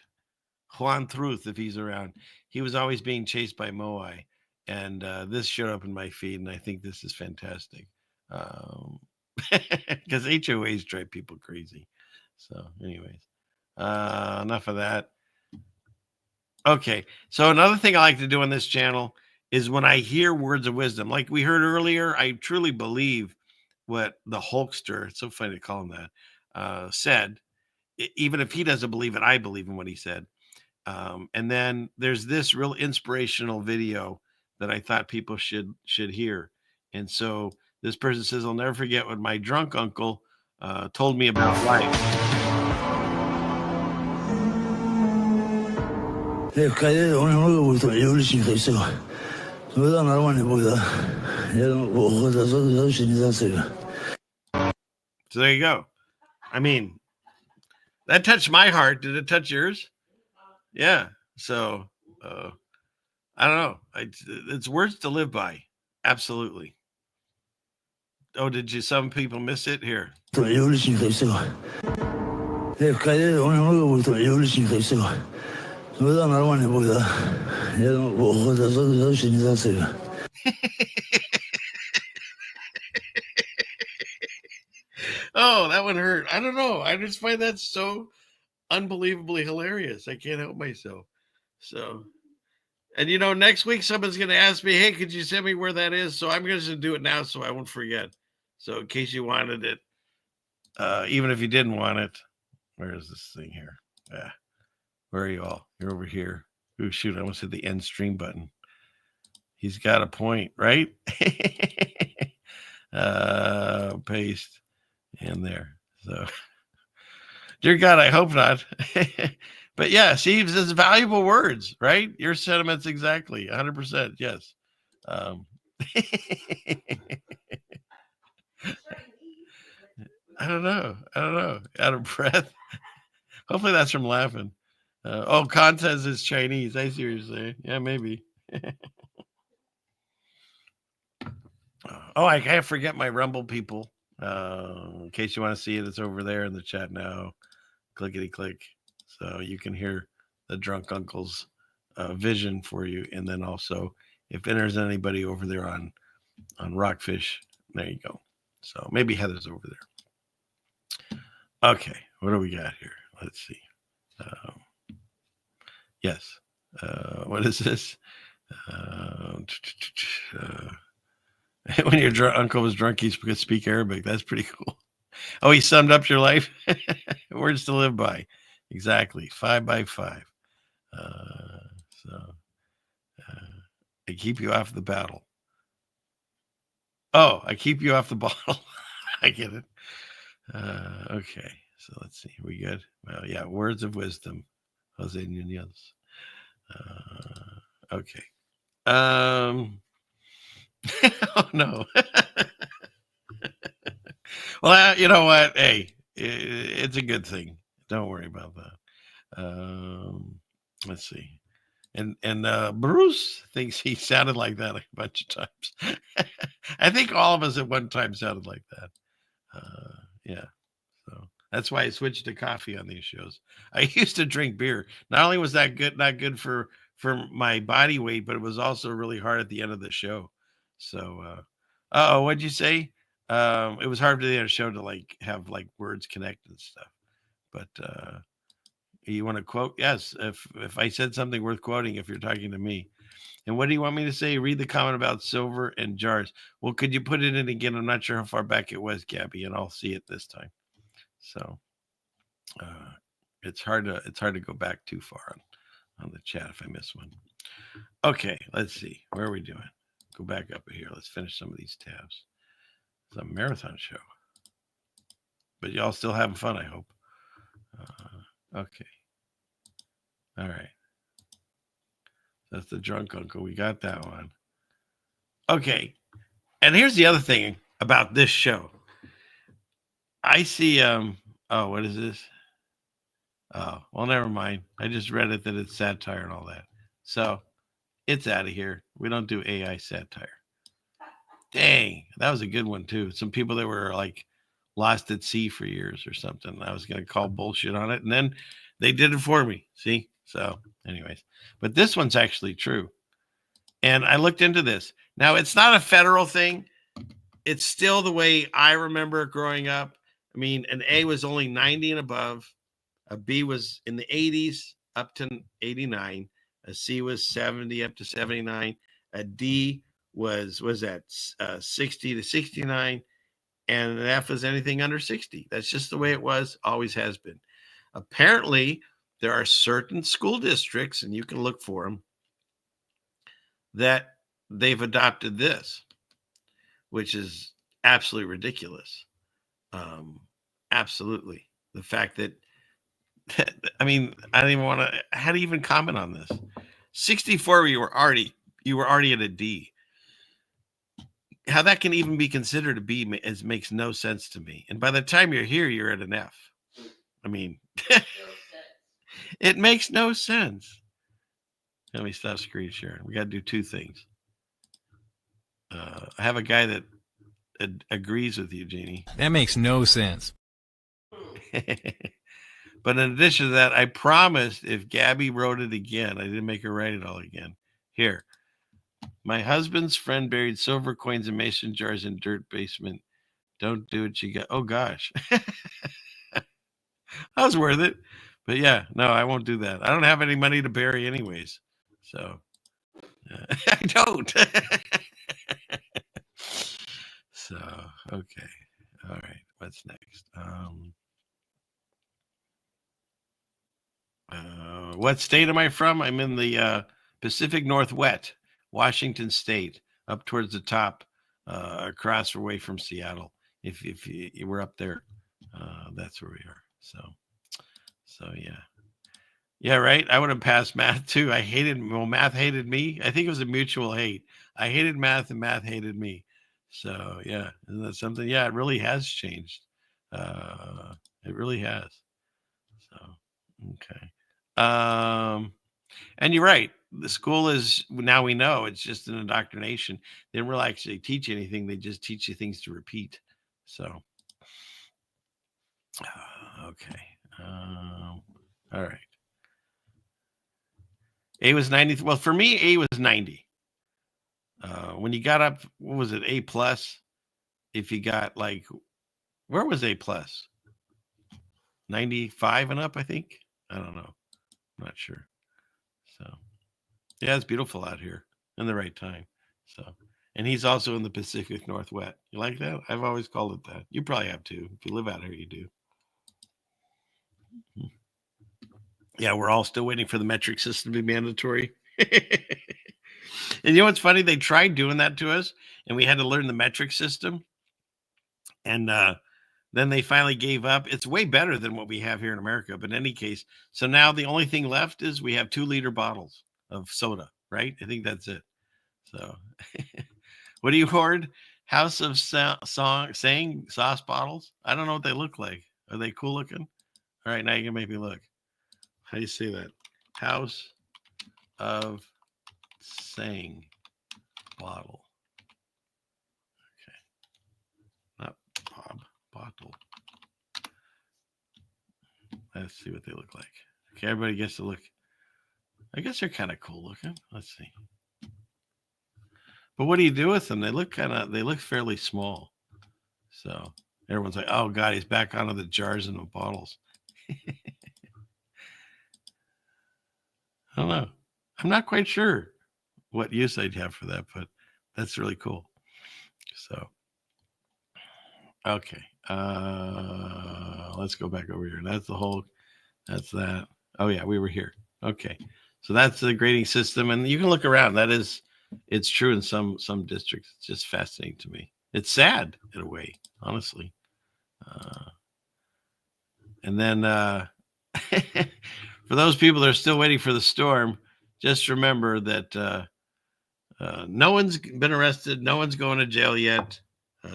Juan Truth, if he's around. He was always being chased by Moai. And this showed up in my feed, and I think this is fantastic. Because HOAs drive people crazy. So, anyways, enough of that. Okay, so another thing I like to do on this channel is when I hear words of wisdom, like we heard earlier, I truly believe what the Hulkster, it's so funny to call him that, said. Even if he doesn't believe it, I believe in what he said. And then there's this real inspirational video that I thought people should hear. And so this person says, I'll never forget what my drunk uncle told me about life.
So
there you go. I mean, that touched my heart. Did it touch yours? Yeah. So I don't know. It's words to live by. Absolutely. Oh, did some people miss it here? Oh, that one hurt. I don't know. I just find that so unbelievably hilarious. I can't help myself. So, and next week someone's going to ask me, hey, could you send me where that is? So I'm going to do it now so I won't forget. So in case you wanted it, even if you didn't want it, where is this thing here? Yeah. Where are you all? You're over here. Oh, shoot. I almost hit the end stream button. He's got a point, right? Paste in there. So, dear God, I hope not. But yeah, see, it's valuable words, right? Your sentiments exactly. 100%. Yes. I don't know. Out of breath. Hopefully that's from laughing. Contest is Chinese. I see what you're saying. Yeah, maybe. I can't forget my Rumble people. In case you want to see it, it's over there in the chat now. Clickety click. So you can hear the drunk uncle's vision for you. And then also, if there's anybody over there on Rockfish, there you go. So maybe Heather's over there. Okay, what do we got here? Let's see. Yes. What is this? When your uncle was drunk, he could speak Arabic. That's pretty cool. Oh, he summed up your life. Words to live by. Exactly. 5 by 5. I keep you off the battle. Oh, I keep you off the bottle. I get it. Okay. So let's see. We good? Well, yeah. Words of wisdom. Jose Nunez. Okay. Oh no. Well, you know what? Hey, it's a good thing. Don't worry about that. Let's see. And Bruce thinks he sounded like that a bunch of times. I think all of us at one time sounded like that. Yeah. So that's why I switched to coffee on these shows. I used to drink beer. Not only was that not good for my body weight, but it was also really hard at the end of the show. So, what'd you say? It was hard to the end of the show to have words connect and stuff. But you want to quote? Yes. If I said something worth quoting, if you're talking to me, And what do you want me to say? Read the comment about silver and jars. Well, could you put it in again? I'm not sure how far back it was, Gabby, and I'll see it this time. So it's hard to go back too far on the chat if I miss one. Okay, let's see. Where are we doing? Go back up here. Let's finish some of these tabs. It's a marathon show. But y'all still having fun, I hope. Okay. All right. That's the drunk uncle. We got that one. Okay. And here's the other thing about this show. I see, what is this? Oh, well, never mind. I just read it that it's satire and all that. So it's out of here. We don't do AI satire. Dang, that was a good one too. Some people that were like lost at sea for years or something. I was going to call bullshit on it, and then they did it for me. See? So anyways, but this one's actually true. And I looked into this. Now, it's not a federal thing. It's still the way I remember growing up. I mean, an A was only 90 and above. A B was in the 80s up to 89. A C was 70 up to 79. A D was at 60 to 69. And an F was anything under 60. That's just the way it was, always has been. Apparently, there are certain school districts, and you can look for them, that they've adopted this, which is absolutely ridiculous. Absolutely. The fact that, I mean, I don't even want to, how do you even comment on this? 64, you were already at a D. How that can even be considered a B makes no sense to me. And by the time you're here, you're at an F. I mean, it makes no sense. Let me stop screen sharing. We got to do two things. I have a guy that agrees with you, Jeannie.
That makes no sense.
But in addition to that, I promised if Gabby wrote it again, I didn't make her write it all again. Here. My husband's friend buried silver coins in mason jars in dirt basement. Don't do what you got. Oh, gosh. That was worth it. But yeah, no, I won't do that. I don't have any money to bury anyways. So I don't. So, okay. All right. What's next? What state am I from? I'm in the Pacific Northwest, Washington State, up towards the top, across away from Seattle. If you were up there, that's where we are. So yeah. Yeah, right. I would have passed math too. Math hated me. I think it was a mutual hate. I hated math and math hated me. So yeah, isn't that something? Yeah, it really has changed. It really has. So, okay. And you're right. The school is, now we know it's just an indoctrination. They don't really actually teach you anything. They just teach you things to repeat. So, okay. All right. A was 90. Well, for me, A was 90. When you got up, what was it? A plus. If you got like, where was A plus? 95 and up, I think. I don't know. I'm not sure. So, yeah, it's beautiful out here in the right time. So, and he's also in the Pacific Northwest. You like that? I've always called it that. You probably have too. If you live out here, you do. Yeah, we're all still waiting for the metric system to be mandatory. And you know what's funny? They tried doing that to us, and we had to learn the metric system. And then they finally gave up. It's way better than what we have here in America. But in any case, so now the only thing left is we have 2-liter bottles of soda, right? I think that's it. So what do you hoard? House of saying sauce bottles? I don't know what they look like. Are they cool looking? All right, now you can make me look. How do you say that? House of saying bottle. Okay. Not Bob. Bottle. Let's see what they look like. Okay, everybody gets to look. I guess they're kind of cool looking. Let's see. But what do you do with them? They look fairly small. So everyone's like, oh God, he's back onto the jars and the bottles. I don't know. I'm not quite sure what use I'd have for that, but that's really cool. So, okay. Let's go back over here. That's the whole, that's that. Oh yeah, we were here. Okay. So that's the grading system. And you can look around. It's true in some districts. It's just fascinating to me. It's sad in a way, honestly. And then for those people that are still waiting for the storm, just remember that no one's been arrested. No one's going to jail yet.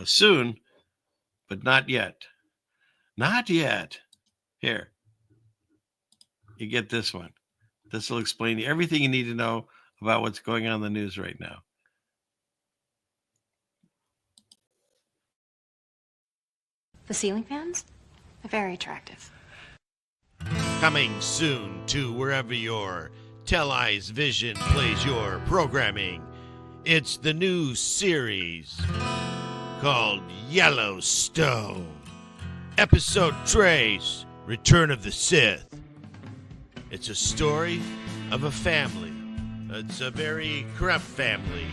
Soon, but not yet. Not yet. Here. You get this one. This will explain you everything you need to know about what's going on in the news right now.
The ceiling fans are very attractive.
Coming soon to wherever your Tell-Eyes Vision plays your programming. It's the new series called Yellowstone. Episode Trace, Return of the Sith. It's a story of a family. It's a very corrupt family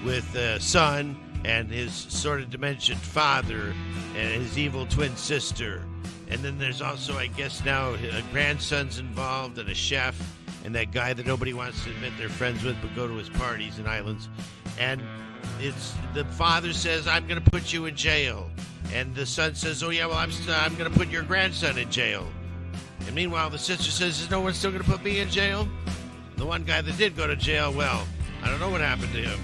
with a son and his sort of dimensioned father and his evil twin sister. And then there's also, I guess now, a grandson's involved and a chef and that guy that nobody wants to admit they're friends with but go to his parties and islands. And it's the father says, I'm going to put you in jail. And the son says, oh, yeah, well, I'm going to put your grandson in jail. And meanwhile, the sister says, is no one still going to put me in jail? The one guy that did go to jail, well, I don't know what happened to him.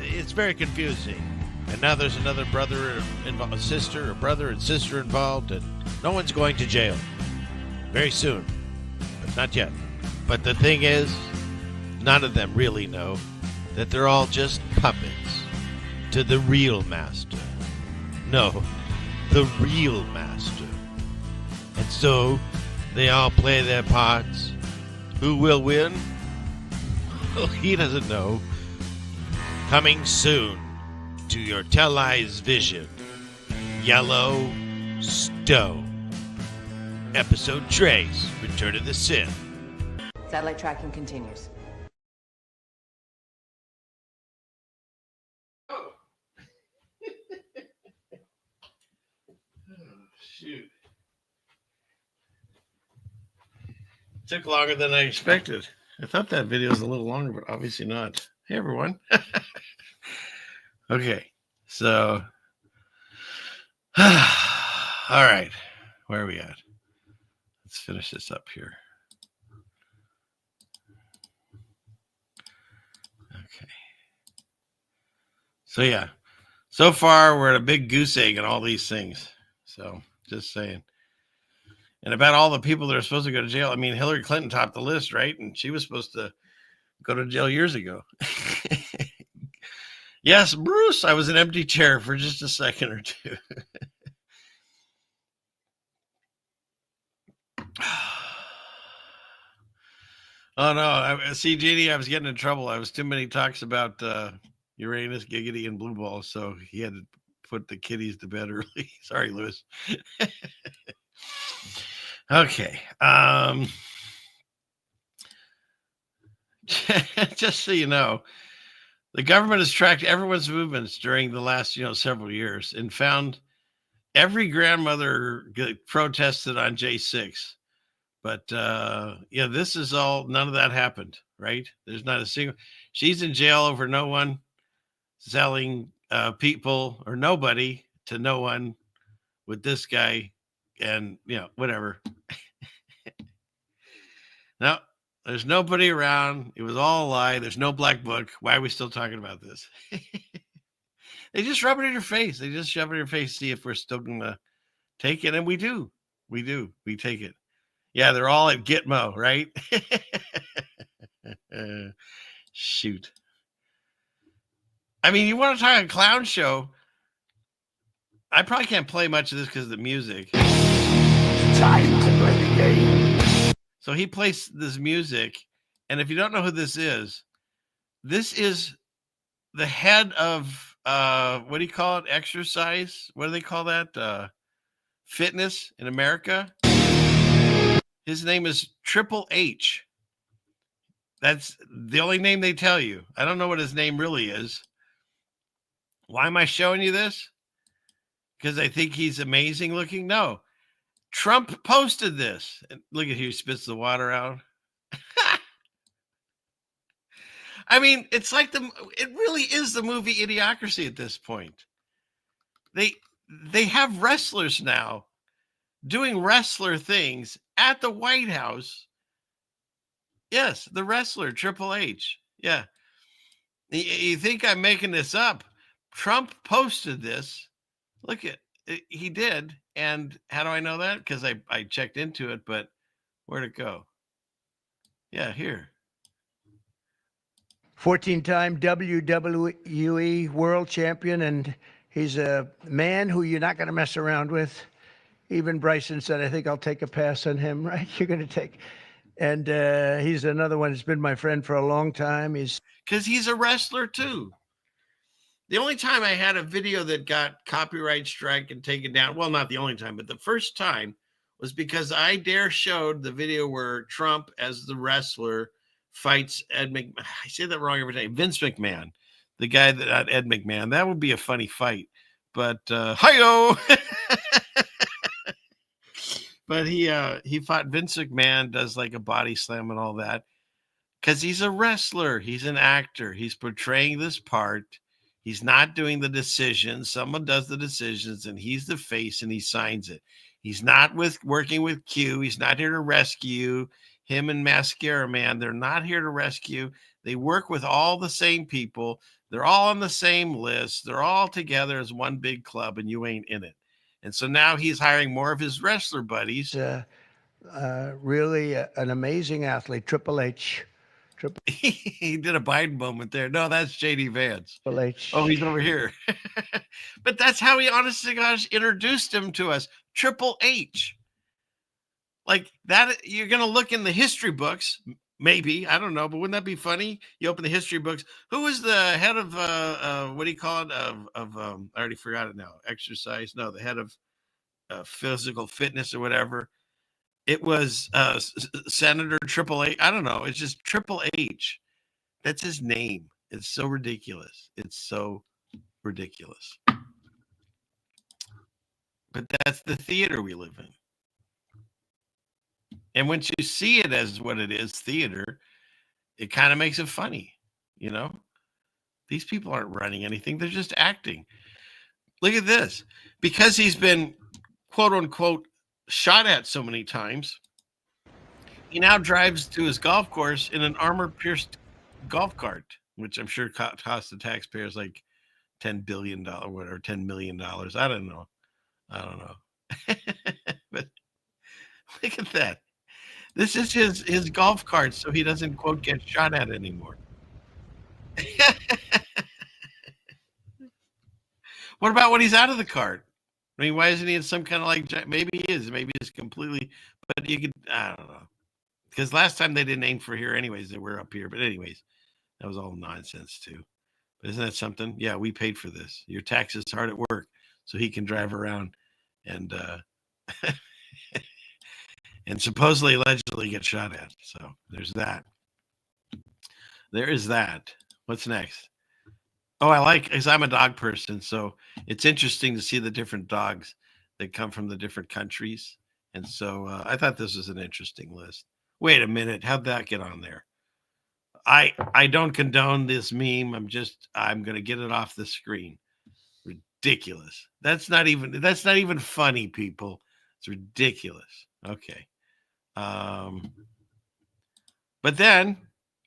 It's very confusing. And now there's another brother involved, a sister, a brother and sister involved, and no one's going to jail. Very soon, but not yet. But the thing is, none of them really know that they're all just puppets to the real master. No, the real master. And so they all play their parts. Who will win? Well, he doesn't know. Coming soon to your Tell-Eyes Vision, Yellowstone. Episode Trace, Return of the Sith.
Satellite tracking continues.
Shoot. Took longer than I expected. I thought that video was a little longer, but obviously not. Hey, everyone. Okay, so, all right, where are we at? Let's finish this up here. Okay. So, yeah, so far we're at a big goose egg in all these things. So, just saying. And about all the people that are supposed to go to jail, I mean, Hillary Clinton topped the list, right? And she was supposed to go to jail years ago. Yes, Bruce, I was an empty chair for just a second or two. Oh, no. See, Jeannie, I was getting in trouble. I was too many talks about Uranus, Giggity, and Blue Ball, so he had to put the kiddies to bed early. Sorry, Lewis. Okay. Just so you know, the government has tracked everyone's movements during the last, several years and found every grandmother protested on J6. But, this is all, none of that happened, right? There's not a single, she's in jail over no one selling people or nobody to no one with this guy and, whatever. No. There's nobody around. It was all a lie. There's no black book. Why are we still talking about this? They just rub it in your face. They just shove it in your face, see if we're still going to take it. And we do. We do. We take it. Yeah, they're all at Gitmo, right? Shoot. I mean, you want to talk a clown show? I probably can't play much of this because of the music.
Time to play the game.
So he plays this music, and if you don't know who this is the head of what do you call it? Exercise? What do they call that? Fitness in America. His name is Triple H. That's the only name they tell you. I don't know what his name really is. Why am I showing you this? Because I think he's amazing looking? No. Trump posted this. And look at here, he spits the water out. I mean, it's like it really is the movie Idiocracy at this point. They have wrestlers now doing wrestler things at the White House. Yes, the wrestler, Triple H. Yeah. You think I'm making this up? Trump posted this. Look at it. He did. And how do I know that? Because I checked into it, but where'd it go? Yeah, here.
14-time WWE world champion, and he's a man who you're not going to mess around with. Even Bryson said, I think I'll take a pass on him, right? You're going to take. And he's another one who's been my friend for a long time.
Because he's a wrestler, too. The only time I had a video that got copyright strike and taken down, well, not the only time, but the first time was because I showed the video where Trump, as the wrestler, fights Ed McMahon. I say that wrong every time. Vince McMahon, the guy that Ed McMahon. That would be a funny fight. But hi-yo! But he fought Vince McMahon, does like a body slam and all that. Because he's a wrestler. He's an actor. He's portraying this part. He's not doing the decisions. Someone does the decisions, and he's the face, and he signs it. He's not working with Q. He's not here to rescue him and Mascara Man. They're not here to rescue. They work with all the same people. They're all on the same list. They're all together as one big club, and you ain't in it. And so now he's hiring more of his wrestler buddies.
Really an amazing athlete, Triple H.
He did a Biden moment there. No, that's JD Vance.
Triple H.
Oh, he's over here. But that's how he, honest to gosh, introduced him to us. Triple H. Like that, you're going to look in the history books, maybe. I don't know, but wouldn't that be funny? You open the history books. Who was the head of, what do you call it? I already forgot it now. Exercise. No, the head of physical fitness or whatever. It was Senator Triple H. I don't know. It's just Triple H. That's his name. It's so ridiculous. It's so ridiculous. But that's the theater we live in. And once you see it as what it is, theater, it kind of makes it funny, you know? These people aren't running anything. They're just acting. Look at this. Because he's been, quote unquote, shot at so many times, he now drives to his golf course in an armor-pierced golf cart, which I'm sure cost the taxpayers like $10 billion or $10 million. I don't know. But look at that. This is his golf cart, so he doesn't, quote, get shot at anymore. What about when he's out of the cart? I mean, why isn't he in some kind of like, maybe he is, maybe it's completely, but you could, I don't know. Because last time they didn't aim for here anyways, they were up here. But anyways, that was all nonsense too. But isn't that something? Yeah, we paid for this. Your taxes hard at work so he can drive around and and supposedly allegedly get shot at. So there's that. There is that. What's next? Oh, because I'm a dog person, so it's interesting to see the different dogs that come from the different countries. And so I thought this was an interesting list. Wait a minute. How'd that get on there? I don't condone this meme. I'm going to get it off the screen. Ridiculous. That's not even funny, people. It's ridiculous. Okay. But then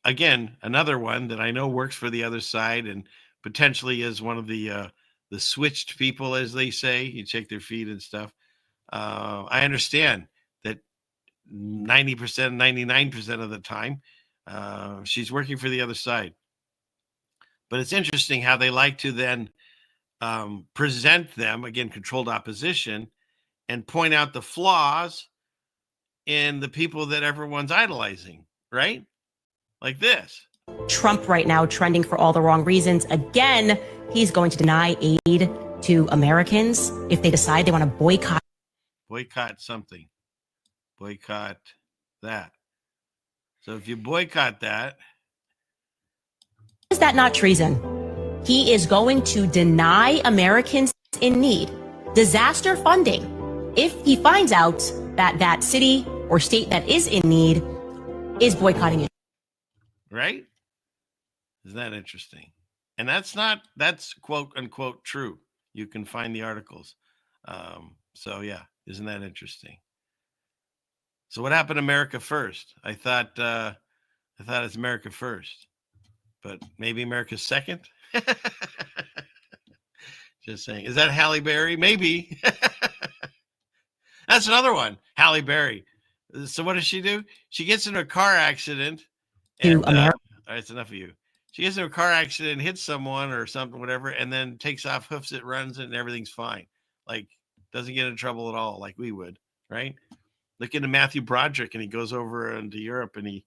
again, another one that I know works for the other side and potentially is one of the switched people, as they say. You check their feed and stuff. I understand that 90%, 99% of the time, she's working for the other side. But it's interesting how they like to then present them, again, controlled opposition, and point out the flaws in the people that everyone's idolizing, right? Like this.
Trump right now trending for all the wrong reasons. Again, he's going to deny aid to Americans if they decide they want to boycott.
Boycott something. Boycott that. So if you boycott that.
Is that not treason? He is going to deny Americans in need disaster funding if he finds out that that city or state that is in need is boycotting it.
Right? Isn't that interesting? And that's quote unquote true. You can find the articles. So yeah, isn't that interesting? So what happened to America First? I thought it's America First, but maybe America's second. Just saying. Is that Halle Berry? Maybe. That's another one. Halle Berry. So what does she do? She gets into a car accident. And, all right, it's enough of you. She gets into a car accident, hits someone or something, whatever, and then takes off, hoofs it, runs it, and everything's fine. Like, doesn't get in trouble at all, like we would, right? Look into Matthew Broderick, and he goes over into Europe, and he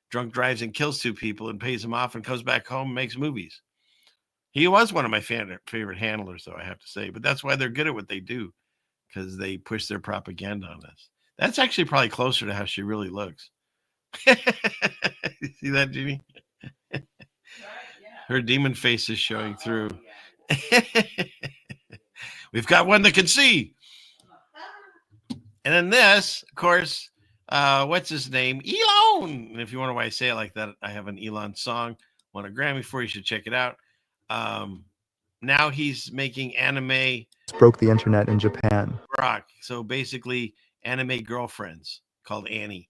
drunk drives and kills 2 people and pays them off and comes back home and makes movies. He was one of my favorite handlers, though, I have to say. But that's why they're good at what they do, because they push their propaganda on us. That's actually probably closer to how she really looks. You see that, Jeannie? Her demon face is showing through. We've got one that can see. And then this, of course, what's his name? Elon. And if you wonder why I say it like that, I have an Elon song, won a Grammy for. You should check it out. Now he's making anime.
Broke the internet in Japan.
Rock. So basically, anime girlfriends called Annie.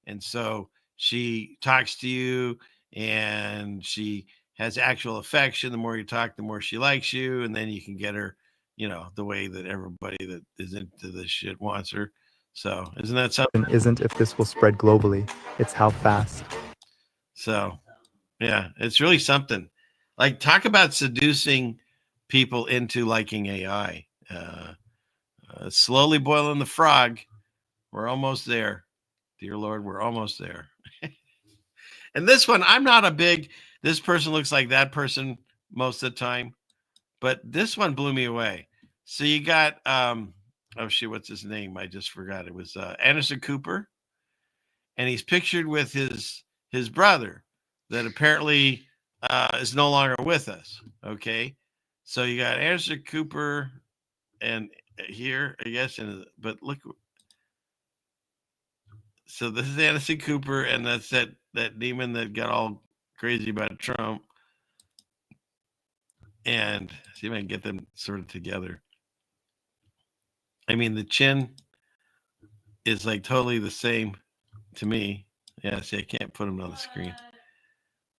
And so she talks to you and she has actual affection. The more you talk, the more she likes you. And then you can get her, the way that everybody that is into this shit wants her. So isn't that something?
Isn't if this will spread globally. It's how fast.
So, yeah, it's really something. Like, talk about seducing people into liking AI. Slowly boiling the frog. We're almost there. Dear Lord, we're almost there. And this one, I'm not a big, this person looks like that person most of the time. But this one blew me away. So you got, what's his name? I just forgot. It was Anderson Cooper. And he's pictured with his brother that apparently is no longer with us. Okay. So you got Anderson Cooper and here, I guess, but look. So this is Anderson Cooper, and that's that demon that got all crazy about Trump. And see if I can get them sort of together. I mean, the chin is like totally the same to me. Yeah, see, I can't put them on the screen.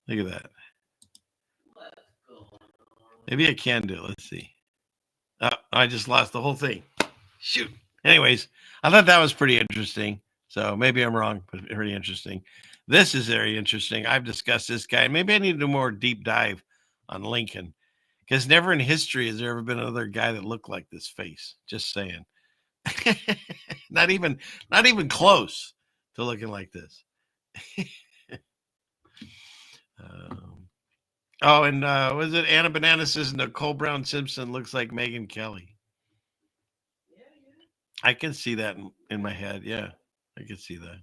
Look at that. Maybe I can do it. Let's see. Oh, I just lost the whole thing. Shoot. Anyways, I thought that was pretty interesting. So maybe I'm wrong, but pretty interesting. This is very interesting. I've discussed this guy. Maybe I need to do more deep dive on Lincoln, because never in history has there ever been another guy that looked like this face. Just saying. not even close to looking like this. And was it Anna Banana says Nicole Brown Simpson looks like Megyn Kelly? I can see that in my head. Yeah, I can see that.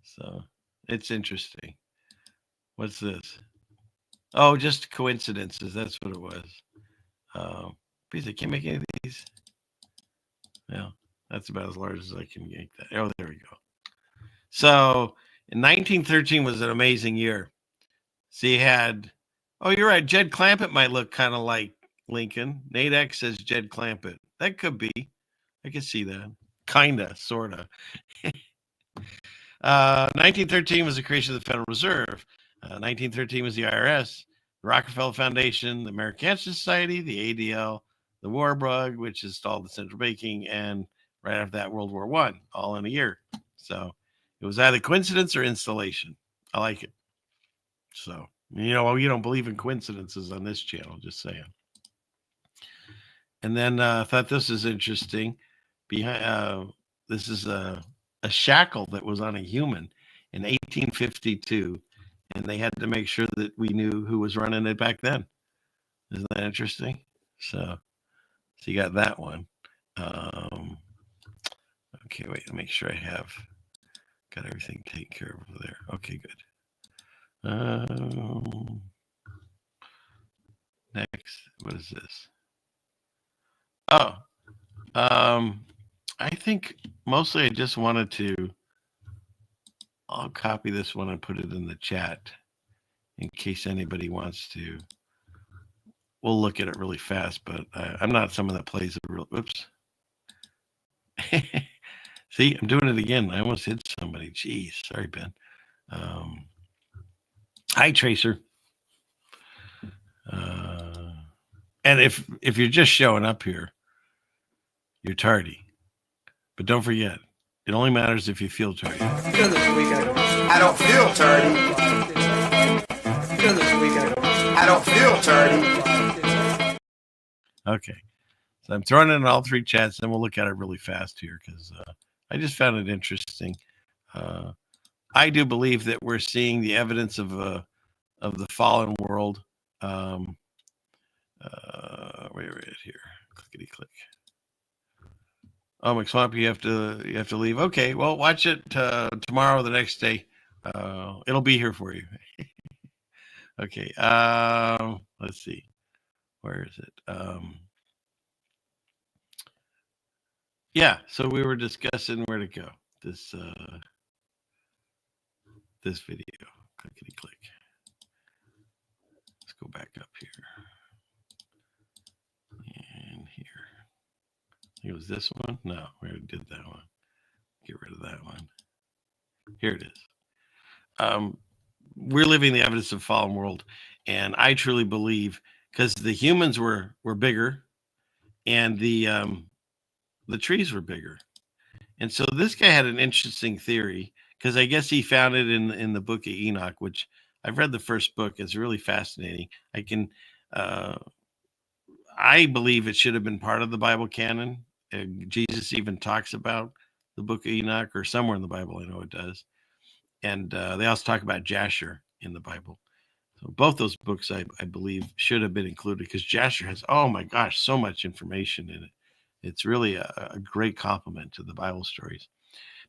So it's interesting. What's this? Oh, just coincidences. That's what it was. Because I can't make any of these. Yeah, that's about as large as I can make that. Oh, there we go. So in 1913 was an amazing year. So you had, oh, you're right. Jed Clampett might look kind of like Lincoln. Nate X says Jed Clampett. That could be. I can see that. Kinda, sorta. 1913 was the creation of the Federal Reserve. 1913 was the IRS, the Rockefeller Foundation, the American Cancer Society, the ADL, the War Bug, which installed the central banking, and right after that, World War I, all in a year. So it was either coincidence or installation. I like it. So, you don't believe in coincidences on this channel, just saying. And then I thought this is interesting. This is a shackle that was on a human in 1852, and they had to make sure that we knew who was running it back then. Isn't that interesting? So you got that one. Okay, wait, make sure I have Got everything taken care of over there. Okay, good. Next, what is this? Oh, I think mostly I just wanted to. I'll copy this one and put it in the chat in case anybody wants to. We'll look at it really fast, but I'm not someone that plays a real. Oops. See, I'm doing it again. I almost hit somebody. Jeez, sorry, Ben. Hi, Tracer. And if you're just showing up here, you're tardy. But don't forget, it only matters if you feel tardy.
I don't feel tardy. I don't feel tardy.
Okay. So I'm throwing it in all three chats, and we'll look at it really fast here because I just found it interesting. I do believe that we're seeing the evidence of the fallen world. Where are we at here? Clickety click. Oh, McSwamp, you have to leave. Okay, well, watch it tomorrow or the next day. It'll be here for you. Okay. Let's see. Where is it? Yeah. So we were discussing where to go. This video. Clickety click. Let's go back up here. And here. It was this one? No, we already did that one. Get rid of that one. Here it is. We're living the evidence of fallen world, and I truly believe because the humans were bigger, and the trees were bigger, and so this guy had an interesting theory because I guess he found it in the book of Enoch, which I've read the first book. It's really fascinating. I believe it should have been part of the Bible canon. Jesus even talks about the book of Enoch, or somewhere in the Bible. I know it does. And they also talk about Jasher in the Bible. So both those books, I believe, should have been included because Jasher has, oh my gosh, so much information in it. It's really a great compliment to the Bible stories.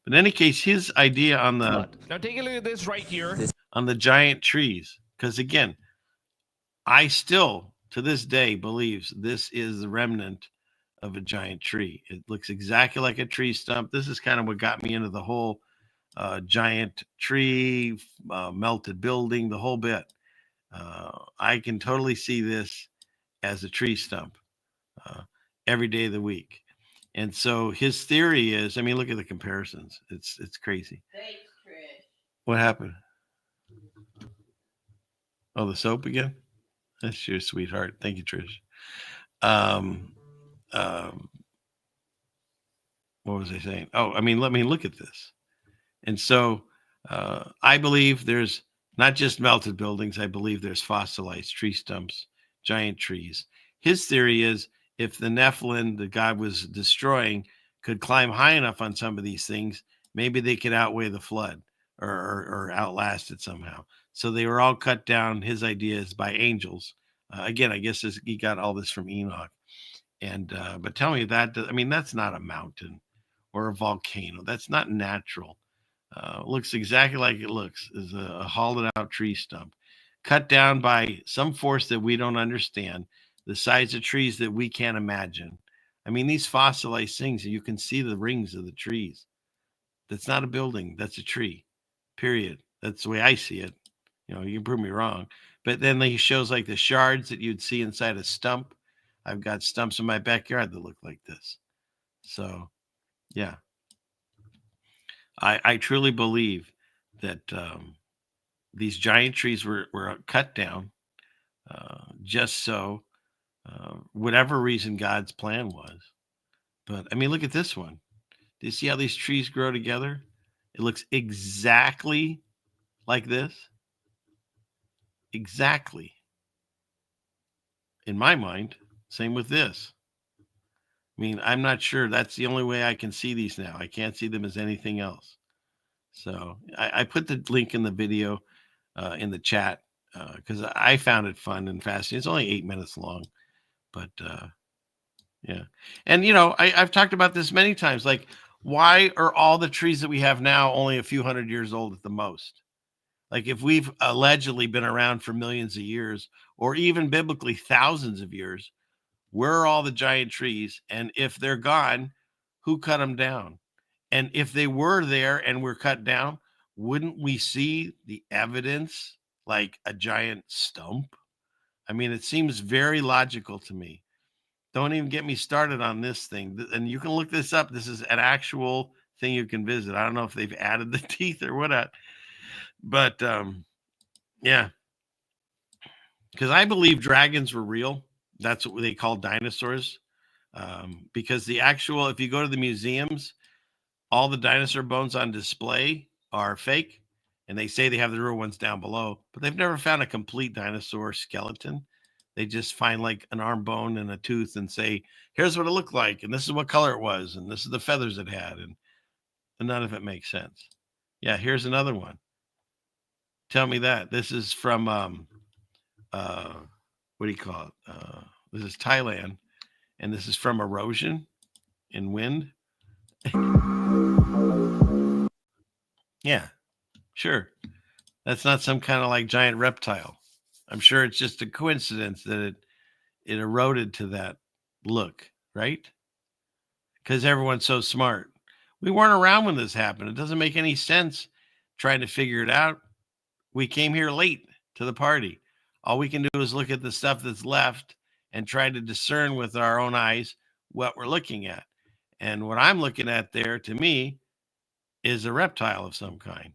But in any case, his idea on the
now take a look at this right here.
On the giant trees, because again, I still to this day believes this is the remnant of a giant tree. It looks exactly like a tree stump. This is kind of what got me into the whole giant tree, melted building, the whole bit. I can totally see this as a tree stump every day of the week. And so his theory is, I mean, look at the comparisons. It's crazy.
Thanks, Trish.
What happened? Oh, the soap again? That's your sweetheart. Thank you, Trish. What was I saying? Oh, I mean, let me look at this. And so I believe there's not just melted buildings. I believe there's fossilized tree stumps, giant trees. His theory is if the Nephilim that God was destroying could climb high enough on some of these things, maybe they could outweigh the flood or outlast it somehow. So they were all cut down. His idea is by angels. Again, I guess he got all this from Enoch. And but tell me that, I mean, that's not a mountain or a volcano. That's not natural. Looks exactly like it looks, is a hollowed out tree stump cut down by some force that we don't understand, the size of trees that we can't imagine. I mean, these fossilized things, you can see the rings of the trees. That's not a building. That's a tree, period. That's the way I see it. You know, you can prove me wrong. But then he shows like the shards that you'd see inside a stump. I've got stumps in my backyard that look like this. So, yeah. I truly believe that these giant trees were cut down just so whatever reason God's plan was. But, I mean, look at this one. Do you see how these trees grow together? It looks exactly like this. Exactly. In my mind, same with this. I mean, I'm not sure. That's the only way I can see these now. I can't see them as anything else. So I put the link in the video in the chat because I found it fun and fascinating. It's only 8 minutes long, but yeah. And, you know, I've talked about this many times. Like, Why are all the trees that we have now only a few hundred years old at the most? Like if we've allegedly been around for millions of years, or even biblically thousands of years, where are all the giant trees? And if they're gone, who cut them down? And if they were there and were cut down, wouldn't we see the evidence like a giant stump? I mean, it seems very logical to me. Don't even get me started on this thing. And you can look this up. This is an actual thing you can visit. I don't know if they've added the teeth or what, but yeah. Because I believe dragons were real. That's what they call dinosaurs. Because the actual, if you go to the museums, all the dinosaur bones on display are fake. And they say they have the real ones down below, but they've never found a complete dinosaur skeleton. They just find like an arm bone and a tooth and say, here's what it looked like. And this is what color it was. And this is the feathers it had. And none of it makes sense. Yeah, here's another one. Tell me that. This is from, what do you call it? This is Thailand. And this is from erosion and wind. Yeah, sure. That's not some kind of like giant reptile. I'm sure it's just a coincidence that it eroded to that look, right? Because everyone's so smart. We weren't around when this happened. It doesn't make any sense trying to figure it out. We came here late to the party. All we can do is look at the stuff that's left and try to discern with our own eyes what we're looking at. And what I'm looking at there, to me, is a reptile of some kind.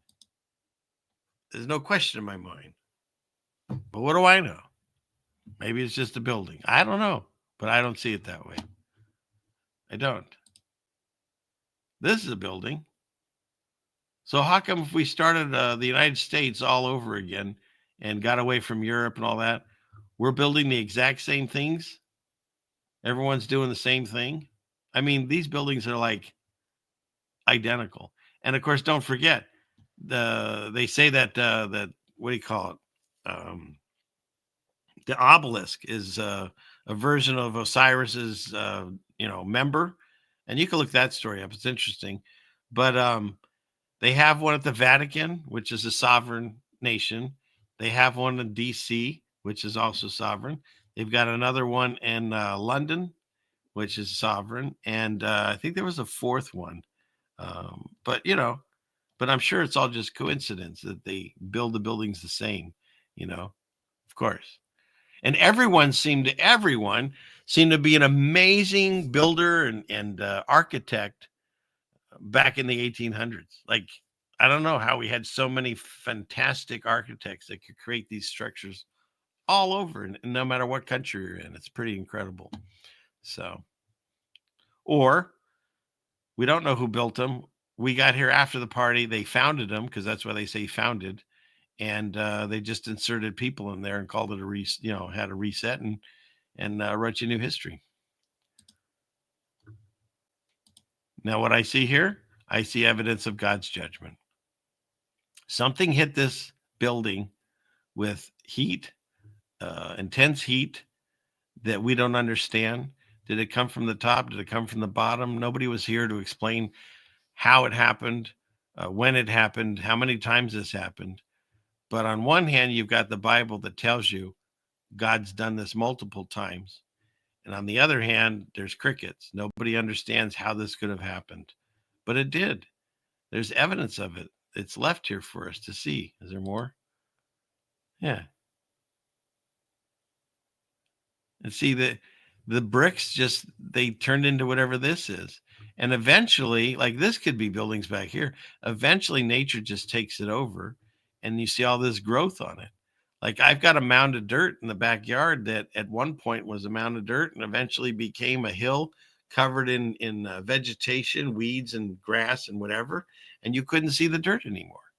There's no question in my mind. But what do I know? Maybe it's just a building. I don't know, but I don't see it that way. I don't. This is a building. So how come if we started the United States all over again and got away from Europe and all that, we're building the exact same things? Everyone's doing the same thing. I mean, these buildings are like identical. And of course, don't forget, they say that that what do you call it? The obelisk is a version of Osiris's member, and you can look that story up. It's interesting, but they have one at the Vatican, which is a sovereign nation. They have one in DC, which is also sovereign. They've got another one in London, which is sovereign, and I think there was a fourth one. But I'm sure it's all just coincidence that they build the buildings the same, of course. And everyone seemed to be an amazing builder and architect back in the 1800s. Like, I don't know how we had so many fantastic architects that could create these structures all over, and no matter what country you're in. It's pretty incredible. So, or we don't know who built them. We got here after the party. They founded them, because that's why they say founded. And they just inserted people in there and called it had a reset and wrote you new history. Now, what I see here, I see evidence of God's judgment. Something hit this building with heat, intense heat that we don't understand. Did it come from the top? Did it come from the bottom? Nobody was here to explain how it happened, when it happened, how many times this happened. But on one hand, you've got the Bible that tells you God's done this multiple times. And on the other hand, there's crickets. Nobody understands how this could have happened. But it did. There's evidence of it. It's left here for us to see. Is there more? Yeah. And see, the bricks they turned into whatever this is. And eventually, like this could be buildings back here. Eventually, nature just takes it over. And you see all this growth on it. Like I've got a mound of dirt in the backyard that at one point was a mound of dirt and eventually became a hill covered in vegetation, weeds and grass and whatever. And you couldn't see the dirt anymore.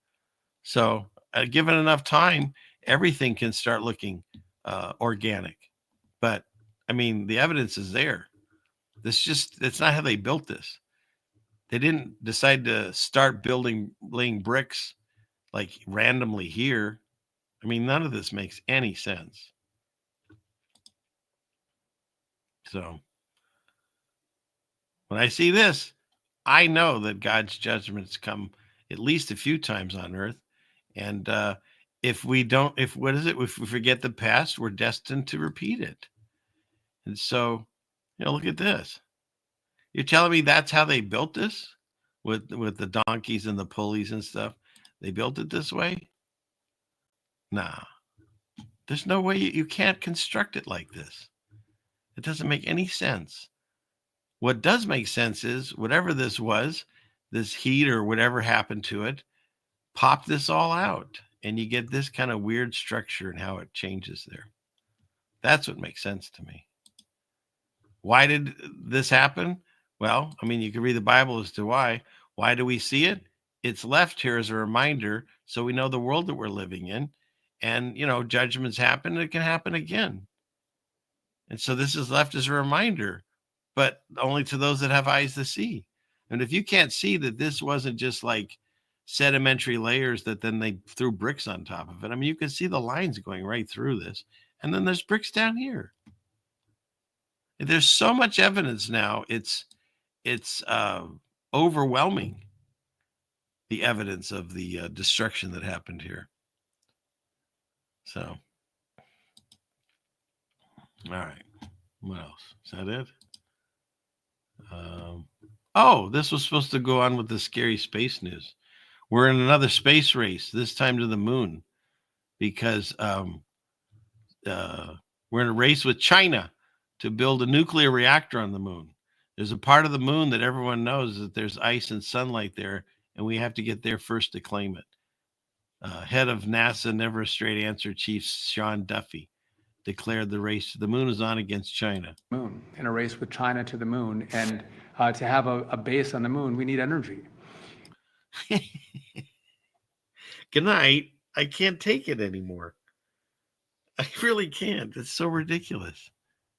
So given enough time, everything can start looking organic. But I mean, the evidence is there. That's not how they built this. They didn't decide to start laying bricks like randomly here. I mean, none of this makes any sense. So when I see this, I know that God's judgments come at least a few times on earth. And if we forget the past, we're destined to repeat it. And so, look at this. You're telling me that's how they built this with the donkeys and the pulleys and stuff? They built it this way? Nah. There's no way you can't construct it like this. It doesn't make any sense. What does make sense is whatever this was, this heat or whatever happened to it, pop this all out. And you get this kind of weird structure and how it changes there. That's what makes sense to me. Why did this happen? Well, I mean, you can read the Bible as to why. Why do we see it? It's left here as a reminder so we know the world that we're living in. And, judgments happen. It can happen again. And so this is left as a reminder, but only to those that have eyes to see. And if you can't see that this wasn't just like sedimentary layers that then they threw bricks on top of it. I mean, you can see the lines going right through this. And then there's bricks down here. There's so much evidence now. It's overwhelming, the evidence of the destruction that happened here. So, all right. What else? Is that it? This was supposed to go on with the scary space news. We're in another space race, this time to the moon, because we're in a race with China to build a nuclear reactor on the moon. There's a part of the moon that everyone knows that there's ice and sunlight there, and we have to get there first to claim it. Head of NASA Never a Straight Answer Chief Sean Duffy declared the race to the moon is on against China.
Moon, in a race with China to the moon. And to have a base on the moon, we need energy.
Good night. I can't take it anymore. I really can't. It's so ridiculous.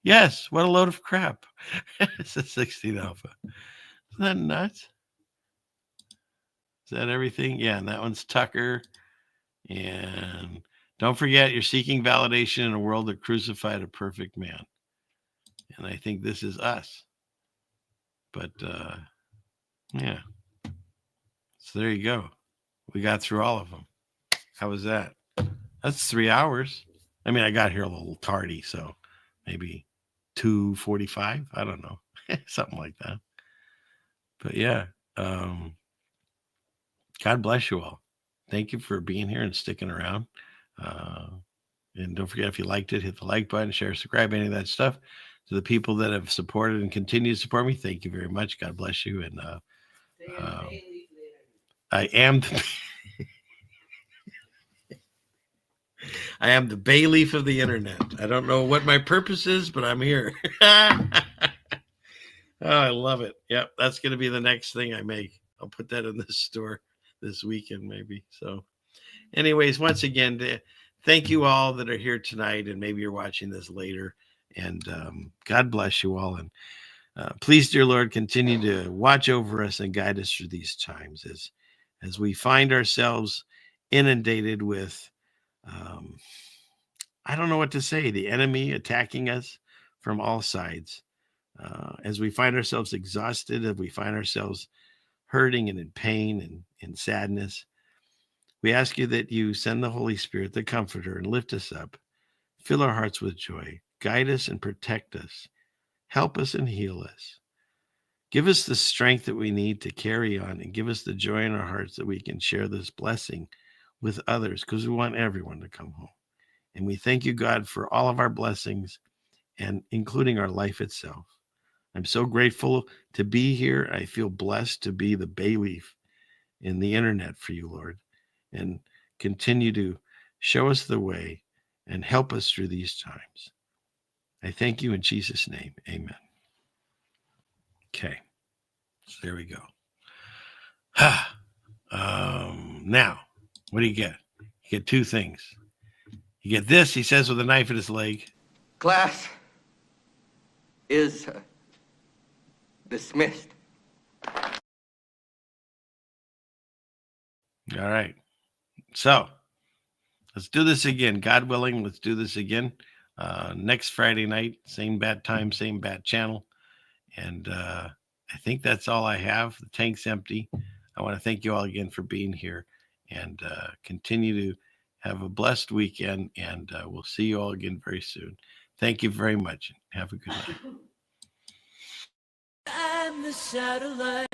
Yes, what a load of crap. It's a 16 alpha. Isn't that nuts? Is that everything? Yeah, and that one's Tucker. And don't forget, you're seeking validation in a world that crucified a perfect man. And I think this is us. But, yeah. So there you go. We got through all of them. How was that? That's 3 hours. I mean, I got here a little tardy, so maybe 2:45. I don't know. Something like that. But yeah. God bless you all. Thank you for being here and sticking around. And don't forget, if you liked it, hit the like button, share, subscribe, any of that stuff. To the people that have supported and continue to support me, thank you very much. God bless you. And I am the bay leaf of the internet. I don't know what my purpose is, but I'm here. Oh, I love it. Yep, that's going to be the next thing I make. I'll put that in the store this weekend, maybe. So anyways, once again, thank you all that are here tonight, and maybe you're watching this later. And God bless you all. And please, dear Lord, continue to watch over us and guide us through these times as we find ourselves inundated with, I don't know what to say, the enemy attacking us from all sides. As we find ourselves exhausted, as we find ourselves hurting and in pain and in sadness, we ask you that you send the Holy Spirit, the Comforter, and lift us up, fill our hearts with joy, guide us and protect us, help us and heal us. Give us the strength that we need to carry on, and give us the joy in our hearts that we can share this blessing with others, because we want everyone to come home. And we thank you, God, for all of our blessings, and including our life itself. I'm so grateful to be here. I feel blessed to be the bay leaf in the internet for you, Lord, and continue to show us the way and help us through these times. I thank you in Jesus' name. Amen. Okay. So there we go. Now, what do you get? You get two things. You get this, he says with a knife in his leg.
Class is dismissed.
All right. So let's do this again. God willing, let's do this again. Next Friday night, same bat time, same bat channel. And I think that's all I have. The tank's empty. I want to thank you all again for being here, and continue to have a blessed weekend, and we'll see you all again very soon. Thank you very much. Have a good night.
I'm the satellite.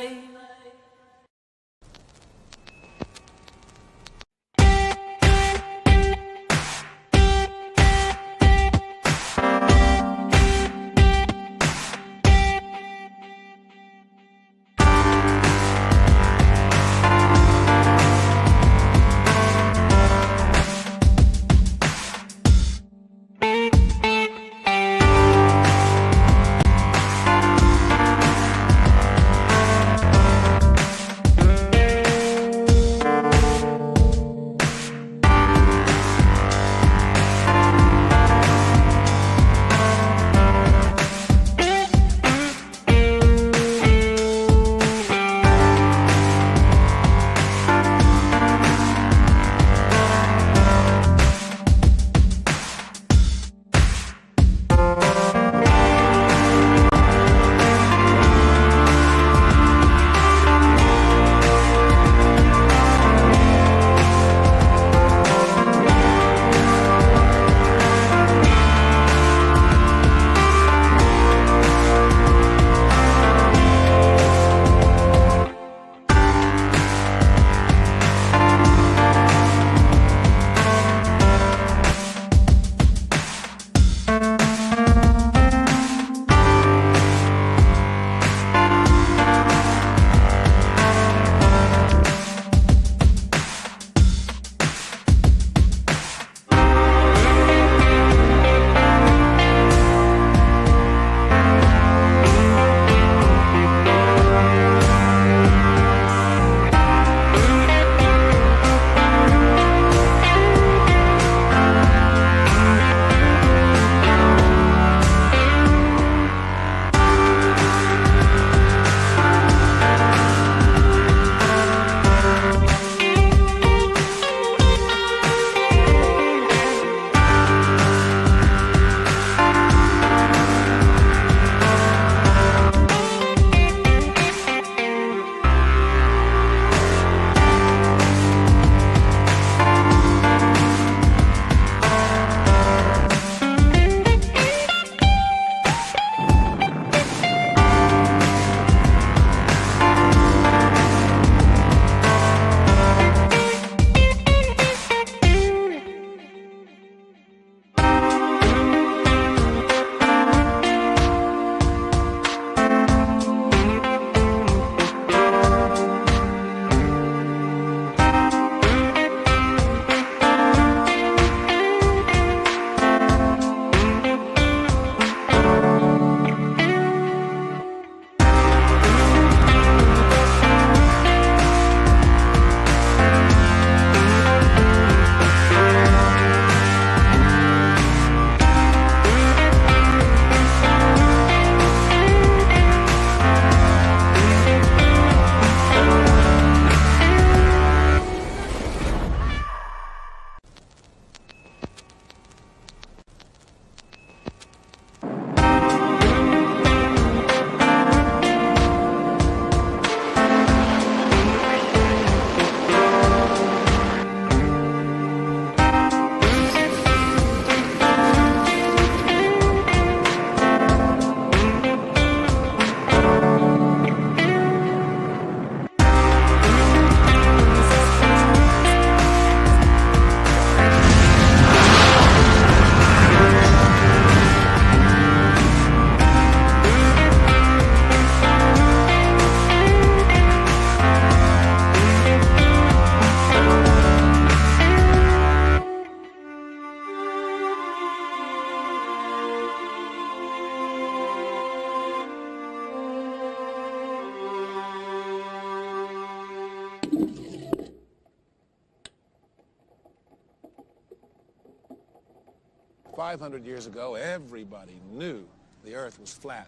$500 years ago, everybody knew the Earth was flat.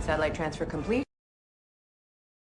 Satellite transfer complete.